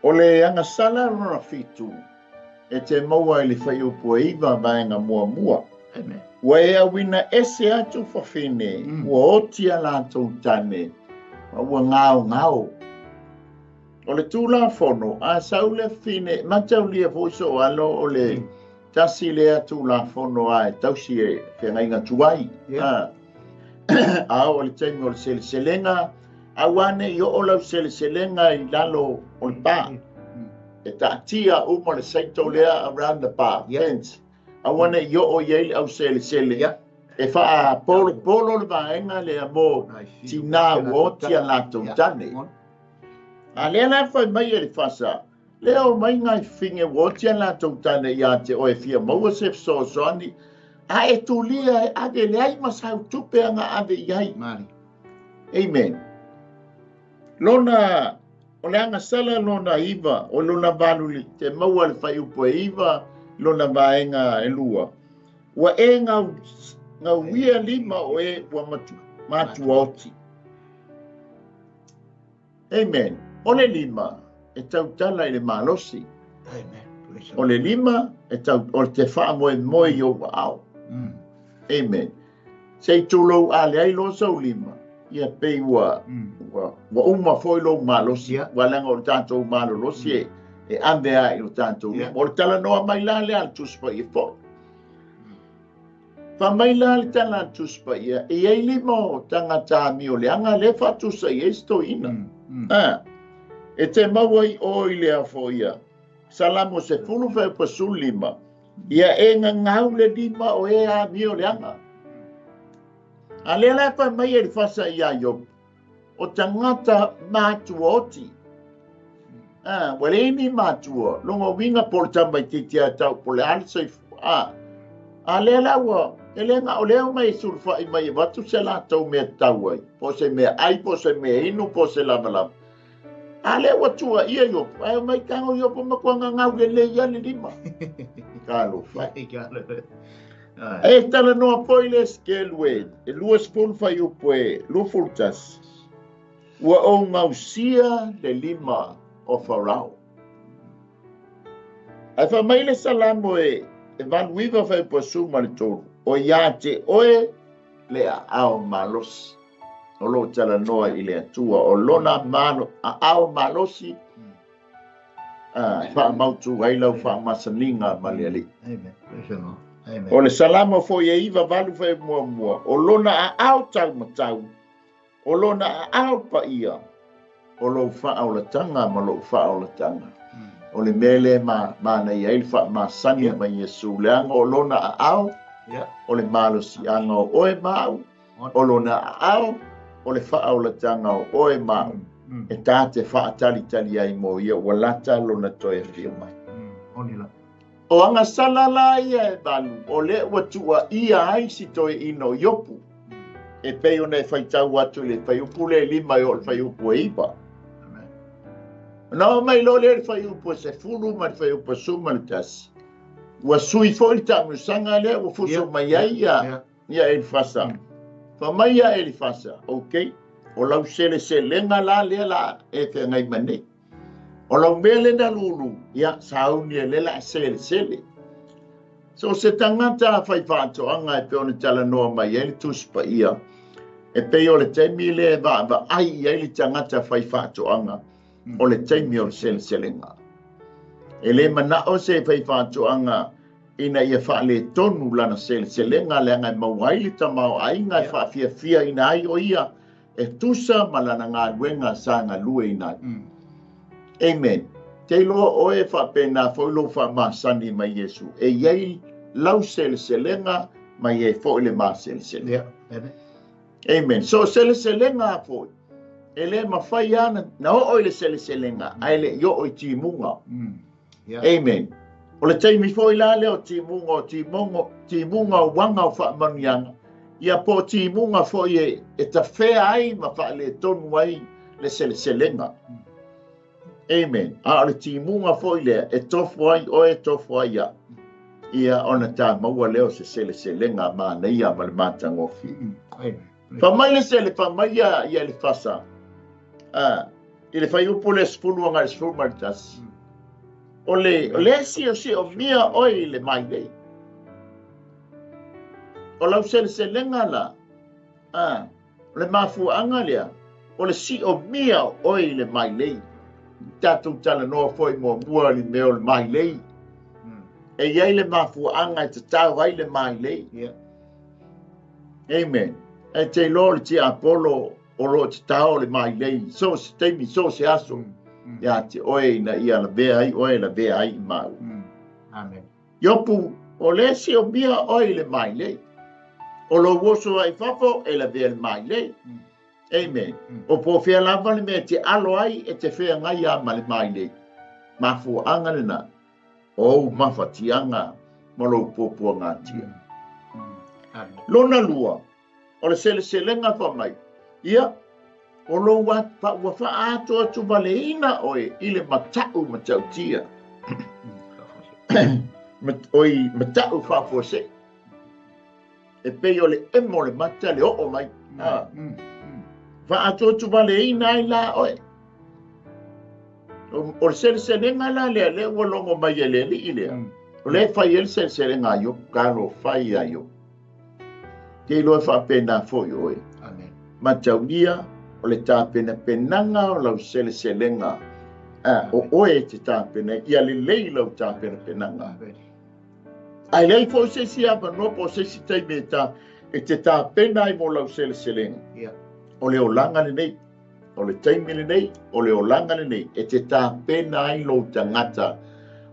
Speaker 4: o le anga sala no fitu e te maua i le whai upo e iwa vaenga mua
Speaker 5: amen
Speaker 4: wa e awina ese atu whawhine wa otia lātou tane ua ngao o le tūla whono a saule fine matau lia fōso alo o le tasi lea tūla whono a e tausi e whengainga tuai a o le taimi o le seleselenga a wane i o lau seleselenga i lalo o le pā e taatia uma le saito lea around the bar fence a wane i o iei au selesele e wha polo le vaenga le amo tina wotia lātou tane. A lea la whai mai e le whasa, leo mai ngai whinge wotia lātou tane i a te oe fia maua se fsoani, a e tu lia e ade le ai masau tupe anga ade iai. Amen. Lona, o le anga sala lona iwa, o lona vanuli, te maua le whai upo e iwa, lona vaenga e lua. Wa e ngau wia lima o e wa matu oti. Amen. O le lima e tau tala i le malosi.
Speaker 5: amen
Speaker 4: O le lima e tau o te wha moe i o wa au. Amen. Sei tūlou a le ai lo sau lima. Ia pei wa uma foi lo malosi. Wa langa o tātou malolosi e andea i o tātou. O le tala noa mai la le al tuspa i fo. Whamaila le tala tuspa ia, e ei lima o tangata mi o le anga le whatusa i esto ina. E te maua i o i lea fo ia. Salamo se fulu whai pasu lima. Ia e ngau le lima o e a mi o le anga. A le la pa mai e le whasa ia yo. O tangata mātua oti. Wale ini mātua. Longo winga por tamai titia tau po le alisa i a le la wa elenga o leo mai surfa i mai watu se la tau me tau ai po se me ai po se me inu po se lava a le watu ia yo ai mai kango yo po makwanga ngau le ya le lima kalo fa e tala no poile skelwe e luas pon fa yo poe lu furtas wa o mausia le lima o farao ai fa mai le salamo e van wiva fai posu malito o ya te oe le ao malos o lo tala noa i le atua o lona malo a ao malosi fa mautu ai lau fa masaninga maliali O le salama fo ia iwa valu fai mua. O lona a au tau matau. O lona a au pa ia. O lo wha o la tanga ma lo wha o la tanga. O le mele ma na ia ili wha ma sani ma Yesu. Leanga o lona a au. O le malo si anga o oe mau. O lona a au. O le wha o la tanga o oe mau. E tā te wha tali ai mo ia. Walata lona toi e whio mai.
Speaker 5: Onila.
Speaker 4: O anga salala ia e balu, o le watua ia ai si toi ino yopu. E pei o nei whaitau atu le whaiupu le lima o le whaiupu e ipa. Nā mai lo le whaiupu se fulu ma le whaiupu suma le tasi. Ua sui fo i tamu sanga le, ua fuso mai ai ia e li fasa. Fa mai ia e li fasa, ok? O lau sele lenga la le la e te ngai mane. O lau mele na lulu, ia sauni e lela sele. So se tangata fai whātoanga e peone tala noa mai e li tuspa ia. E pei o le teimi le va ai e li tangata fai whātoanga. O le teimi o le selenga. E le mana o se fai whātoanga ina ia whaale tonu lana selenga le angai mawai li tamau ai ngai whaafia ina ai o ia. E tusa malana ngā luenga sa ngā lue ina. Amen. Te loa oe whapena whoilo whamasani mai Yesu. E iei lau selenga mai e whoile ma selenga. Amen. So selenga fo. E le mawhai ana na o le selenga. Ai le yo o timunga. Amen. O le teimi fo ila le o timunga wanga o whamanianga. Ia po timunga fo e ta whea ai ma whaale tonu ai le selenga. Amen. A le timunga fo ile e tofu ai o e tofu ai ia. Ia ona ta maua leo se selenga ma na ia ma le matangofi. Fa mai le fa mai ia le fasa. Ile fai upo le spulu anga le spulu martas. O le si o mia o le mai lei. O lau selenga la. Le mafu anga lea. O le si o mia o le mai lei. Tatu tala noa foi mo mua li meo le mai lei. E iei le mafu anga te tau ai le mai lei. Amen. E te lo le ti Apollo o lo te tau le mai lei. So se teimi, so se aso. Ia te oe na ia la vea ai, oe la vea ai mau.
Speaker 5: Amen.
Speaker 4: Iopu, o le si o bia oe le mai lei. O lo woso ai fafo e la vea le mai lei. Amen. O po fea lava le mea te alo ai e te fea ngai a ma le mai lei. Mafu anga le na. O mawhatianga ma lo popua ngā tia. Lona lua. O le selenga wha mai. Ia. O lo wa wha ato atu waleina oe i le matau tia. Oi matau whapose. E pei o le emo le mata le o mai. Fa ato tu waleina ai la oe. O le selenga la le walongo mai e le li lea. O le fai el selenga yo, karo fai a yo. Ke loe fa pena foi oe.
Speaker 5: Amen.
Speaker 4: Mataunia, o le tā pena penanga o lau selenga. O oe te tā pena, ia le lei lau tā pena penanga. Ai lei fo se si apa no po se si tai me ta e te tā pena i mo lau selenga. O le olanga le nei, o le taimi le nei, o le olanga le nei, e te tā pena ai lo tangata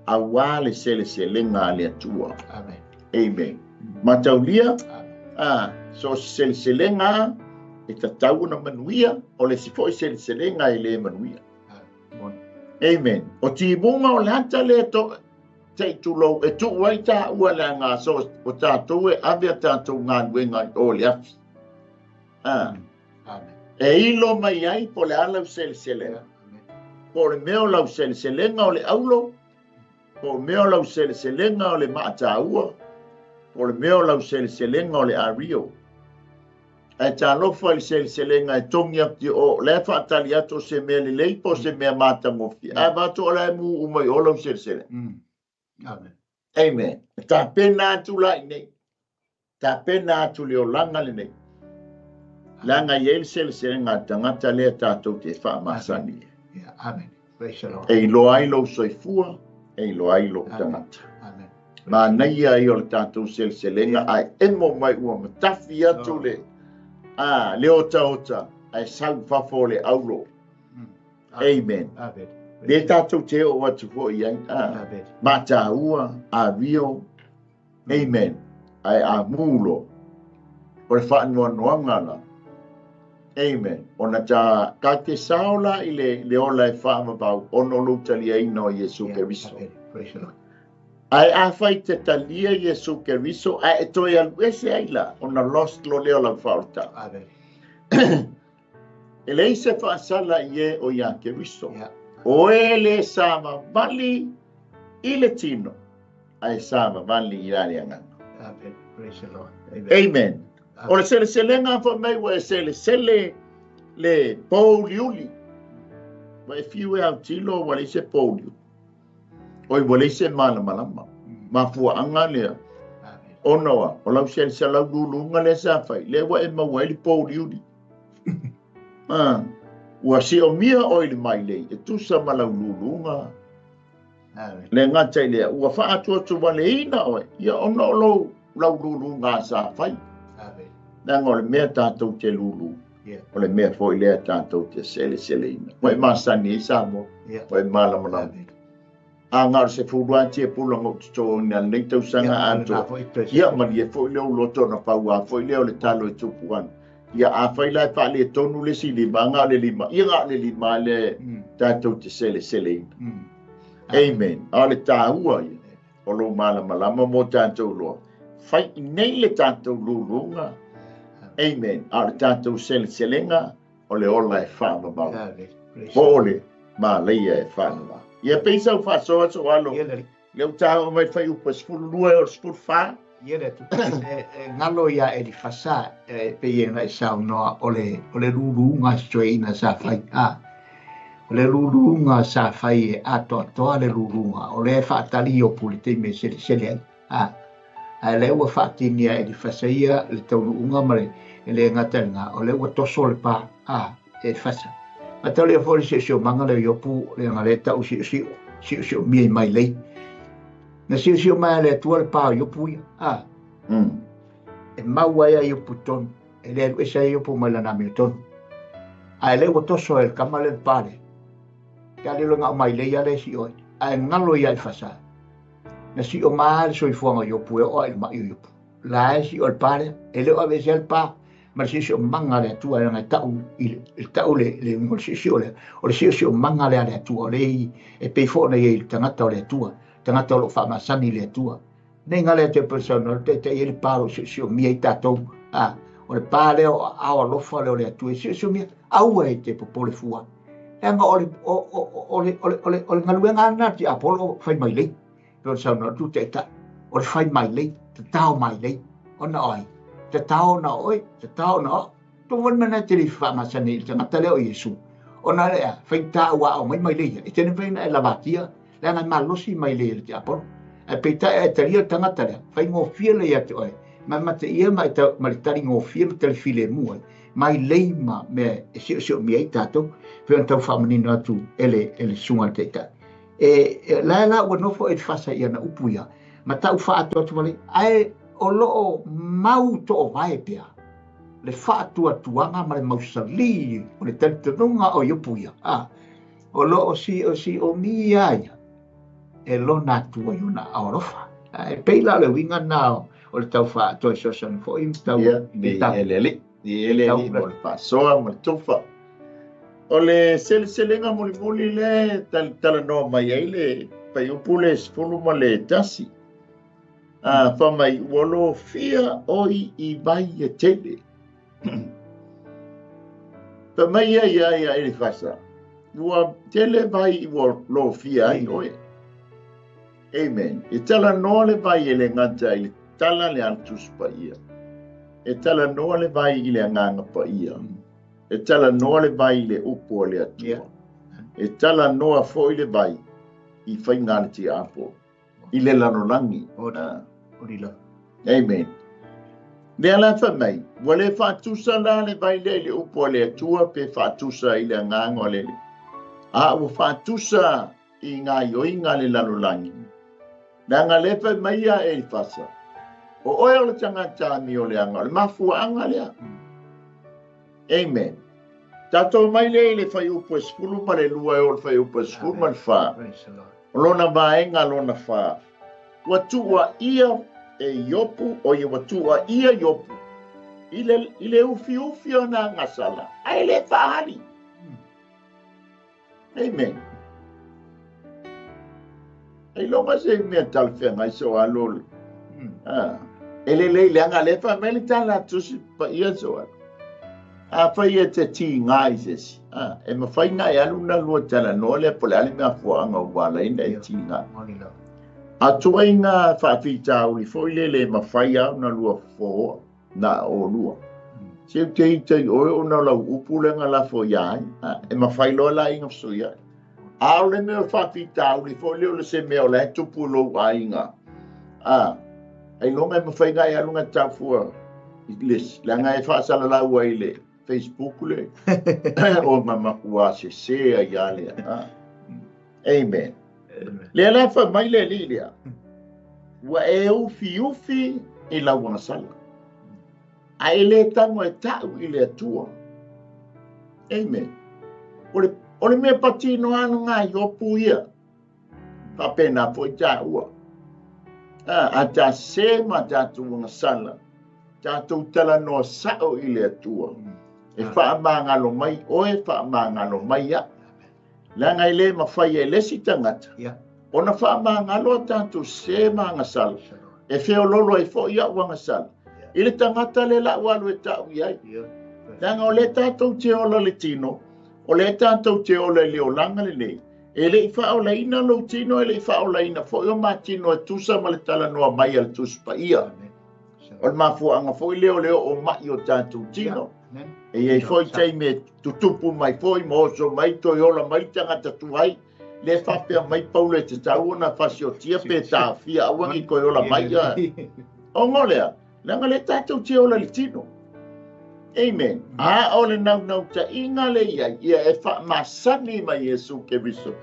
Speaker 4: a wā le selenga le atua.
Speaker 5: Amen.
Speaker 4: Amen. Mataulia, so selenga e ta tau na manuia, o le sifo i selenga e le manuia. Amen. O ti munga o le hata le to te tulo e tu wai ta ua le ngā so o tātou e avea tātou ngā nuenga o le afi. E ilo mai ai po le alau selenga. Po le meo lau selenga o le aulo. Po le meo lau selenga o le maata ua. Po le meo lau selenga o le ario. E tā lofa le selenga e tongi ati o le whaatali ato se mea le lei po se mea mata ngofi. A vato o le mu umai o lau selenga.
Speaker 5: Amen.
Speaker 4: Amen. Tā pena atu lai nei. Tā pena atu le o langa le nei. Langa yel selenga tangata le tātou te whaamasani.
Speaker 5: Amen. Praise the Lord.
Speaker 4: E lo ai lo soifua, e lo ai lo tangata.
Speaker 5: Amen.
Speaker 4: Ma naia i o le tātou seleselenga ai emo mai ua matafi atu le. Le ota ai sau fafo le aulo. Amen. Le tātou te o atu fo i ai. Ma tā ua, a rio. Amen. Ai a mulo. O le whaanua noanga la. Amen. Ona tā ka te saola i le ola e whaamabau ono lutali aina o Yesu Keriso. Ai a whai te talia Yesu Keriso ai e toi aluese aila ona lost lo leo la whaota. E le se whaasala i e o ia Keriso. O e le sama vali i le tino. Ai sama vali i rari anganga. Amen. O le seleselenga fa mai wa sele le pauliuli. Wa e fiu e au tilo wa le se pauliu. Oi wa le se malama. Ma fua anga lea. Onoa, o lau se lau lulunga le sa fai. Le wa e maua li pauliuli. Ua si o mia o ili mai lei. E tusa ma lau lulunga. Le ngata lea. Ua fa atua tu wa le ina oe. Ia ono lau lulunga sa fai. Nang o le mea tātou te lulu. O le mea fo i lea tātou te sele ina. Wai masani i sa mo. Wai malama. A ngāra se furuanti e pulango tuto ni a nei tau sanga anto. Ia mani e fo i leo loto na paua. Fo i leo le talo e tupuan. Ia a fai lai pa le tonu le si lima. Ngā le lima. Ia ngā le lima le tātou te sele ina. Amen. A le tāua ia. O lo malama mo tātou loa. Fai nei le tātou lulunga. Amen. A le tātou seleselenga o le ola e whaamabau. Po ole ma leia e whaamabau. Ia peisa u whasoa so alo. Leu tāo mai whai upa spulu lua o spulu wha.
Speaker 5: Ia le tu. Ngalo ia e di whasa pe iena e sao noa o le lulunga stoeina sa whai. O le lulunga sa whai e atoa le lulunga. O le whaatali o pulite me sele. Ai le ua whaatinia e di whasaia le taurunga mare e le ngataringa o le ua toso le pā e whasa. Ma tau lea fori se manga le iopu le ngale tau si mia mai lei. Na si mai le tua le pā iopu ia. E maua ia iopu tonu. E le ua sa iopu mai lana mi tonu. Ai le ua toso e kama le pāre. Ka le longa mai lei ale si oi. Ai ngalo ia i whasa. Na si o maal so i fuanga iopu e o il ma iopu. La si o il pare e le o avese il pa ma si o manga le tua e ngai tau il tau le ngol si o le si o manga le tua le e pe fo na il tangata le tua tangata lo fa masani le tua nei ngale te persona te il paro si o mi tato o le pare o a lo fa le tua si o mi au e te popole fua e nga o le ngaluenga na ti apolo fai mai le pero sa no tu te ta o le fai mai le te tau mai le ona oi te tau na oi te tau na tu wan mana te fa masani te ngata le o Yesu ona le fai ta wa o mai le e te ne fai na la batia la na malosi mai le te apolo e pe ta e te ria tangata le fai ngo fiele ia te oi ma te ia mai ta tari ngo fiele te file mu mai le ma me si mi ai tato fe tau fa menino atu ele sunga te ta la wa no fo e fasa ia na upuia ma tau fa atu vale ai o lo mau to vai pia le fa atu anga ma le mausali o le tantunga o upuia o lo si o mia e lo na tu o na orofa e peila le winga na o le tau fa atu so son fo im tau
Speaker 4: ele mo le pasoa mo tofa o le seleselenga muli le tala no mai ai le pai upule sfulu ma le tasi fa mai wolo fia oi i vai e tele fa mai ia ele fasa ua tele vai lo fia ai oi amen e tala no le vai ele ngata i tala le antus pa ia e tala no le vai i le nganga pa ia e tala noa le vai le upo le atua. E tala noa foi le vai i fai ngana ti apo. I le lanolangi. Amen. Le ala fa mai. Wale fatusa la le vai le upo le atua pe fatusa i le nganga le. A o fatusa i ngā yoinga le lanolangi. Nanga lefa mai ia e fasa. O oe o le tangata mi o le anga, o le mafuanga lea. Amen. Tato mai le fai upo e skulu ma le lua e o le fai upo e skulu ma le wha. O lona vaenga lona wha. Watua ia e yopu o ia watua ia yopu. Ile ufi o na ngasala. Ai le whahali. Amen. Ai longa se mea talwhenga i so alole. Ele leanga le wha mele tala tusi pa ia so alo. Whai e te ti ngai sesi. E ma whai ngai alu na lua tala no le pole ale mea fuanga wala ina e ti ngai. A tua inga whaafita uli fwoi le ma whai au na lua fōa na o lua. Se te te oe o na lau upulenga la fo iai. E ma whai loa la inga so iai. Ao le mea whaafita uli fwoi leo le se mea o le tupu lo a inga. Ai longa e ma whai ngai alunga tafua. Les, la ngai whaasala lau ai le. Facebook le. O mama ua se a iale. Amen. Le la fa mai le lilia. Wa e ufi e la wana sala. A ele tango e tau i le atua. Amen. Ole me patino anu ngā i opu ia. Pa pena po i tā ua. A tā se ma tātu wana sala. Tātu tala no sao i le atua. E wha mangalo mai, oe wha mangalo mai ia. La ngai le ma whai e lesi tangata. Ona wha mangalo tātu se mangasala. E wheo lolo e fo ia wangasala. I le tangata le la walu e tau iai. Nanga o le tātou te ola le tino, o le tātou te ola le o langa le nei. E le i wha o la ina lo tino, e le i wha o la ina fo i o ma tino e tusa ma le tala noa mai al tusa pa ia. O le mafuanga fo i leo o mai o tātou tino. E ei foi tei me tutupu mai foi mo so mai toiola mai tangata tuai le whapea mai paule te tau ona whasiotia pe tā fia awangi koiola mai a. O ngolea, nanga le tātou te ola li tino. Amen. A ole nau ta inga le ia e wha masani mai Jesu ke viso.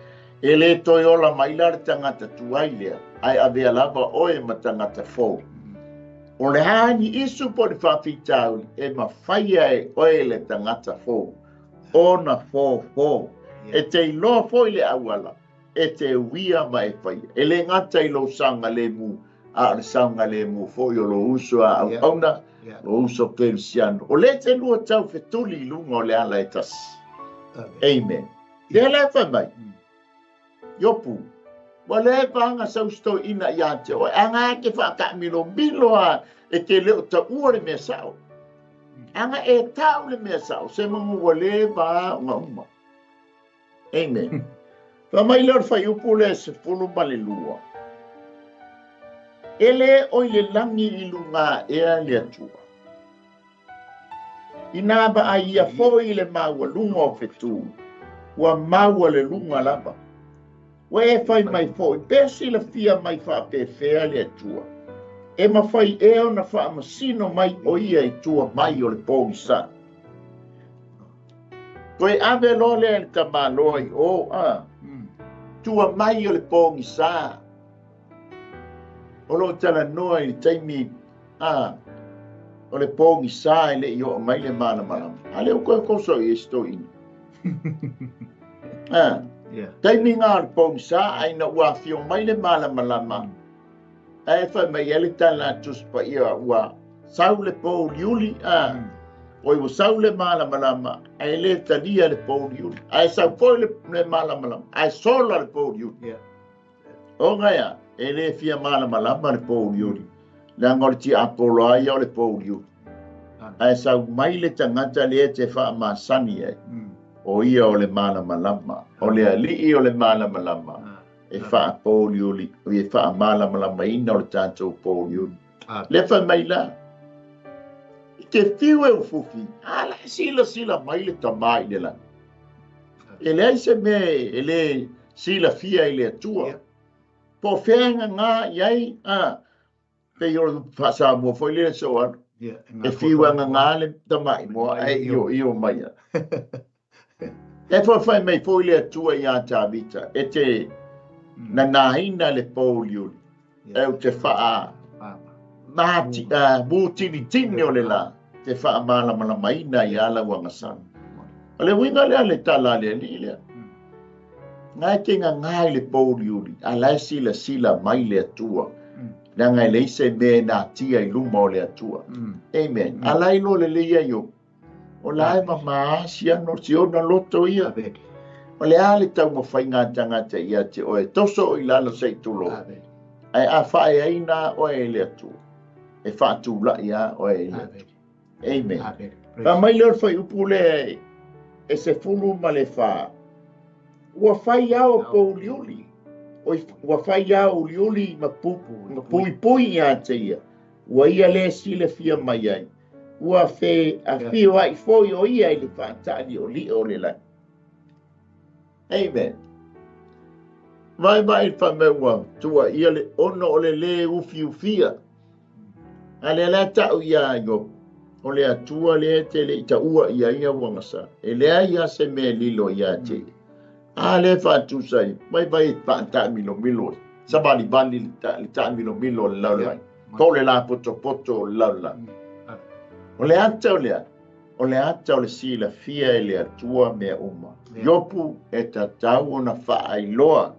Speaker 4: E le toiola mai lar tangata tuai lea. Ai avea lava oe ma tangata fōu. O le hani isu po le whawhitau e ma whaia e oe le tangata fō. Ona fō. E te iloa fō i le awala. E te uia mai whaia. E le ngata i lo sanga le mu. A le sanga le mu fō i o lo uso a au auna. Lo uso 𝚘𝚘𝚙𝚢𝚑𝚝. O le te lua tau whetuli lunga o le ala e tas. Amen. Le ala e mai. Yopu. Wa le vanga sau sto ina ia te o anga ke fa ka milo a e te leo ta ua le mea sao. Anga e tau le mea sao se mangu wa le va ngama. Amen. Fa mai lor fa upu le se pulu ma le lua. Ele o le langi i lunga e a le atua. Ina ba a ia fo i le maua lunga o fetu. Wa maua le lunga lava. Wa e fai mai foi, pesi la fia mai fa pe fea le atua. E ma fai e o na fa masino mai o ia i tua mai o le pōngisa. Koe ave lo le en kamaloi o tua mai o le pōngisa. O lo tala noa i taimi o le pōngisa e le i o mai le mana mana. Ale o koe koso i esto ina. Taimi ngā pōngisa ai na ua fio mai le malama lama. E whai mai ele tala tuspa ia ua sau le pō liuli. O i sau le malama lama. Ai le talia le pō liuli. Ai sau pō le malama lama. Ai sola le pō liuli. O ngaia, e le fia malama lama le pō liuli. Le angori ti apolo ai o le pō liuli. Ai sau mai le tangata le te wha masani e. O ia o le malama lama. O le alii o le malama lama. E wha pōliuli. O e wha malama lama ina o le tātou pōliuli. Le wha mai la. I te whiu e ufufi. Ala sila mai le tamai le la. E le aise me e le sila fia i le atua. Po whenga ngā iai. Pe i o whasa mua foi le so anu. E whiuanga ngā le tamai mua. E i o mai a. E whai mai fōi le atua i a tā vita. E te nanahina le pōliuli. Eu te wha mati mūtini tini o le la. Te wha mala maina I ala wangasana. O le winga lea le tala lea li lea. Ngai ke ngai le pōri uri. A lai sila mai le atua. Na ngai le se me na tia I luma o le atua. Amen. A lai lo le lea yo. O lai ma asia no si ona loto ia. O le ale tau mo whainga tangata ia te oe toso I lalo sei tulo. Ai a whae aina oe le atu. E whaatu la ia oe le atu. Amen. Ka mai leo whai upu le e se fulu ma le wha. Ua whai ao po uliuli. Ua whai ao uliuli ma pui ia te ia. Ua ia le sile fia mai ai. Ua whe a whio ai fōi o ia I le whaatani o li o le lai. Amen. Vai whameua tua ia le ono o le ufiufia. A le la tau ia yo. O le atua le te le ita ua ia wangasa. E lea ia se me lilo ia te. A le whatusai. Vai whaata milo. Sabali bali le ta milo laulai. Ko le la poto laulai. O le ata o lea. O le ata o le sila fia e le atua mea uma. Yopu e ta tau o na whaailoa.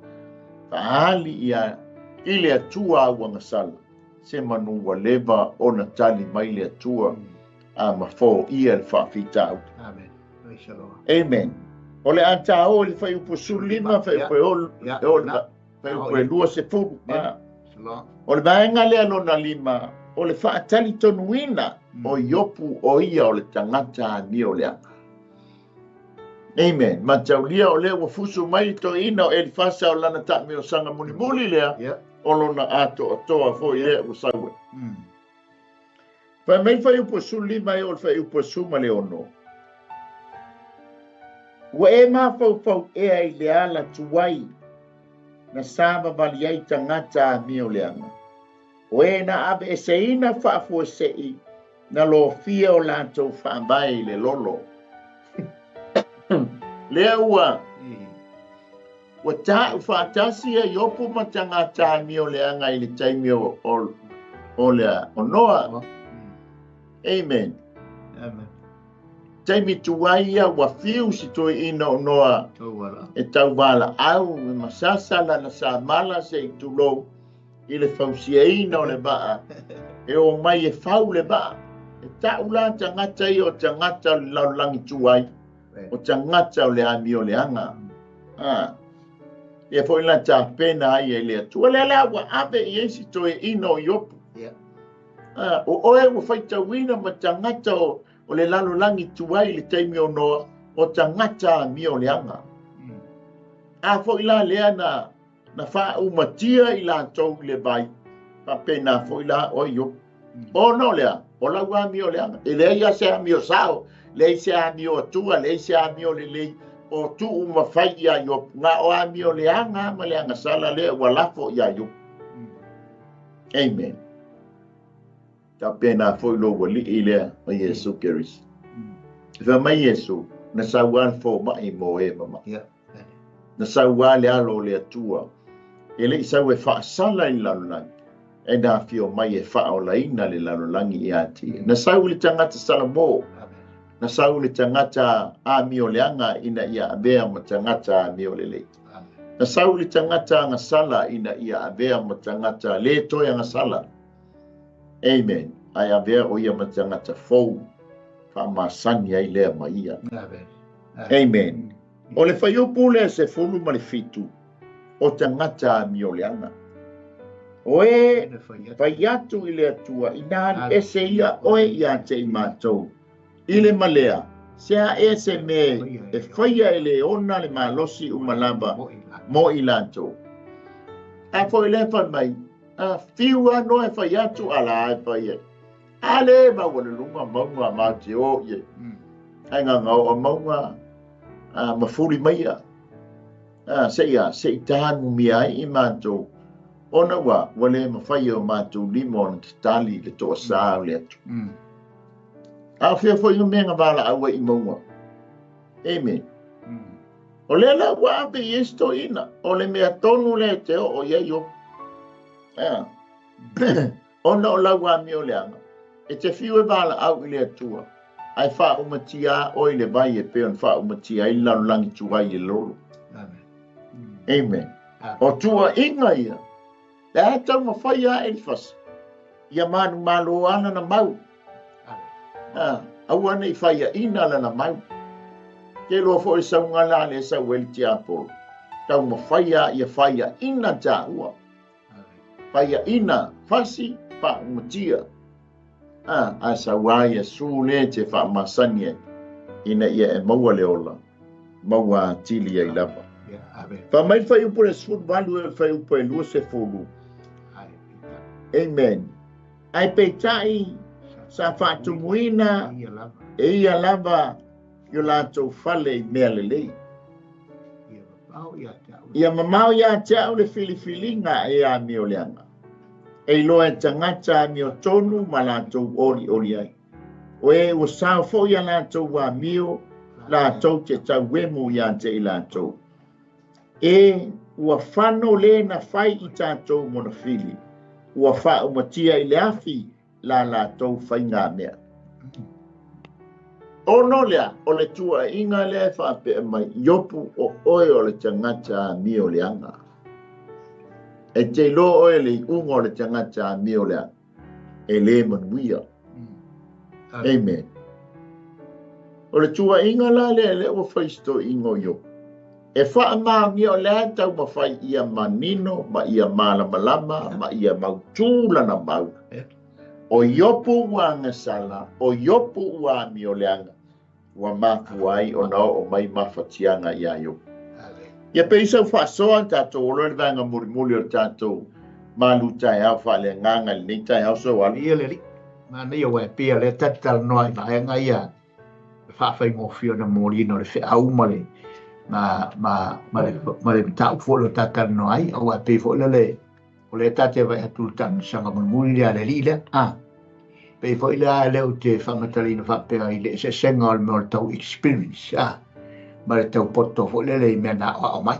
Speaker 4: Whaali ia I le atua a wangasala. Se manu wa leva o na tali mai le atua. A mafo ia le whaafitau.
Speaker 5: Amen.
Speaker 4: Amen. O le ata o le whai upo sulima, whai upo e lua se furu. O le maenga le alona lima. O le whaatali tonuina. O yopu o ia o le tangata ni o le anga. Amen. Ma taulia o le wafusu mai to ina o el fasa o lana tami o sanga muli lea. O lona ato o toa fo i lea usawe. Whai mai whai upo suli mai o le whai upo suma le ono. Ua e maa fau ea I le ala tuwai. Na sāma mali ai tangata mi o le anga. O e na ave e se ina whaafu e se I. Na lo fia o lantou whaambai le lolo. Lea ua. Ua tā whaatasi e yopu matanga tā mi o le anga I le taimi o le onoa. Amen. Taimi tuwaia ua fiu si toi ina onoa. E tau wala au e masasala na sa mala se I tulo. I le fausia ina o le baa. E o mai e fau le baa. E taula tangata I o tangata laulangi tuwai. O tangata o le ami o le anga. E fo ina ta pena ai e le atua. Le ala wa abe I esi toe ina o yopu. O oe wa whaita wina ma tangata o le laulangi tuwai le taimi o noa. O tangata ami o le anga. A fo ila lea na wha umatia I la tau le vai. Pa pena fo ila o yopu. O no lea. O la ua ami o le anga. E lea ia se ami o sao. Lei se ami o tua, lei se ami o lei o tu uma fai ia yo nga o ami o le anga ma le anga sala le walafo ia yo. Amen. Ta pena foi lo wali ile o Yesu Christ. Fa mai Yesu na sawan fo mai mo e mama. Na sawan le alo le tua. Ele sa we fa sala I lalulangi. E na fio mai e fa o laina le lalulangi ia ti. Na sa le tangata salamo. Na sau le tangata a mi o leanga ina ia abea ma tangata a mi o lele. Na sau le tangata nga sala ina ia abea ma tangata le toia nga sala. Amen. Ai abea o ia ma tangata fou. Fa masani ai lea ma ia. Amen. O le whaiupu le se fulu ma le fitu. O tangata a mi o leanga. O e whaiatu I le atua ina ese ia oe ia te I mātou. Ile malea, sea ese me e whaia ele ona le malosi umalaba mo I lanto. A fo ile wha mai, a fiua no e whaiatu ala e whaia. Ale ma wale lunga maunga ma te o ye. Ainga ngau a maunga mafuri maia. Seia, se tānu mia I mātou. Ona wa, wale ma whaia o mātou limon te tali le toa saa le atu. A fia foi no menga wala awa I maua. Amen. O le la wa ape yesto ina. O le mea tonu le te o ye yo. Ona o lau a mio leanga. E te whiu e wala au i le atua. Ai wha umatia o i le vai e peon wha umatia i lau langi tua i e lolo. Amen. O tua inga ia. Le a tau ma whai a elfas. Ia manu malo ana na mau. Au ana i whai a ina la na mau. Ke loa fo i sau ngala le sau el ti apolo. Tau ma whai a ia whai a ina ta ua. Whai a ina fasi wha umatia. A sa wai su le te wha masani ina ia e maua le ola. Maua tili ai lava. Fa mai fai upo le sfut valu e fai upo e lua se fulu. Amen. Ai peitai sa whatu muina e ia lava yo la tau fale i mea lelei. Ia mamau ia te au le filifilinga e a mio leanga. E loa e tangata mio tonu ma la tau ori ai. O e o sao fo ia la tau wa mio la tau te tau wemu ia te i la tau. E ua whano le na whai i tātou mona fili. Ua wha umatia i le afi la tau whai ngā mea. Ono lea, o le tua inga lea wha pe mai iopu o oe o le tangata mio leanga. E te lo oe le unga o le tangata mio leanga. E le manuia. Amen. O le tua inga la le o whaisto ingo iopu. E wha maa mi o lea tau ma whai ia manino, ma ia malamalama, ma ia mautula na mau. O iopu ua ngasala, o iopu ua mi o leanga. Ua maku ai o nao o mai mawhatianga ia iopu. Ia peisa wha soa tātou o lori vanga murimuli o tātou malu TAEAO wha le nganga li nei TAEAO so wali.
Speaker 5: Ia le li. Ma nei o e pia le tatal noa i vaenga ia. Wha whai ngofio na morino le whi au male. Ma le tau folo tatal no ai o a pe folo le o le tate vai atu tan sanga muli le lile pe fo ila le o te fangatali no fa pe ai le se senga o mo tau experience ma le tau poto fo le me na o mai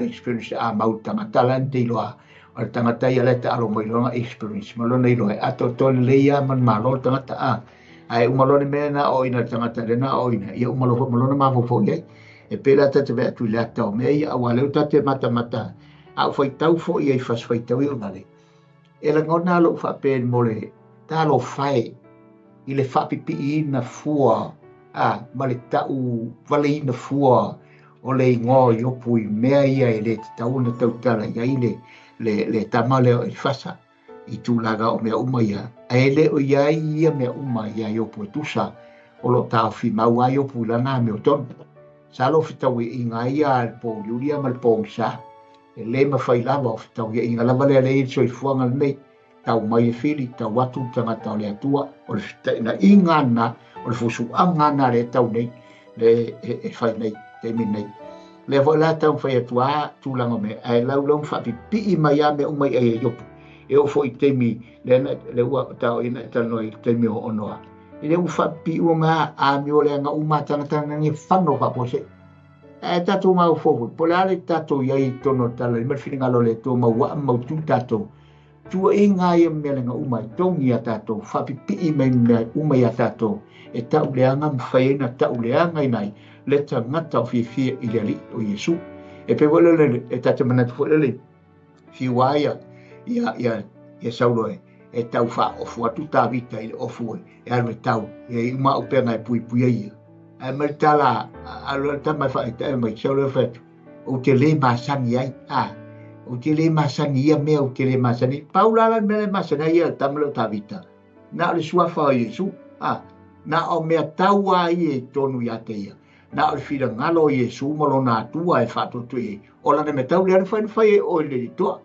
Speaker 5: le experience mau tangatalante lo o tangata ia le ta alo mo lo experience ma lo nei lo ato to le ia man malo tangata ai umalo me na o ina tangata le na o ina ia umalo mo lo na ma fo ye e pela tate vea tu le atau mea ia awa leo tate mata au fai tau fo ia i fas fai tau i unale e la ngona lo fa pen mo le ta lo fai i le fa pipi i na fua ma le tau vale i na fua o le ingo i opu i mea ia i le tau na tau tala ia i le tama leo i fasa i tu laga o mea uma ia e le o ia ia mea uma ia i opu e tusa o lo tau fi mau ai opu lana me o tonu Salo fitau i ngai al po yuria mal po sa le ma fai lava o fitau i ngala vale le so i fuanga nei tau mai fili tau watu tanga tau le atua o le fitai na ingana o le fusu angana le tau nei le e fai nei te min nei le vo la tau fai atua tu langa me ai lau fa pi i mai me o mai e yo e o foi te mi le ua tau ina tano i te mi o onoa e le ufa pi o nga a mi o le nga uma tangata ngi whano ka pose e tatu mau fofu po le ale tatu iai tono tala i marwhiringa lo le tō mau wa mau tu tatu tua e ngā ia mea le nga uma i tongi a tatu whapi pi i mai mea uma i a tatu e tau le anga mwhaena tau le anga i nai le tangata o fia i le ali o Yesu e pe wale le e tatu manatu fo le fi waia ia sauloe e tau wha ofu atu tā vita i le ofu e alme tau e uma upenga e pui pui ia e mai tala alo tamai wha e tae mai saure whetu o te le masani ai o te le masani ia mea o te le masani paulala me le masani ia tamalo tā vita na le suafa o Yesu na o mea tau ai e tonu ia te ia na o le whira ngalo o Yesu malo nā tua e whatotu e o lana me tau le ane whai o le toa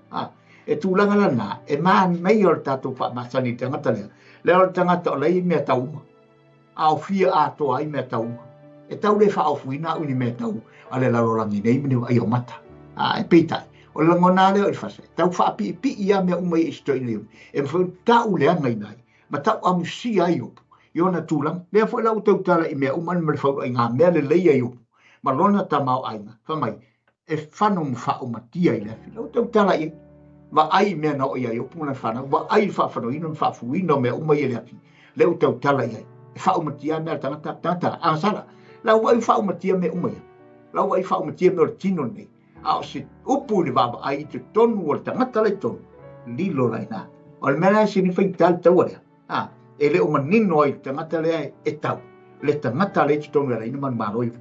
Speaker 5: e tūlanga lana, e maa mei o tātou whamasani tangata lea. Lea o tangata o lei mea tauma. Ao fia atoa ai mea tauma. E tau le wha awhuina uni mea tau. A le larorangi nei mene ai o mata. E peitai. O le langona leo i whase. Tau wha api pi ia mea umai e stoi leo. E mwhau tau lea ngai nai. Ma tau amusi ai opu. I ona tūlanga. Lea wha lau tau tala i mea umani me le whau ai ngā mea le lei ai opu. Ma lona tamau aina. Whamai. E whanong wha o matia i lea. Lau tau tala i ma ai me na o ia yo puna fana wa ai fa fa no ino fa fu ino me o mai le afi le o tau tala ia fa o matia me tata a sala la wa fa o matia me o mai la wa fa o matia me o tino nei a se upu le baba ai te tonu o tangata le tonu lilo lai na o le mena sini fa tal tau a ele o manino ai tangata le e tau le tangata le tonu le ina man maroi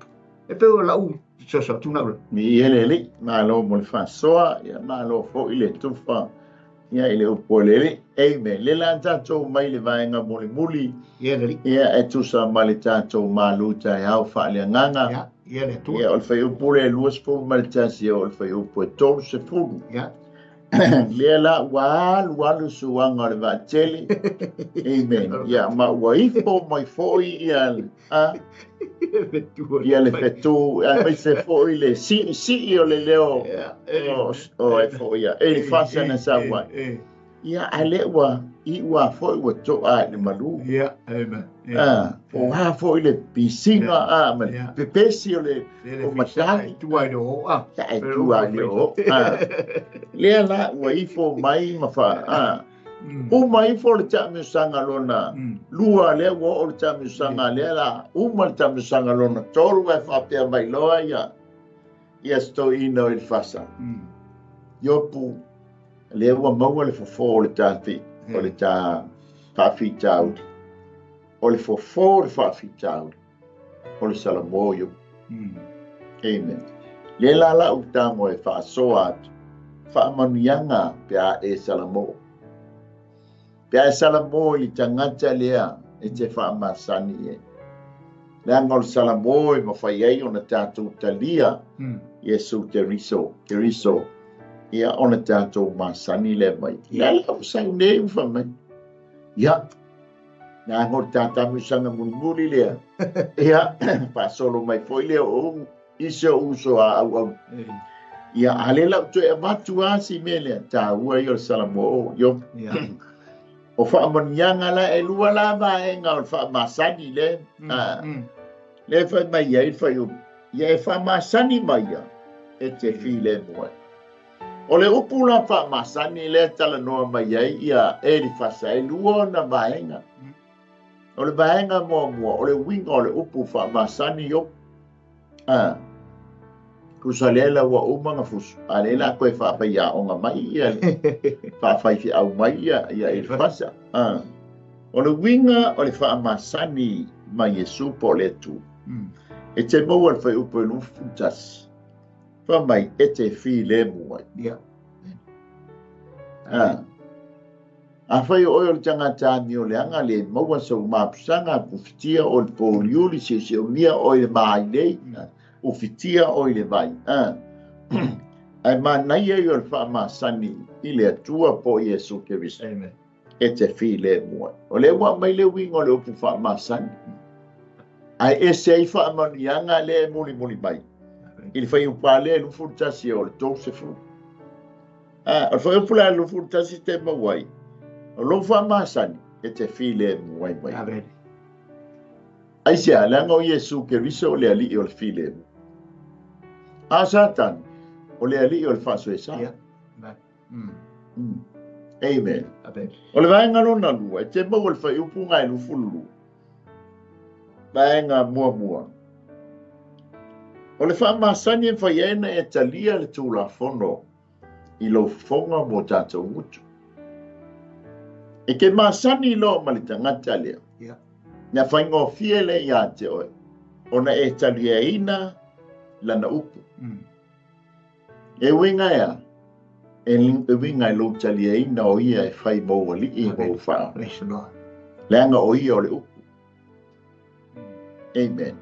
Speaker 5: e pe o la u so tuna
Speaker 4: mi ele li ma lo mo fa soa ya ma lo fo ile tufa ya ile o polele e me le la tato mai le vaenga muli ya e tu sa mali tato MALØ TAEAO FAALEAGAGA
Speaker 5: ya le tu
Speaker 4: ya o fe o pole luas fo mal tasi o fe o po to se fu
Speaker 5: ya
Speaker 4: le la wa lu suanga le va tele amen ya ma wa ifo mai fo ya ia le fetu a mai se foi le si o le leo o e foi ia e fasa na sa wa ia ale wa I wa foi wa to a le MALØ
Speaker 5: ia amen
Speaker 4: o ha foi le piscina a ma pe pesi o le o matani
Speaker 5: tu ai do
Speaker 4: tu ai do le la wa ifo mai ma fa o mai fo le tami sanga lona lua le wo o le tami sanga le la o mal tami sanga lona tolu e fa pe mai loa ia sto ino il fasa yo pu le wo mo le fo le tati o le ta fa fi tau o le fo le fa fi tau o le sala moyo amen le la u tamo e fa soat fa manianga pe e sala mo Pea salamo I tangata lea e te whaamasani e. Lea ngol salamo I mawhai ei o na tātou talia Iesu te riso. Ia o na tātou masani le mai. Lea lau sang nei uwha mai. Ia. Nā ngol tātamu sanga muri lea. Ia. Pasolo mai foi lea o iso uso a au. Ia ale lau to e matu asi me lea. Tā ua I o salamo yo. Ia. O whaamanianga la e lua la vaenga o whaamasani le. Le whai mai ia whai o. Ia e whaamasani mai ia. E te whi le moe. O le upu la whaamasani le tala noa mai ia e li whasa e lua na vaenga. O le vaenga mua. O le winga o le upu whaamasani yo. Kusa lela wa umanga fusu. A lela koe whaapai a onga mai ia. Whaafai fi au mai ia e whasa. O le winga o le whaamasani mai Yesu po le tu. E te maua le whai upo e lufu tasi. Wha mai e te whi le mua. A whai o le tangata mi o le anga le maua sa umapusanga kufitia o le poliuli se o mia o le maai nei. O fitia o le vai. Ai manai e o le whaamasani I le atua po Iesu Keriso.
Speaker 5: Amen.
Speaker 4: E te whi le mua. O le wa mai le winga o le upu whaamasani. Ai e se ai whaamanianga le muli mai. I le whai upale e lufu tasi o le tōsefu. O le whai upale e lufu tasi te mawai. O lo whaamasani e te whi le mua mai.
Speaker 5: Amen.
Speaker 4: Ai se alanga o Iesu Keriso o le ali o le whi le mua. A Satan, o le ali o le whaso e sa. Amen. O le vaenga lona lua, e te mau o le whai upunga e lufulu. Vaenga mua. O le whaamasani e whai ena e talia le tūla whono I lo whonga mo tātou mutu. E ke masani lo ma le tangata lea. Nga whai ngō fiele I a te oe. O na e talia ina lana upu. E winga ea. E winga e lo talia ina o ia e whai maua li I mau whao. Leanga o ia o le upu. Amen.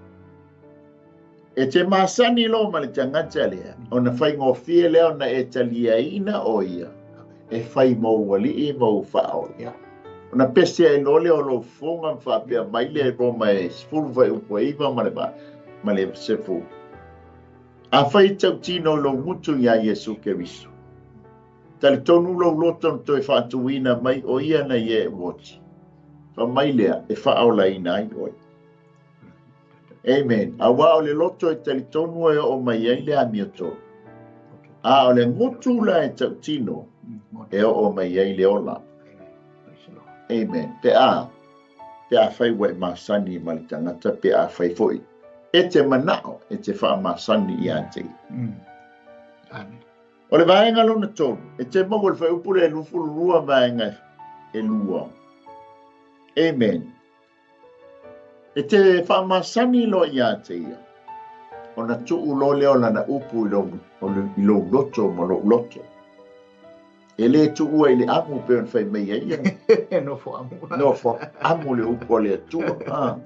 Speaker 4: E te masani lo ma le tangata lea. O na whai ngō fie leo na e talia ina o ia. E whai maua li I mau whao. O na pese e lole o lo whonga mwhapea maile e roma e sfuru vai upo e iwa ma le sefu. A whai tau tino lo mutu ia Iesu Keriso. Tali tonu lo loton to e whaatuina mai o ia na ie e woti. Wha mai lea e whaola ina ai oi. Amen. A wao le loto e tali tonu e o mai ai lea mioto. A o le mutu la e tau tino. E o mai ai le ola. Amen. Pe a whai wai masani ma le tangata pe a whai foi. E te manao, e te wha masani I a te.
Speaker 5: Amen.
Speaker 4: O le vaenga lona tonu, e te mago le whai upule e lufulu rua vaenga e lua. Amen. E te wha masani lo I a te ia. O na tuu lo leo lana upu I lo loto ma lo loto. E le tuu ai le amu pe on whai mei ia.
Speaker 5: No fo amu.
Speaker 4: No fo amu le upu o le tua.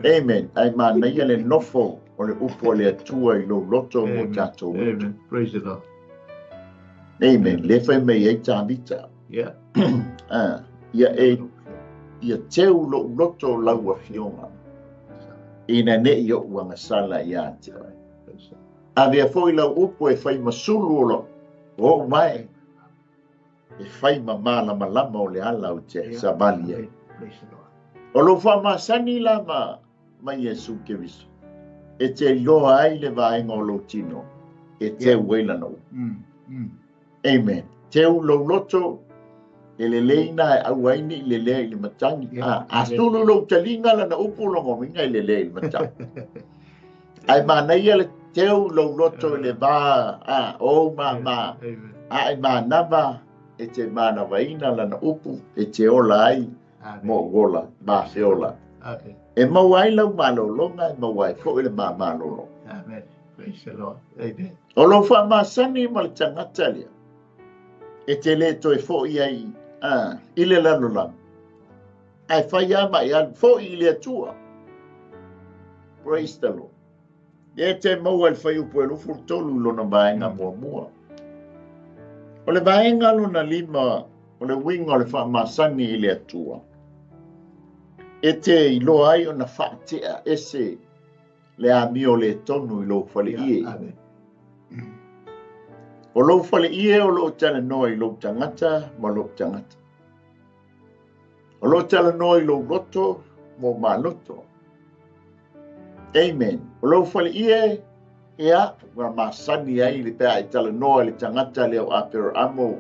Speaker 4: Amen. Ai ma na ia le nofo o le upu o le tua I lo loto mo tato.
Speaker 5: Amen. Praise the Lord.
Speaker 4: Amen. Le whai mei ai tāmita.
Speaker 5: Yeah.
Speaker 4: Ia teu lo loto lau a fionga. Ina ne I o uanga sala I a te. A vea foi lau upu e whai masulu o lo. O mai. E whai mamala malama o le ala o te sabali ai.
Speaker 5: Praise the Lord.
Speaker 4: O lo wha masani la ma Yesu Keriso. E te loa ai le vaenga o lo tino. E te weila no. Amen. Teu lo loto e le leina e au aini I le lea I le matangi. A stulu lo talinga la na upu longo minga I le lea I le matangi. Ai mana ia le teu lo loto le va. O ma. Ai ma nava e te mana vaina la na upu e te ola ai. Mo gola, ma se ola. E mawai lau malolonga e mawai fo ile ma malolo.
Speaker 5: Amen. Praise the Lord. Amen.
Speaker 4: O lo wha masani ma le tangata lea. E te le toi fo I ai. Ile lano lam. Ai whai ama I an fo I le tua. Praise the Lord. E te maua le whai upo e lufu tolu lona vaenga mua. O le vaenga lona lima, o le winga o le wha masani I le atua. E te I lo ai o na whaatea ese le ami o le tonu I lo whale ie. O lo whale ie o lo tala noa I lo tangata ma lo tangata. O lo tala noa I lo loto mo ma loto. Amen. O lo whale ie ea wa masani ai le pea I tala noa le tangata leo apero amo.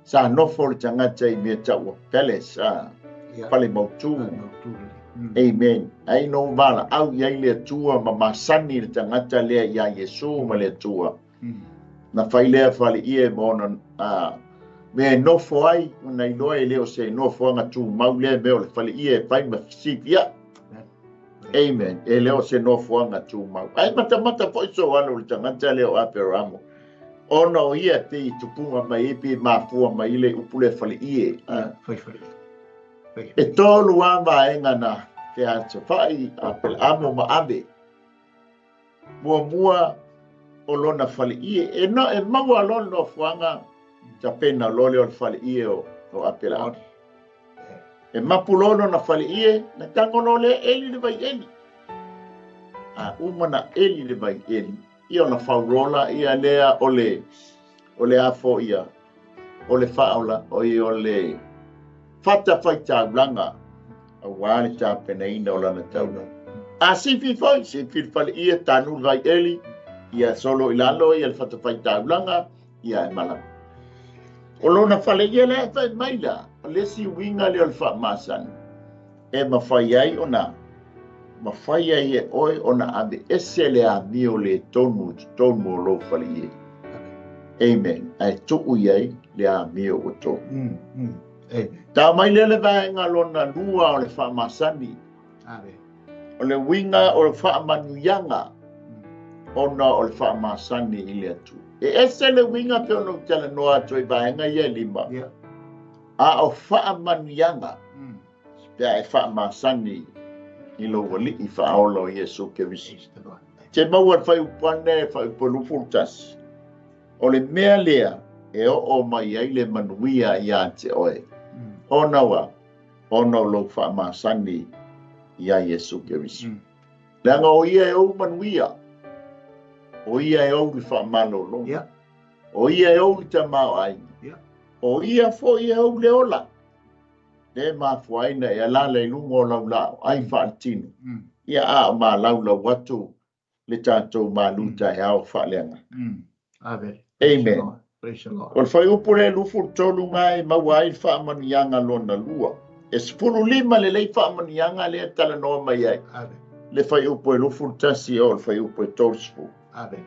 Speaker 4: Sa nofo le tangata I mea taua peles. Pale mautu. Amen. Ai no vala au iai le tua ma masani le tangata lea ia Yesu ma le tua. Na whai lea whale ie mona me nofo ai na iloa e leo se nofo anga tu mau lea meo le whale ie whai ma sipia. Amen. E leo se nofo anga tu mau. Ai mata po iso wano le tangata leo apero amo. Ona o ia te I tupunga mai epi mafua mai le upule whale ie. E tolu amba enga na ke ata whai apel amo ma abe. Mua o lona whale ie. E maua lona no fuanga ta pena lole o whale ie o apel amo. E mapulono na whale ie na tangono le eli le vai eli. Umana eli le vai eli. Ia na whaurola ia lea o le afo ia. O le whaola o le fata whai tāulanga a wāne tā penaina o lana tauna. A sifi whai, sifi whale ia tānu vai eli, ia solo I lalo ia le fata whai tāulanga, ia e malama. O lona whale ia le whai maila, o lesi winga leo le wha masan. E mawhai ai o na, mawhai ai e oi o na ame ese le a mio le tonu o lo whale ia. Amen. Ai tuku iai le a mio o tonu. Ta mai le vaenga lona lua o le wha masani. O le winga o le wha manuyanga. Ona o le wha masani I le atu. E ese le winga pe ono tala noa atu I vaenga ia lima. A o wha manuyanga. Pea e wha masani I lo wali I wha aolo Yesu Keriso. Te maua whai upane whai upolufurtas. O le mea lea e o mai ai le manuia ia te oe. Ona wa, ona lo wha masani ia Yesu Keriso. Langa o ia e o manuia. O ia e o li wha malolo. O ia e o li ta mau ai. O ia fo ia o le ola. Le ma fuaina e ala le lungo lau lau. Ai wha altino. Ia a ma lau lau watu le tātou malu TAEAO whaaleanga.
Speaker 5: Amen.
Speaker 4: Amen.
Speaker 5: Praise the Lord.
Speaker 4: O le whai upo le lufu tolu ngai mawai whaamanianga lona lua. E sipuru lima le lei whaamanianga le tala noa mai ai.
Speaker 5: Amen.
Speaker 4: Le whai upo e lufu tasi o le whai upo e tolsipu.
Speaker 5: Amen.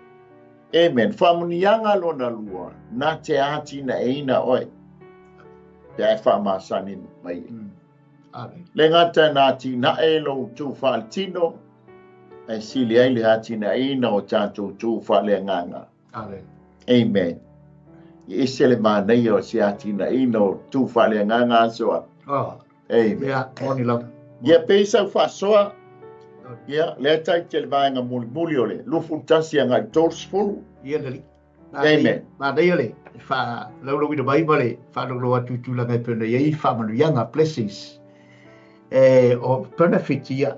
Speaker 4: Amen. Whaamanianga lona lua. Nā te ati na eina oi. Te ai whaamasani mai.
Speaker 5: Amen.
Speaker 4: Le ngata nā ti na e lo tu whaaltino. E sili ai le ati na eina o tātou tu whaaleanganga.
Speaker 5: Amen.
Speaker 4: Amen. I isele mānei o se ati na eina o tu whaaleanganga soa.
Speaker 5: Oh.
Speaker 4: Amen.
Speaker 5: Yeah. Morning love.
Speaker 4: Ia peisa whasoa. Ia le tai te le vaenga muli ole. Lufu tasi anga i tolsfulu.
Speaker 5: Ia lali.
Speaker 4: Amen.
Speaker 5: Ma dai ole. Fa laulo wi bai bale. Fa lo atu tu la ngai pena ia fa manu yanga blessings. O benefit ia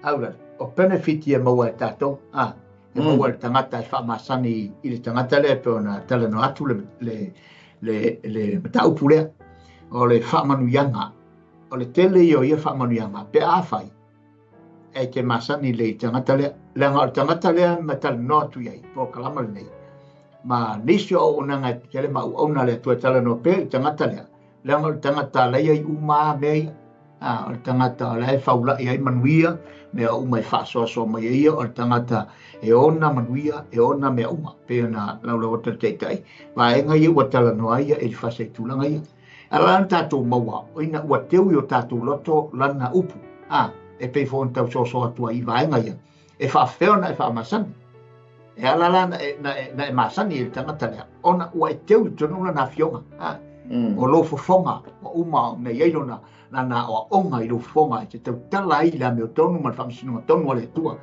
Speaker 5: aula. O benefit ia maua tato. E maua tangata fa masani i le tangata le pena tala no atu le tau pule. O le fa manu yanga. O le tele ia fa manu yanga. Pe a fai. E te masani le tangata le ngā tangata le matal no atu iai po kalama le nei ma nisi o nanga tele ma ona le tua tala no pe tangata le ngā tangata le iai uma mei o tangata le faula iai manuia me o uma fa so mai ia o tangata e ona manuia e ona me uma pe na laula o te tai wa e ngai o tala no ia e fa se tulanga ia ala tatou maua o ina ua teu i o tatou loto lana upu e pe fon tau so atua i vaenga ia e fa feona e fa masani e ala la na e masani e tangata lea ona ua e teu i tonuna na fionga o lo fofonga o uma me yeino na o onga i lo fofonga e te tau tala ai la me o tonu ma whamsinu tonu ale tua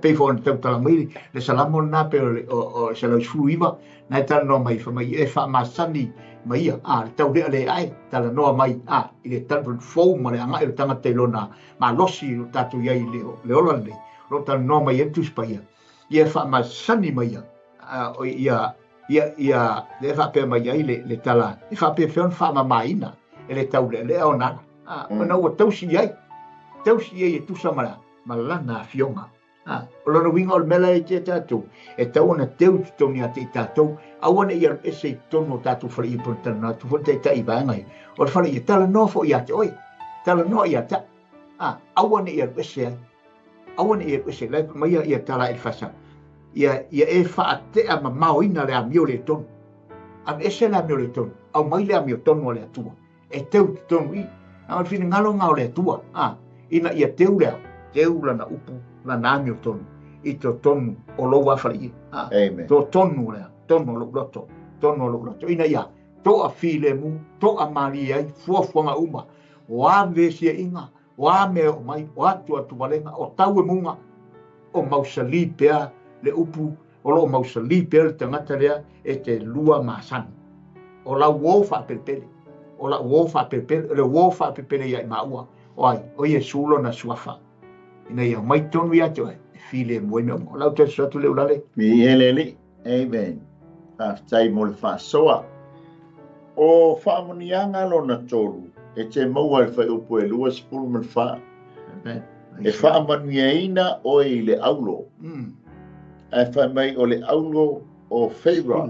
Speaker 5: pe fon tau tala mai le salamo na pe o se lau shuiva na e tala no mai whamai e fa masani mai ia tau rea le ai tala noa mai i le tala fau ma le anga i le tangata i lona ma losi o tatu iai le ola le lo tala noa mai e tuspa ia fa masani mai ia le fa pe mai ai le tala e fa pe feon fa ma maina e le tau le ona ona o tausi iai e tusa ma lana fionga o lona winga o le mela e te tatu e tau ona teu toni a te tatu awana ia e se tono tatu fara i pontana tu fonte ta i vaengai o le fara i tala no fo ia te oi tala no ia ta awana ia e se le mai ia tala e fasa ia e fa te a mamao ina le amio le tono am ese le amio le tono au mai le amio tono le atua e teu tono i au fina ngalo ngao le atua ina ia teu lana upu lana amio tono i to tonu o lo wafara i to tonu le tono lo loto ina ia to a file mu to a mali ai fuafuanga uma wa vesia inga wa me o mai wa tu valenga o tau e munga o mausali pea le upu o lo mausali pea le tangata lea e te lua masan o la wofa pepele le wofa pepele ia i maua o ia sulo na suafa ina ia mai tonu ia te file mu me o lau te satu le ulale
Speaker 4: mi eleli amen tai mo le whasoa. O whaamonianga lona tolu, e te maua e whai upo e lua sepulu man wha. E whaamanuiaina o i le aulo. E whai mai o le aulo o Pharaoh.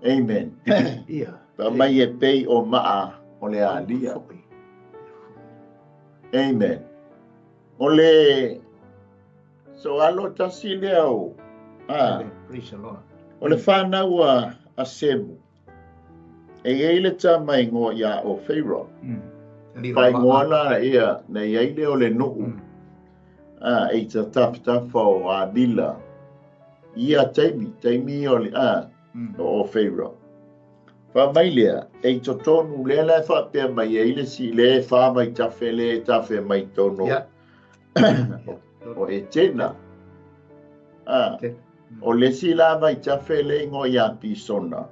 Speaker 4: Amen. Pa mai e pei o maa o le alia. Amen. O le so alo tasi leo.
Speaker 5: Praise the Lord.
Speaker 4: O le whanau a Semu, e eile ta mai ngoa ia o Pharaoh. Pai ngoa la ia, na eile o le nuu. E ta taftafa o a bila. Ia taimi o le o Pharaoh. Wha mai lea, e to tonu lea la wha pia mai eile si le wha mai tafe mai tono. O e tena. O le sila mai tafe le ngo ia pisona.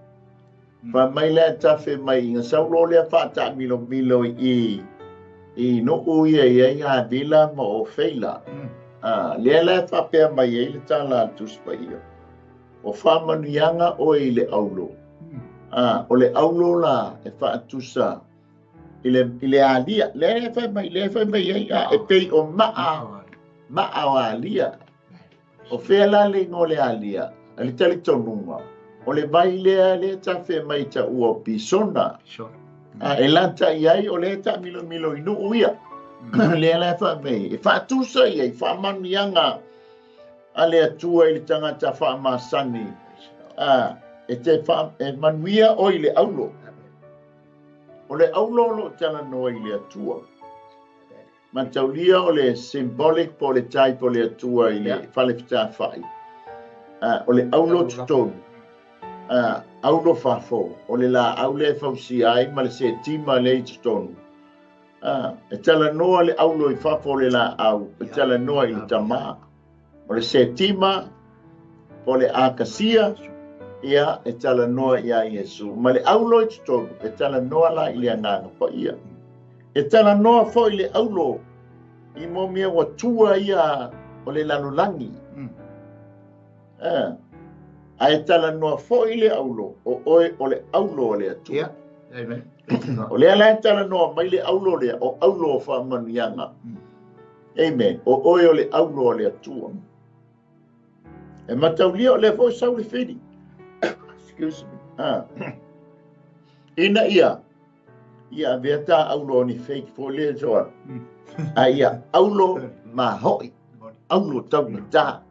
Speaker 4: Fa mai le tafe mai inga saulo le fata milo i no uia ia vila ma o feila. Le fa pe mai ele tala tuspa ia. O fa manuianga o ile aulo. O le aulo la e fa tusa. Ile alia le fa mai ia e pei o maa o alia. O whea la le ngole alia. Ale tali tonunga. O le vai lea le ta whea mai ta ua pisona. E lanta iai o le ta milo milo inu uia. Le la wha mei. E wha tusa iai, wha manianga. A le atua i le tangata wha masani. E te wha, e manuia o i le aulo. O le aulo lo tala noa i le atua. Mataulia o le symbolic po le tai po le atua i le whale pita whai. O le aulo tutonu. Aulo whafo. O le la aule fausi ai ma le se tima le tutonu. E tala noa le aulo i whafo le la au. E tala noa i le tama. O le se tima po le akasia. Ia e tala noa ia Yesu. Ma le aulo i tutonu. E tala noa la i le anganga pa ia. E tala noa fo i le aulo. I mo mea wa tua ia o le lanolangi. A e tala noa fo i le aulo. O le aulo o le atua.
Speaker 5: Amen.
Speaker 4: O le ala e tala noa mai le aulo lea. O aulo o wha manuianga. Amen. O oe o le aulo o le atua. E mataulia o le fo sau le whiri. Excuse me. Ina ia. Ia vea ta aulo ni fake fo le soa. Ia aulo mahoi. Aulo tau na ta.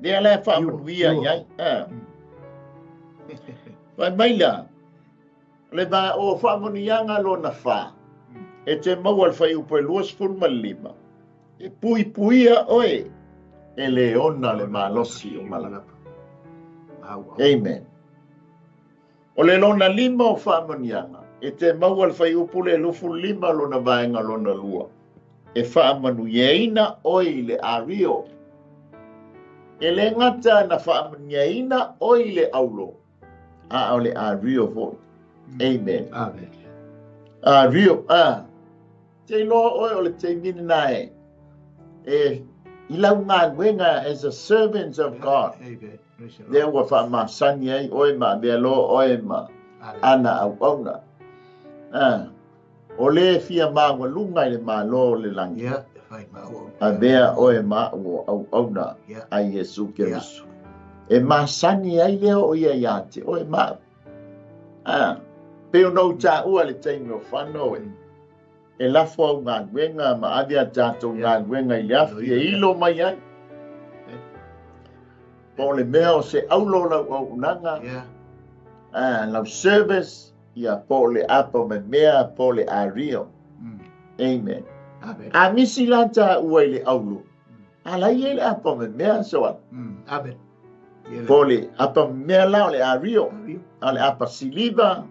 Speaker 4: Vea le wha manuia iai. Vai maila. Le va o wha manuianga lo na wha. E te mau al whai upo e luas fun malima. E pui puia oe. E le ona le malosi o malapa. Amen. O le lona lima o wha manuianga. E te mau al whai upo le lufu lima lo na vaenga lo na lua. E wha manuieina oi le ario. E le ngata na wha manuieina oi le aulo. O le ario vo. Amen.
Speaker 5: Amen.
Speaker 4: Ario. Te loa oi o le te mininae. E ilau ngā wenga as a servants of God.
Speaker 5: Amen.
Speaker 4: Lea ua wha masani ai oi ma bea loa oi ma. Ana au auna. O le fia māngua lunga i le mālo le langi. A bea oe ma o au auna a Yesu Kerisu. E masani ai leo o ia iate. Oe ma. Peo nou tā ua le teimi o whanau e. E lafo au ngā wenga ma avia tātou ngā wenga i afi e ilo mai ai. Po le mea o se aulo lau au unanga. Lau service. Ia po le apa me mea po le ario. Amen. A misi lanta ua i le aulu. A lai e le apa me mea soa.
Speaker 5: Amen.
Speaker 4: Po le apa me mea lao le ario. A le apa siliva.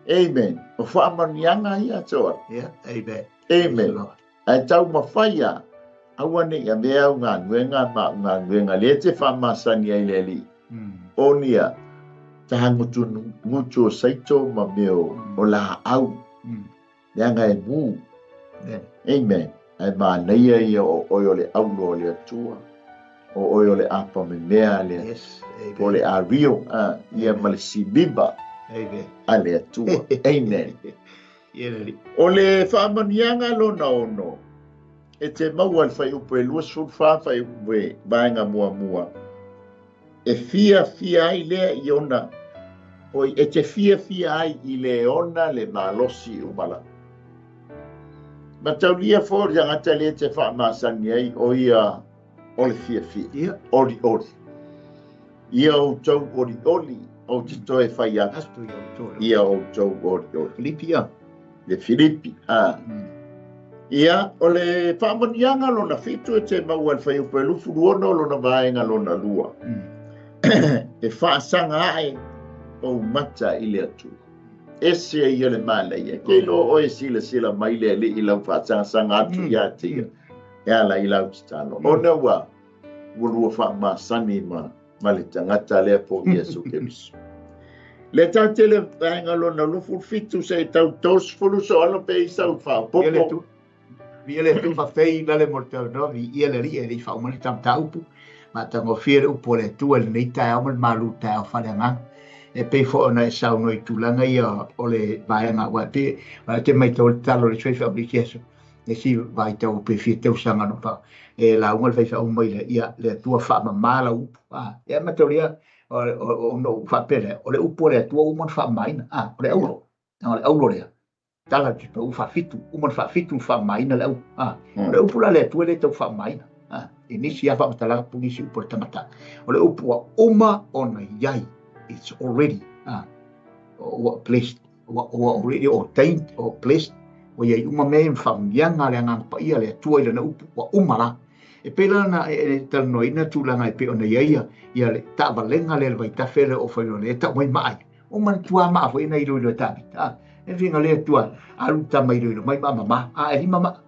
Speaker 4: Amen. O wha manianga ia soa.
Speaker 5: Amen.
Speaker 4: Amen. A tau mawhaia. Awane ia mea u ngā nuenga ma u ngā nuenga. Le te wha masani ai le li. O nia. Taha ngutu o saito ma meo o la au. Leanga e mu. Amen. Ai ma neia ia o oio le aulo o le atua. O oio le apa me mea le. O le ario. Ia ma le siliba. A le atua. Amen. O le whaamanianga lo na ono. E te maua le whai upo e luas fulfa whai upo e vaenga mua mua. E fia ai lea i ona. Oi, e te fia ai i le ona le malosi umala. Ma taulia fōr yang ata le te wha masani ai o ia o le fia. Ori. Ia o tau ori. O te toe whai atu. Ia o tau ori.
Speaker 5: Filipia.
Speaker 4: Le Filipi. Ia o le whamanianga lona fitu e te mau al whai upo e lufu luono lona vaenga lona lua. E whaasanga ai o mata i le atu. Ese ia le malai. Ke lo o e sila mai le i lau whaasanga atu ia tia. E ala i lau titano. O na wa ulua whaamasani ma le tangata lea po Yesu Kerisu. Le tate le vaenga lona lufu fitu se tau tos fulu so alo pe i sau whaapopo.
Speaker 5: Viele tu fa fei na le mortau no vi ele ri e li fa umani tam taupu ma tango fiere upo le tu el nei TAEAO mal malu TAEAO fa le ngang e pe fo na e sau no i tulanga ia o le vaenga wa te mai tol talo le choi fa bikeso e si vai tau pe fi tau sanga no pa e la unga fai fa o mai le ia le tua fa ma mala upu e ma toria o no fa pele o le upu le tua umon fa mai o le aulo le aulo le tala ki pa fa fitu umon fa fitu fa mai na le au o le upu la le tua le tau fa mai e nisi ava o tala pungi si upu le tamata o le upu a uma ona iai it's already o placed o already ordained or placed o ia uma me whaungianga le ngang pa ia le tua i na upu wa umara e pela na e talnoina tūlanga e pe ona ia le ta valenga le vai ta fere o whaino le ta mai mai o man tua maa fo ina i roi tabi e vinga le tua alu ta mai roi mai mama e hi mama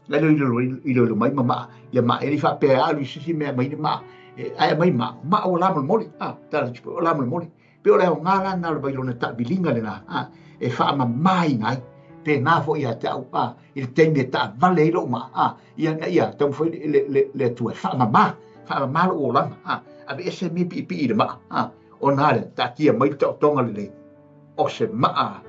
Speaker 5: le roi mai mama ia ma e li fa pe alu sisi me mai ma e mai ma o la moli tala tipo o la moli pe o le ngala na le vai lona ta bilinga le na e fa ma mai ngai pe na fo ia ta il tende ta vale lo ma ia tau foi le tua fa ma lo la a be se mi pi de ma o na le ta kia mai to tonga le o se ma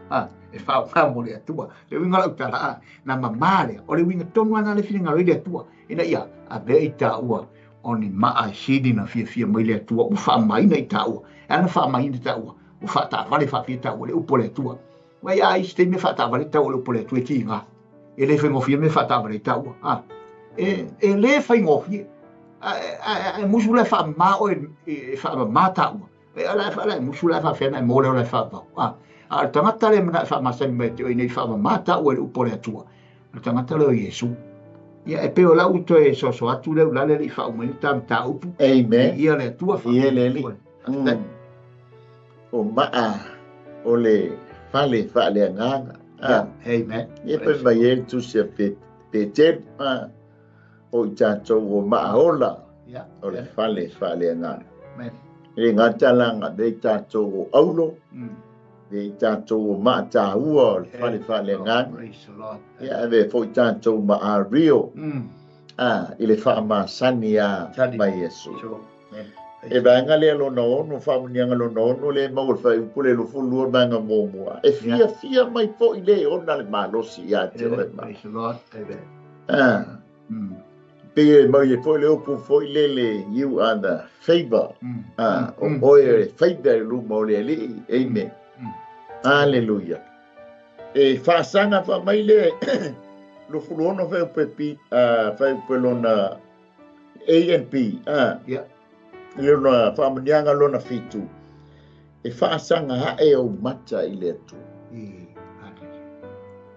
Speaker 5: e fa mo le tua le winga la ta na ma le o le winga tonu na le filinga le tua ina ia a be ta ua oni ma a sidi na fia mai le tua u fa mai nei ta ua ana fa mai nei ta ua u fa ta vale fa fia ta ua le upo le tua Wai ai ste me fa ta vale ta o po le tu ki nga e le fe ngofie me fa ta vale ta o e le fe ngofie e musula fa ma o e fa ma ta o e ala fa la musula fa fe na mo le fa va tangata le na fa ma sen me te o nei fa ma ta o le po le tu tangata le Yesu ia e pe o la uto e so atu le la le fa o me ta o
Speaker 4: amen
Speaker 5: ia le tu fa
Speaker 4: ia le o ma o le FAALEAGAGA
Speaker 5: amen
Speaker 4: e pe mai e tu se pe te o chacho o maola o le FAALEAGAGA e ngata langa de chacho o aulo de chacho o ma chaua o FAALEAGAGA e ave fo chacho ma a rio ile fa ma sania mai Yesu e banga le lo no fa munyanga lo no le mo fa pule lo fulu banga mo e fia mai fo ile ona le malo si ya te o ma pe mo ye fo le opu fo ile you are the favor o e favor lu mo le amen hallelujah e fa sanga fa mai le lo fulu no fa pepi fa pelona ANP lona whaamanianga lona fitu. E whaasanga hae o mata i le atu.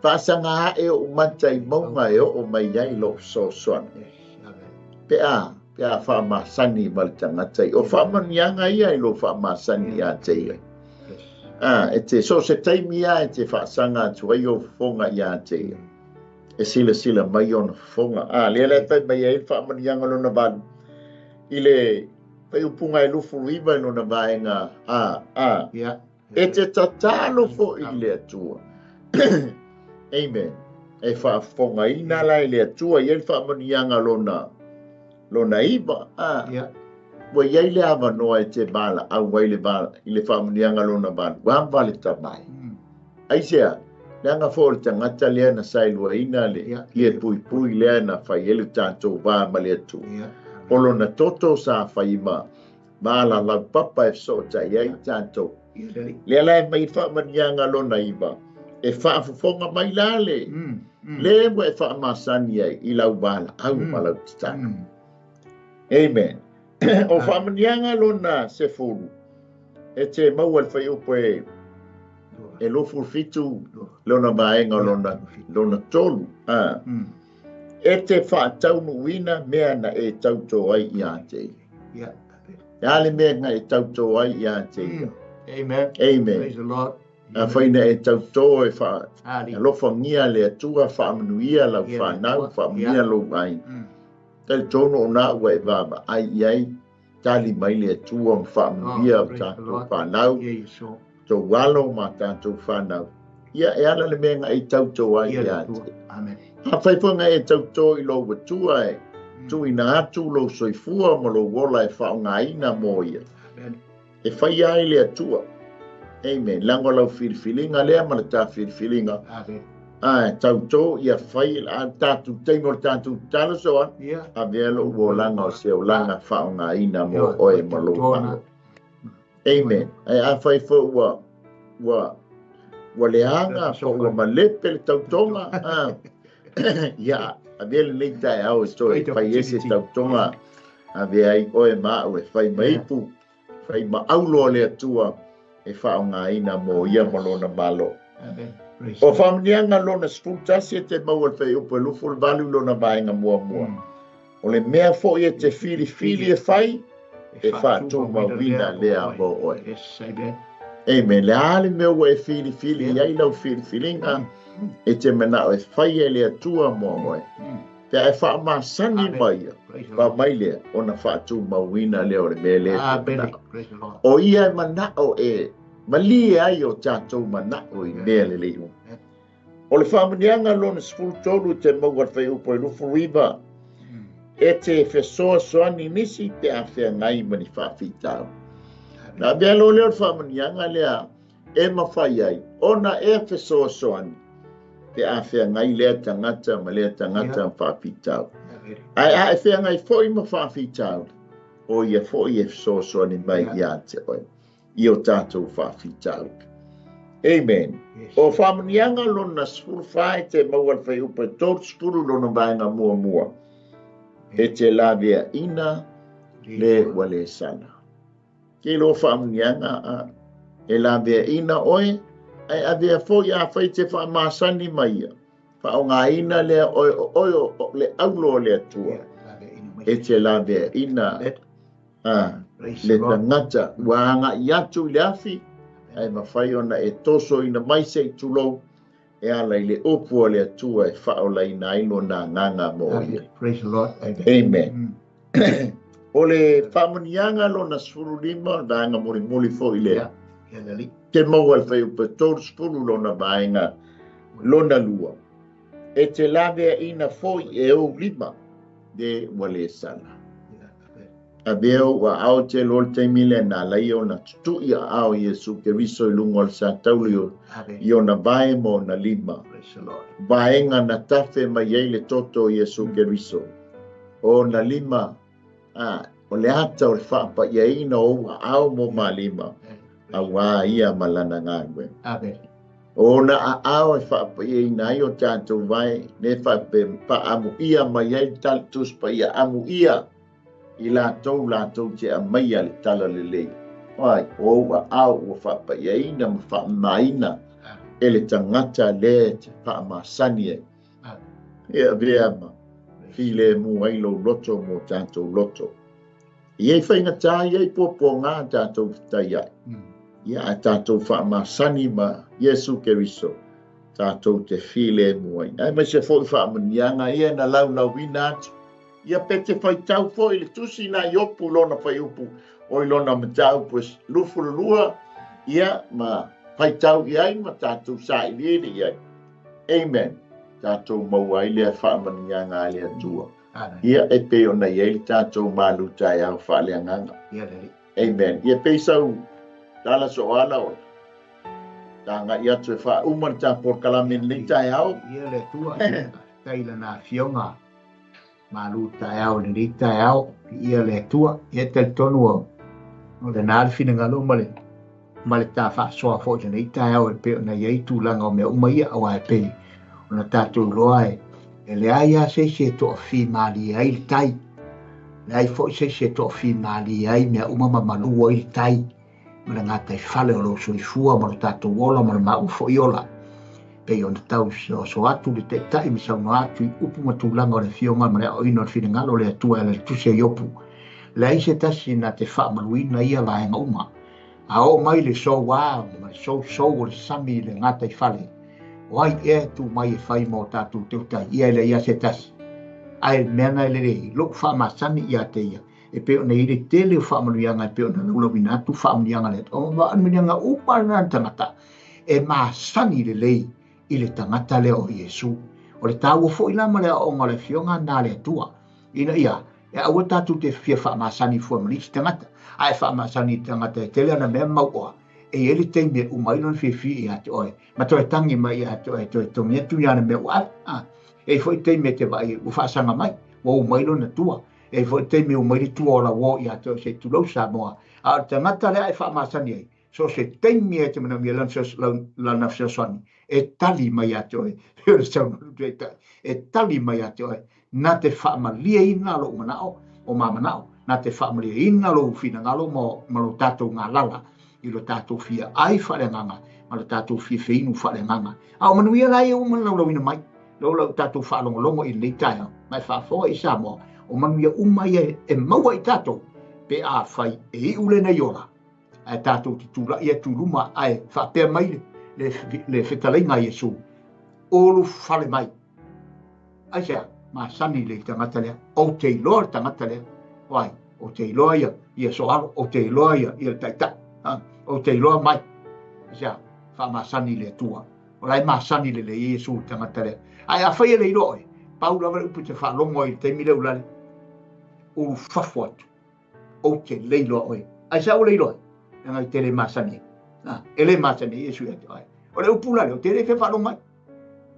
Speaker 4: Whaasanga hae o mata i maunga e o mai iai lo so soan. Pea whaamasani malitangata i. O whaamanianga ia i lo whaamasani a te ia. E te so se taimi ia e te whaasanga atu ai o fonga ia te ia. E sila mai ona fonga. Lea tai mai e whaamanianga lona vanu. I le pai upunga e lufu riva no na vaenga e te tatalo fo i le atua amen e whaafonga ina la i le atua i el whaamanianga lona iwa wa iei le awa noa e te bala au wai le bala i le whaamanianga lona bala wamba le tamai aisea leanga fo le tangata lea na sailua ina le pui lea na whai elu tātou wā ma le atua Olo na toto sa whaima Mala lau papa e so ta iei tātou Lea lai mai whaamanianga lona iwa E whaafufonga mai lale Le mo e whaamasani ai I lau wala au malau titana Amen O whaamanianga lona se furu E te maua whai upo E lofu fitu Lona maenga lona tolu E te whaataunu wina mea na e tauto ai I a te. Ale mea na e tauto ai I a te.
Speaker 5: Amen.
Speaker 4: Praise
Speaker 5: the Lord.
Speaker 4: A whaina e tauto e wha. A lofa ngia le atua whaamanuia lau whanau whaamia lo ai. Tali tono o nā ua e wāma ai iai. Tali mai le atua whaamanuia o tātou whanau. Tō walo ma tātou whanau. Ia e ala le mea na e tauto ai I a te.
Speaker 5: Amen.
Speaker 4: Ha whaiponga e tauto I lo watua e. Tu ina atu lo soifua mo lo wola e whaonga ina mo ia. E whai ai le atua. Amen. Lango lau whiriwhilinga lea mana tā whiriwhilinga. tautou ia fai a tatu teimo tatu talo soa a velo wo langa o se o langa whaonga ina mo oe malo. Amen. A fai fo wa leanga fo wa malepe le tautonga. Ia a velo nei TAEAO stoi fai ese tautonga a vea oe maa o e fai maipu fai ma aulo le atua e whaonga ina mo ia malona malo. O whamnianga lona sfultasi e te maua whai upo e luful valu lona vaenga mua. O le mea fo e te fili e whai e whātou mawina lea mo oe. Amen. Le ale mea ua e fili iai lau filinga e te mena o e whai e lea tua mo oe. Te e wha masani mai pa mai lea o na whātou mawina lea o le mea lea. O ia e mana o e mali ai o tātou mana o i mea le leo. O le whamanianga lona sfultolu te maua whai upo e lufu riva. E te whesoa soani nisi te a whea ngai mani whawhitau. Nā mea lo leo whamanianga lea e mawhai ai. Ona e whesoa soani te a whea ngai lea tangata ma lea tangata whawhitau. Ai a e whea ngai fo i ma whawhitau. O ia fo i e whesoa soani mai ia te oe. I o tātou whawhitau. Amen. O whamanianga lona sfuru whae te maua whai upa tōru sfuru lona vaenga mua. E te lawea ina le wale sana. Ke lo whamanianga e lawea ina oe, ai avea fo i a whai te whamasani mai. Whaonga ina le oe le aulo le atua. E te lawea ina le tangata wanga i atu le afi. Ai mawhai ona e toso ina maise i tulou e ala i le opua le atua e whaola ina ino na nganga mo ia.
Speaker 5: Praise the Lord.
Speaker 4: Amen. O le whamanianga lo na sfuru lima vaenga mori fo i lea. Te maua le whai upa tōru sfuru lo na vaenga lo na lua. E te lawea ina fo i e o lima de wale sana. A veo wa ao te lor te mile na laio na tutu ia ao Yesu ke riso i lungo al sa taulio i o na vae mo na lima. Vaenga na tafe ma iei le toto Yesu ke riso. O na lima, o le ata o le whaapa iei na o ao mo ma lima. A wā ia malana ngāwe. O na a ao e whaapa iei na i o tātou vai ne whape pa amu ia ma iei taltus pa ia amu ia. I lātou te a maia le tala le lei. Ai, o wa au o whapa iaina ma wha maina e le tangata le te wha masani e. Ea vea ma, file mu ailo loto mo tātou loto. Iei whainga tā, iei popo ngā tātou tai ai. Ia tātou wha masani ma Yesu Keriso. Tātou te file mu aina. Ai mai se fo wha manianga ia na lau wina atu. Ia pete whai tau fo i le tusi na i opu lona whai upu o i lona matau pues lufu lua ia ma whai tau i ai ma tātou sa i lere i ai. Amen. Tātou maua i lea whaamania ngā lea tua. Ia e pe o nei ei tātou malu TAEAO FAALEAGAGA. Amen. Ia pe sau tala so ala o. Tanga ia tu e wha uman tā por kalamin ni TAEAO.
Speaker 5: Ia le tua taila na fionga. MALØ TAEAO ni TAEAO ia le tua ia te tonu o le nāri whina ngalo ma le tā whaasoa fo ni TAEAO e pe na iei tūlanga o mea umaia au ai pe o na tātou roa e le aia se to fi mali ai le tai le ai fo se to fi mali ai mea umama malu o i tai ma le ngata i whale o lo soifua ma le tātou ola ma le mau fo i ola pe on tau so atu le te tai mi sa no atu upu matulanga o le fionga ma le o ino fina ngalo le tua le tuse yopu le ai se tasi na te wha maluina ia la enga uma a o mai le so wa ma so o le sami le ngata i whale o ai e tu mai e whai mo tatu te utai ia le ia se tasi ai meanga le rei luk wha masani ia te ia e pe o nei le tele o wha maluianga e pe o na lula wina tu wha maluianga le o ma anminianga upa na tangata e masani le lei i le tangata leo o Yesu. O le tāua fo i lama lea o ngale fionga nā le tua. Ina ia, e aua tātou te fia wha masani fua malisi tangata. Ai wha masani tangata e tele ana mea maua. ele te me umai non fi ya toi ma toi tangi mai ya toi to me tu ya me wa e foi te me te vai u fa sanga mai wo umai non tua e foi te me umai tu ola wo ya toi se tu lo sa mo a te mata le ai fa ma sani so se te me te me lan so la na so sani e tali mai ya toi e tali mai ya toi na te fa ma lia ina lo manao o mamanao na te fa ma lia ina lo fina ngalo mo lo tato ngalala i lo tato fia ai whareanganga, ma lo tato fia feinu whareanganga. Au manuia lai o man lau ina mai, lo tato whalongolongo i nei taia, mai whafoa i Samoa, o manuia umai e maua i tato, pe a whai e ule nei ora. A tato ti tūra ia tūruma ai whapea mai le whetalainga Iesu, olu whale mai. Ai sea, ma sani le tangata lea, o te iloa tangata lea, wai, o te iloa ia soaro, o te iloa ia taita. O te iloa mai, sia, wha masani le tua. O lai masani le Iesu tangata lea. Ai a whaia le iloa e, pau lawa upu te whalongo i te mire ulale. O whafo atu, o te leiloa oe. Ai sa o leiloa e, ngai te le masani e. E le masani Iesu e te ai. O le upu lale, o te le whalongo ai.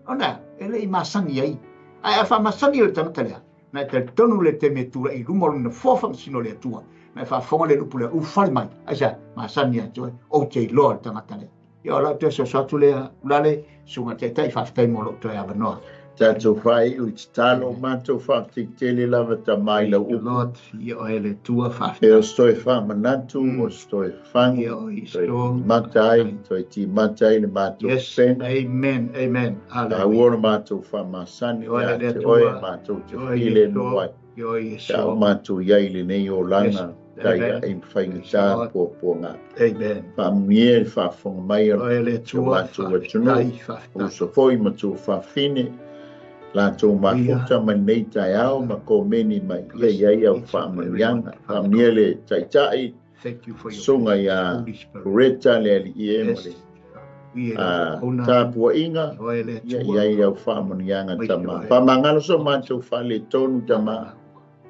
Speaker 5: O nea, e le masani ai. Ai a wha masani le tangata lea. Nai te tonu le te me tura i rumoro na fofang sino le tua. Mai fa fonga le lupu le ufal mai asa ma sania joy o te lord tangata le yo la te so satu le lale sunga te tai fa tai mo lo to ya no
Speaker 4: Tato whai u te talo mato whaktik tele lava ta mai la upu.
Speaker 5: Lord yo ele tua fa
Speaker 4: E o stoi whamanatu, o stoi whangi,
Speaker 5: Yo, i
Speaker 4: stoi
Speaker 5: sto-
Speaker 4: matai, stoi ti matai le mato
Speaker 5: yes
Speaker 4: pena.
Speaker 5: amen
Speaker 4: A
Speaker 5: hallelujah
Speaker 4: ora mato whamasani,
Speaker 5: Yo,
Speaker 4: a
Speaker 5: le
Speaker 4: te
Speaker 5: tua-
Speaker 4: oe mato te
Speaker 5: yo,
Speaker 4: while
Speaker 5: i
Speaker 4: no
Speaker 5: sto-
Speaker 4: wai.
Speaker 5: yo i
Speaker 4: Ka o
Speaker 5: so
Speaker 4: mato iai le nei o lana,
Speaker 5: Yes,
Speaker 4: tai a
Speaker 5: amen.
Speaker 4: im whainga
Speaker 5: Yes,
Speaker 4: tā
Speaker 5: Lord.
Speaker 4: pō ngā.
Speaker 5: amen
Speaker 4: Whamie whafonga mai
Speaker 5: yo
Speaker 4: o
Speaker 5: ele tua
Speaker 4: mato wa tunu.
Speaker 5: tai fa
Speaker 4: O so foi mato whawhine, la tō mafuta mai nei TAEAO ma ko meni mai iai au whamanianga. Whamie le taitai,
Speaker 5: thank you for your
Speaker 4: sunga ia
Speaker 5: Holy Spirit.
Speaker 4: kureta le ali ie mo
Speaker 5: Yes.
Speaker 4: le.
Speaker 5: We
Speaker 4: Tāpua inga,
Speaker 5: yo ele
Speaker 4: ia
Speaker 5: tua
Speaker 4: iai au whamanianga
Speaker 5: Mai
Speaker 4: tama.
Speaker 5: te oe.
Speaker 4: Whamangalo so mato whale tonu tama.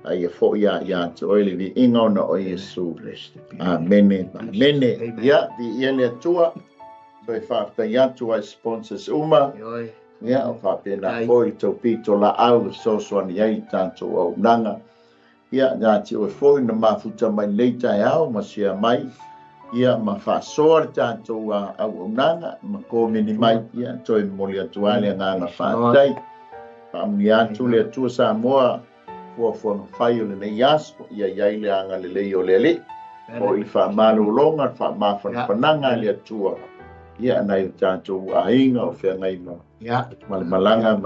Speaker 4: Ai e fo ia te oele vi inga o na o Iesu. Amene, amene.
Speaker 5: Amen.
Speaker 4: Ia, vi ia le atua. So e whaatai atu ai sponsors uma.
Speaker 5: Yo
Speaker 4: Ia, o whapena
Speaker 5: Ai.
Speaker 4: foi tau pito la au so soani ai tātou au nanga. Ia, nā te oe foi na mafuta mai lei TAEAO ma sia mai. Ia, ma whaasoa le tātou au nanga. Ma kōmeni mai, ia, toi moli atu ale nganga whaatai. Whaamni atu le atua Samoa. Fua whai o le nei aso. Ia, iai le anga le lei o le le. O i whaamano longa, whaamawhana pananga le atua. Ia, nei tātou ainga o whea ngai ma.
Speaker 5: yeah
Speaker 4: Malanga,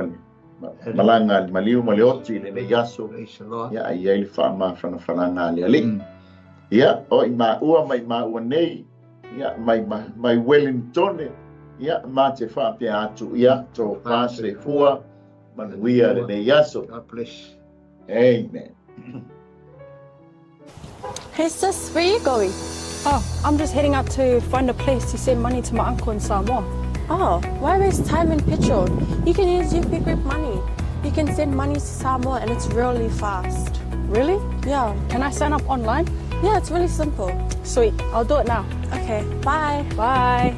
Speaker 4: malanga, maliu, malioti, le nei aso.
Speaker 5: praise the Lord
Speaker 4: Ia, iai le whaamawhana pananga le le. Ia, o i maua nei. Ia, mai Wellington. Ia, ma te whaapea atu. Ia, tō pāse fua. Manuia le nei aso.
Speaker 5: God bless
Speaker 4: Amen.
Speaker 1: Hey sis, where are you going?
Speaker 2: Oh, I'm just heading out to find a place to send money to my uncle in Samoa.
Speaker 1: Oh, why waste time in petrol? You can use UP Group money. You can send money to Samoa and it's really fast.
Speaker 2: Really?
Speaker 1: Yeah.
Speaker 2: Can I sign up online?
Speaker 1: Yeah, it's really simple.
Speaker 2: Sweet, I'll do it now.
Speaker 1: Okay, bye.
Speaker 2: Bye.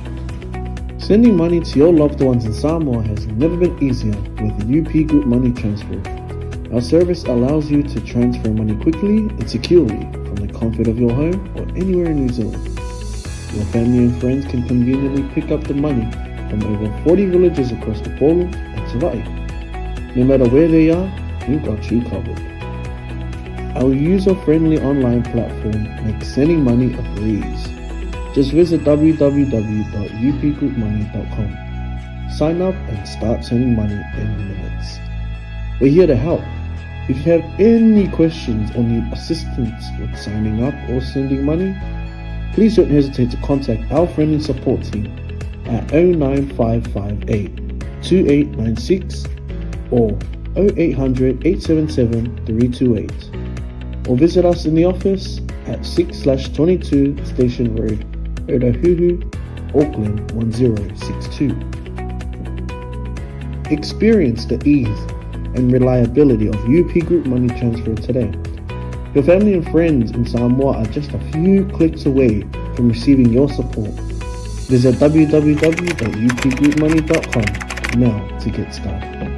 Speaker 3: Sending money to your loved ones in Samoa has never been easier with the UP Group Money Transfer. Our service allows you to transfer money quickly and securely from the comfort of your home or anywhere in New Zealand. Your family and friends can conveniently pick up the money from over 40 villages across the Polo and Tirai. No matter where they are, we've got you covered. Our user-friendly online platform makes sending money a breeze. Just visit www.upgroupmoney.com. Sign up and start sending money in minutes. We're here to help. If you have any questions or need assistance with signing up or sending money, please don't hesitate to contact our friendly support team at 09558 2896 or 0800 877 328, or visit us in the office at 6/22 Station Road, Otahuhu, Auckland 1062. Experience the ease and reliability of UP Group Money Transfer today. Your family and friends in Samoa are just a few clicks away from receiving your support. Visit www.upgroupmoney.com now to get started.